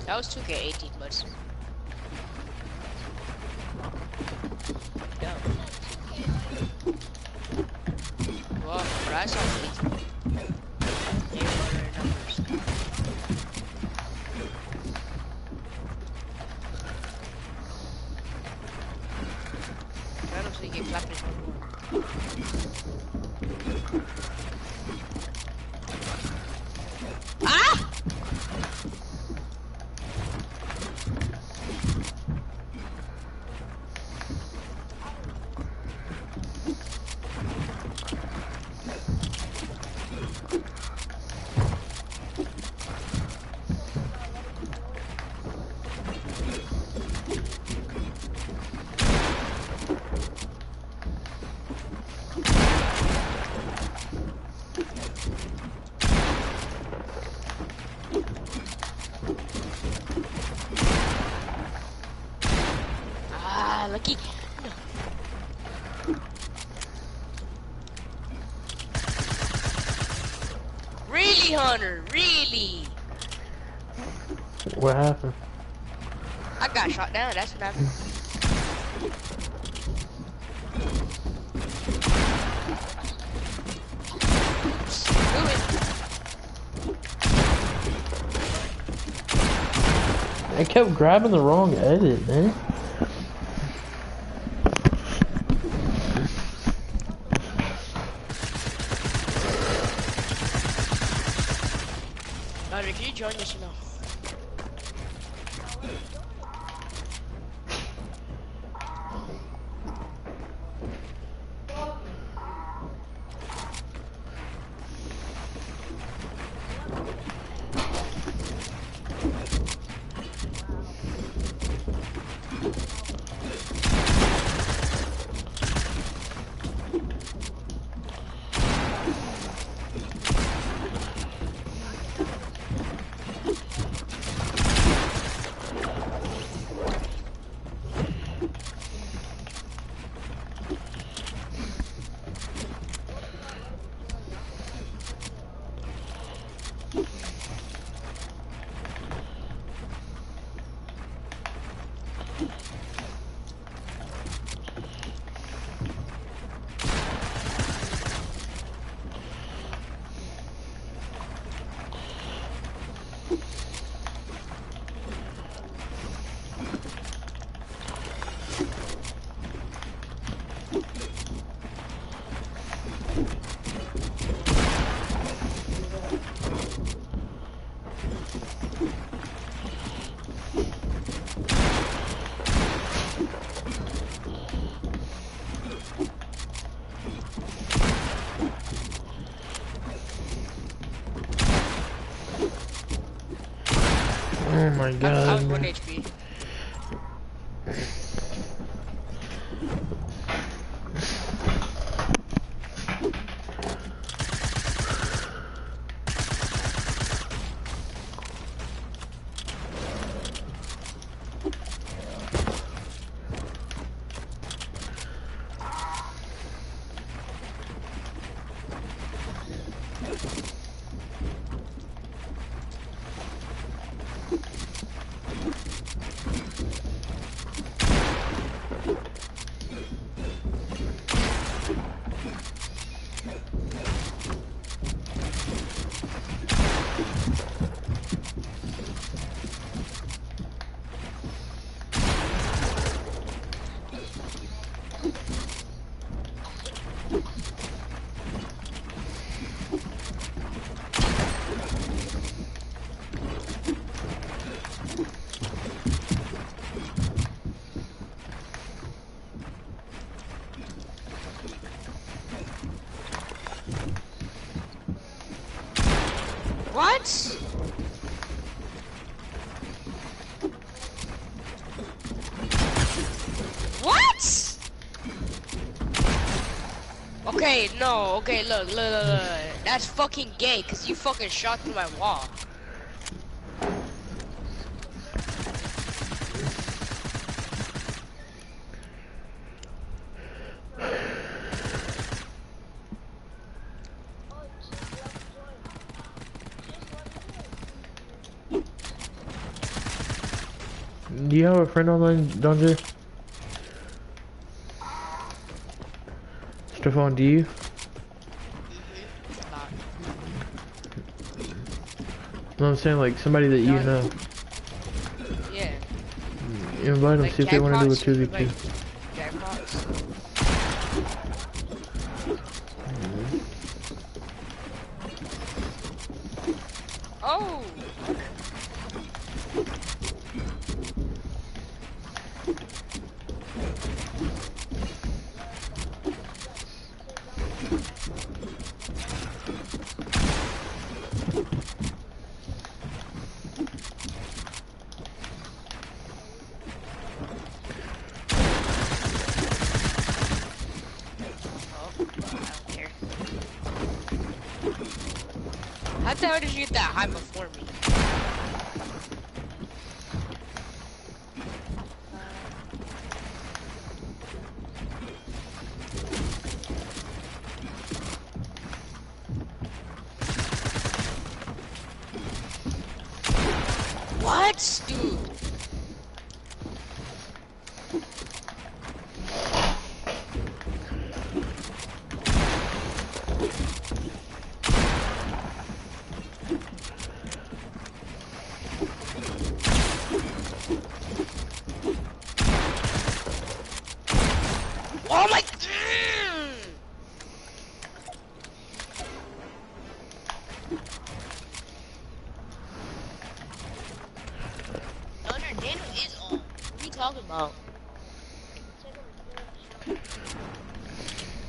That was 2K18, but yeah. Well, but I saw 18. They were their numbers. I don't think you clapped it. Ah! Lucky. No. Really, Hunter? Really? What happened? I got shot down. That's what happened. I kept grabbing the wrong edit, man. Can you join us or no? Oh my I god. was 1 HP. What? What? Okay, no, okay, look. That's fucking gay, cause you fucking shot through my wall. Do you have a friend online, Donja? Stefan, do you? No, I'm saying like somebody that you know. Yeah. You invite them, Like see if they want to do a jackpots, 2v2. like jackpots. Oh! How the hell did you get that high before me? What, dude? Oh my! Daniel is on. What are you talking about?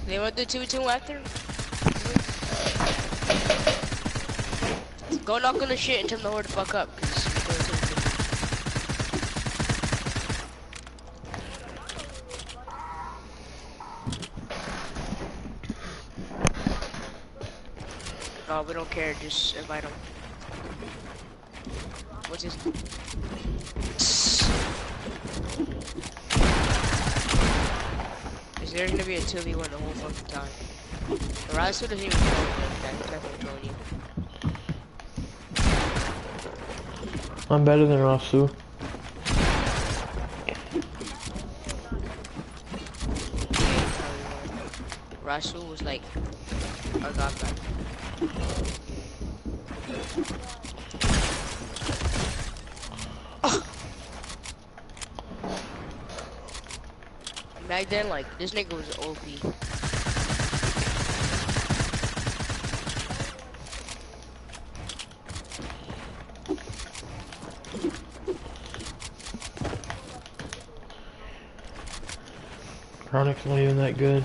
They want the 2-2 after? Go knock on the shit and tell them to hold the fuck up. No, we don't care. Just invite them. What's his? Is there gonna be a 2v1 the whole fucking time? The Rasu doesn't even know like that. He's not gonna join you. I'm better than Rasu. Rasu was like our god guy. Back then, like, this nigga was OP. Chronic's not even that good.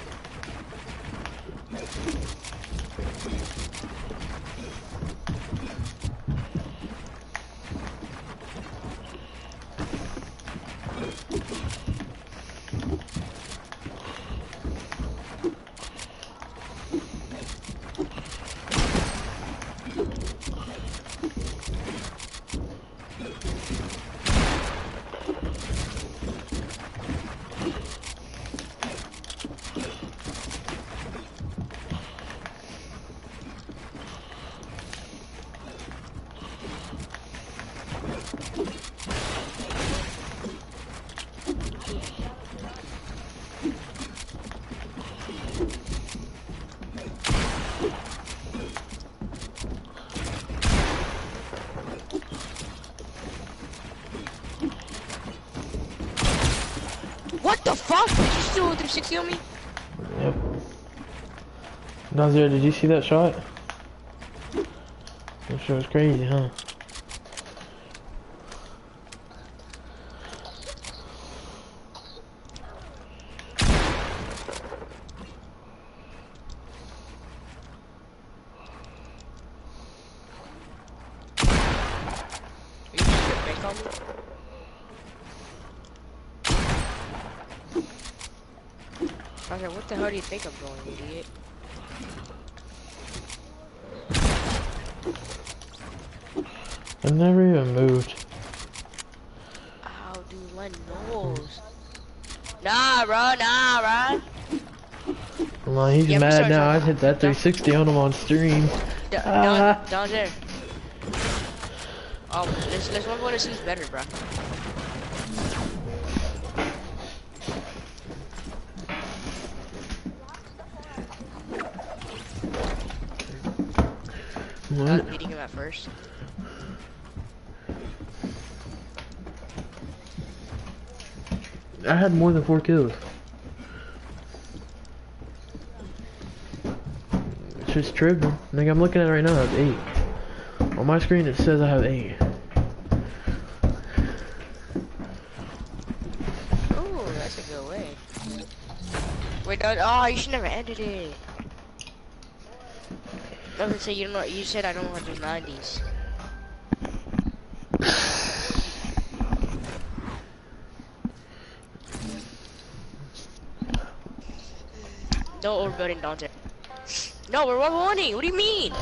fuck? Did you still 360 on me? Yep. Nazir, did you see that shot? That shot was crazy, huh? You just get bank on me? I was like, what the hell do you think I'm doing, idiot? I never even moved. Ow, dude, my nose. Nah, bro, nah, bro. Well, he's Yeah, mad sorry, now. sorry. I hit that 360 on him on stream. Down there. Oh, let's one to see who's better, bro. I was beating him at first. I had more than 4 kills. It's just tripping. Like, I'm looking at it right now, I have 8. On my screen it says I have 8. Ooh, that's a good way. Wait, oh, you should never ended it. I was gonna say, you know what, you said I don't want to do 90s. No overbuilding, Dante. No, we're 1-1-ing. What do you mean?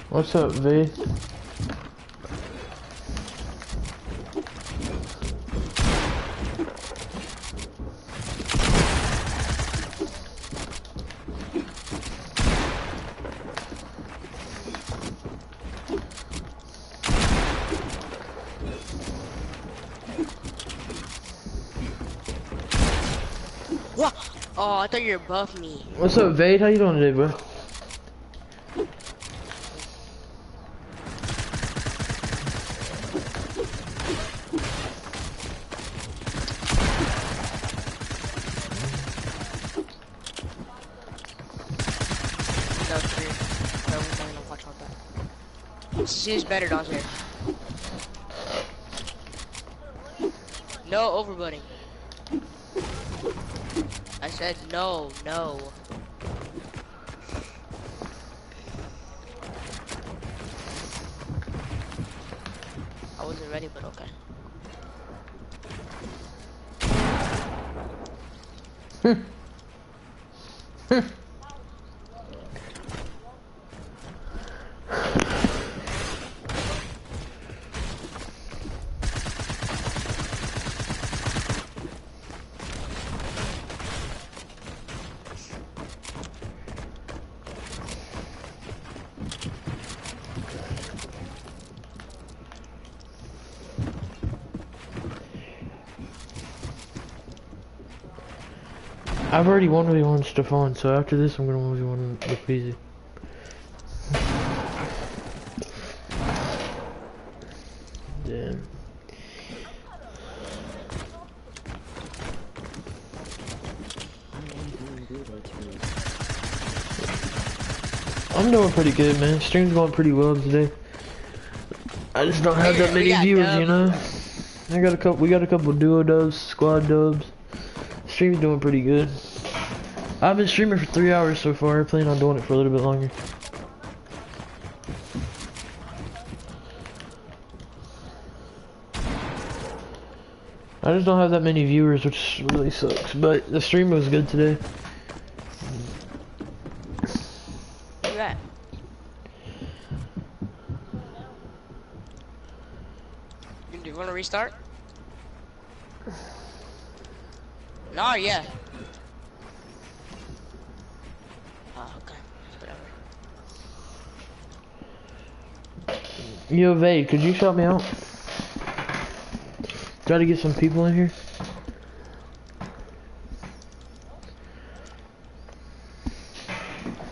What's up, V? What? Oh, I thought you were above me. What's up, Vade? How you doing today, bro? She's better down here. No overbutting. I said no, no. I wasn't ready, but okay. I've already 1v1 Stefan, so after this I'm gonna 1v1 with Peasy. Damn. I'm doing pretty good, man. Stream's going pretty well today. I just don't have that many viewers, you know. We got a couple duo dubs, squad dubs. Stream's doing pretty good. I've been streaming for 3 hours so far. I plan on doing it for a little bit longer. I just don't have that many viewers, which really sucks. But the stream was good today. Where you at? Do you want to restart? No, yeah. Oh, okay. Whatever. Yo, Vade, could you shout me out? Try to get some people in here.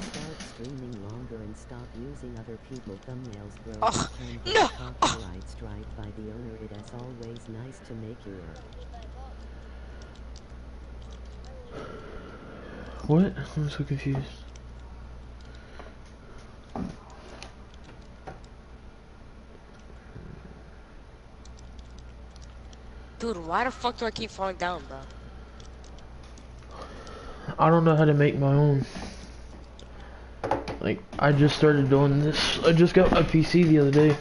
Start streaming longer and stop using other people thumbnails, bro. Oh, Can get no. a copyright strike by the owner. It is always nice to make your What? I'm so confused. Dude, why the fuck do I keep falling down, bro? I don't know how to make my own. Like, I just started doing this. I just got a PC the other day.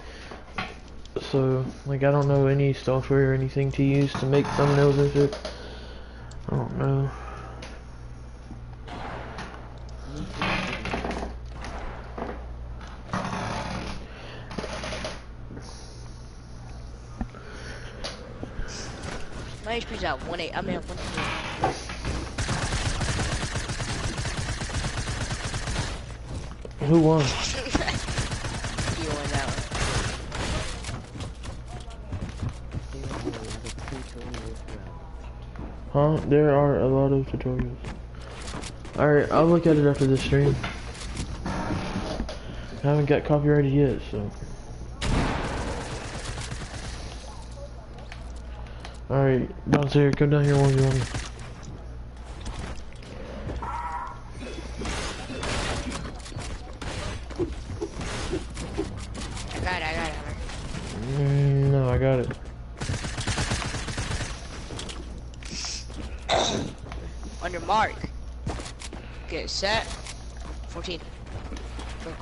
So, like, I don't know any software or anything to use to make thumbnails and shit. I don't know. My HP's at 1.8. I mean, at 1.3. Who won? You won that one. Huh? There are a lot of tutorials. Alright, I'll look at it after this stream. I haven't got copyrighted yet, so. Alright, downstairs, come down here when you want me. I got it. No, I got it. On your mark. Get set. 14. Go.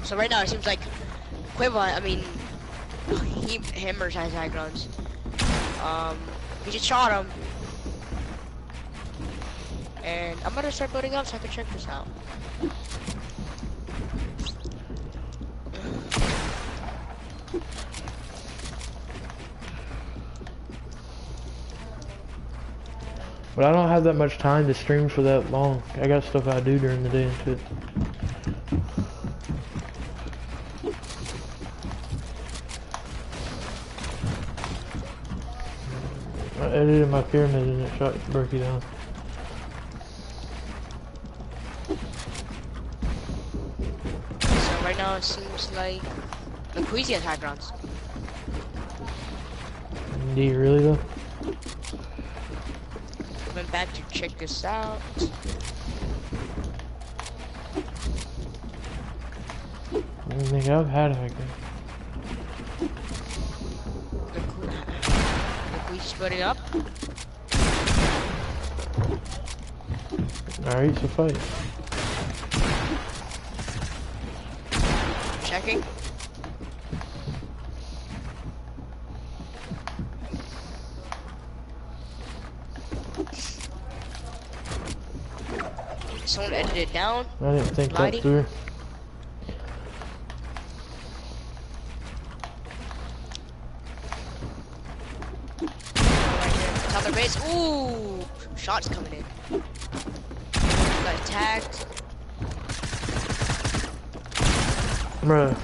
So right now it seems like Quibbon, I mean, he hammers has high grounds. He just shot him. And I'm gonna start building up so I can check this out. But I don't have that much time to stream for that long. I got stuff I do during the day and shit. I edited my pyramid and it broke you down. So right now it seems like McQueezy has high grounds. Do you really though? Coming back to check this out. I think I've had a high ground. McQueezy splitting up. Alright, so fight. Checking. Someone edited it down. I didn't think Lighting. that through. Top of their base. Ooh! Shots coming in. Got attacked. Bruh.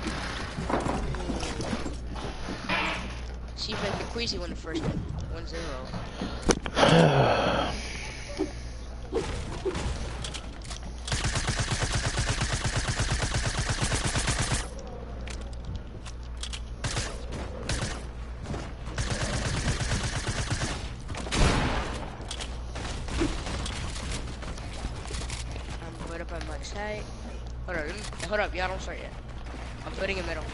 See if McQueezy won the first one. 1-0. Side. Hold up, y'all don't start yet. I'm putting in middle.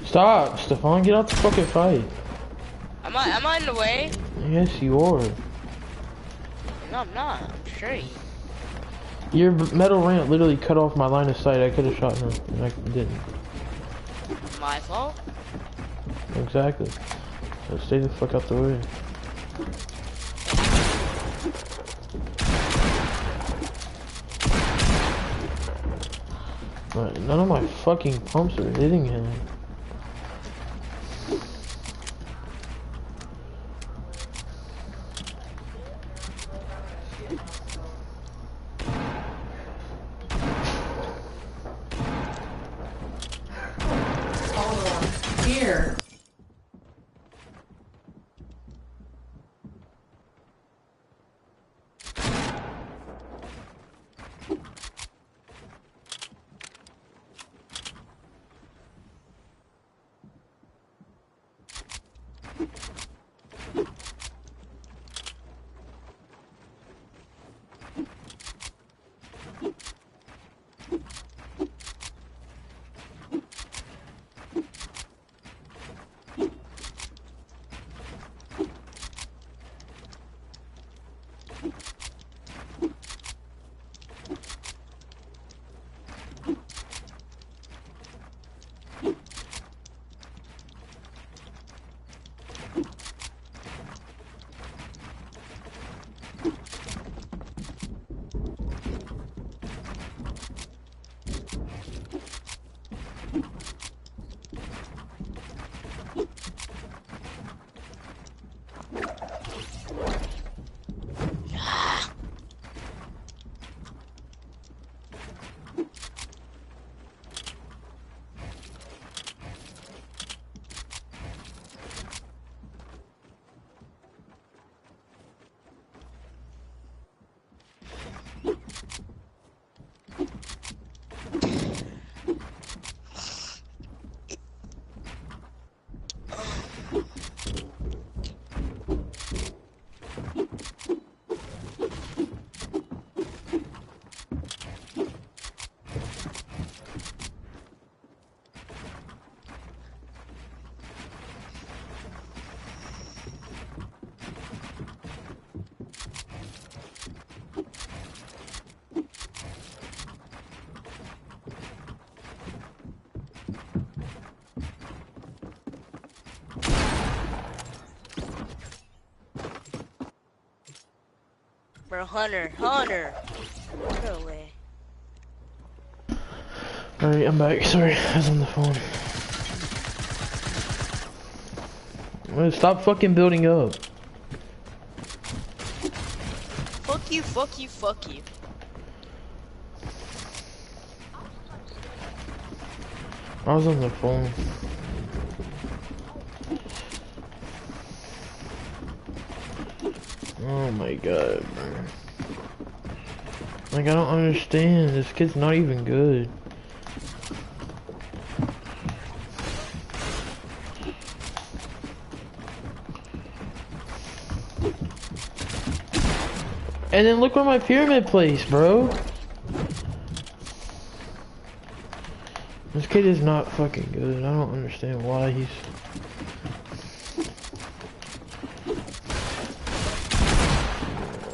Stop, Stefan, get out the fucking fight. Am I in the way? Yes, you are. No, I'm not. I'm straight. Your metal ramp literally cut off my line of sight. I could have shot him, and I didn't. My fault? Exactly. So stay the fuck out the way. None of my fucking pumps are hitting him. Here. Bro, Hunter. No way. Alright, I'm back. Sorry, I was on the phone. Stop fucking building up. Fuck you, fuck you, fuck you. I was on the phone. Oh my god, bro. Like, I don't understand. This kid's not even good. And then look where my pyramid placed, bro. This kid is not fucking good. I don't understand why he's...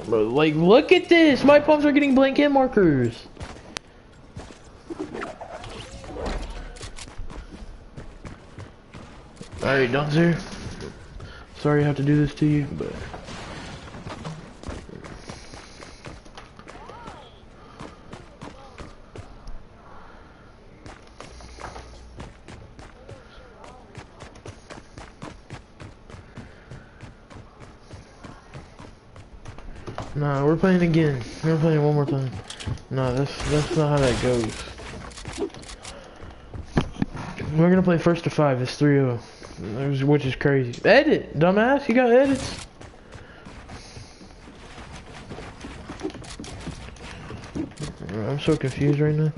Bro, like, look at this! My pumps are getting blank hit markers! Alright, Dunzer. Sorry I have to do this to you, but... Nah, we're playing again. We're playing one more time. Nah, that's not how that goes. We're gonna play first to 5. It's 3-0. Which is crazy. Edit, dumbass. You got edits. I'm so confused right now.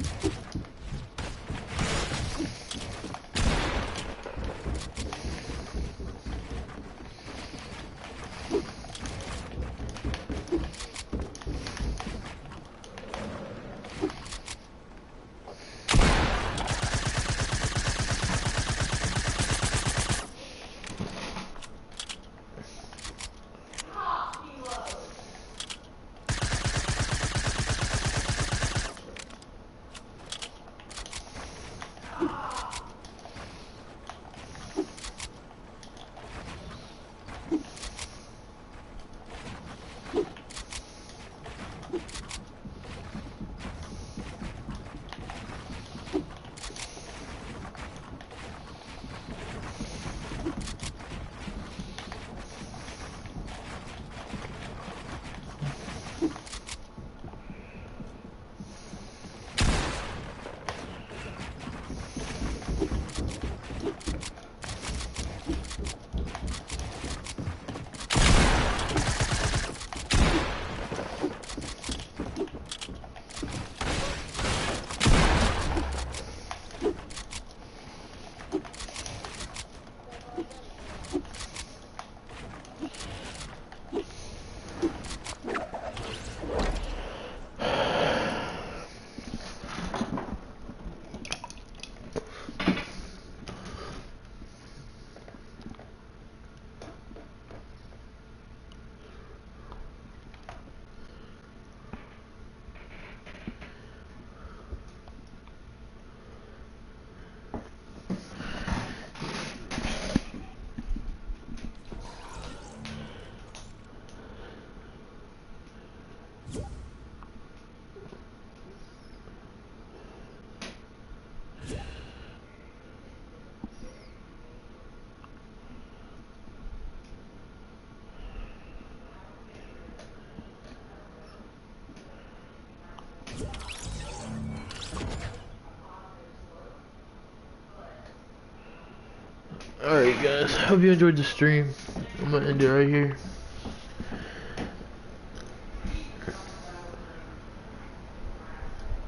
Alright guys, hope you enjoyed the stream. I'm gonna end it right here.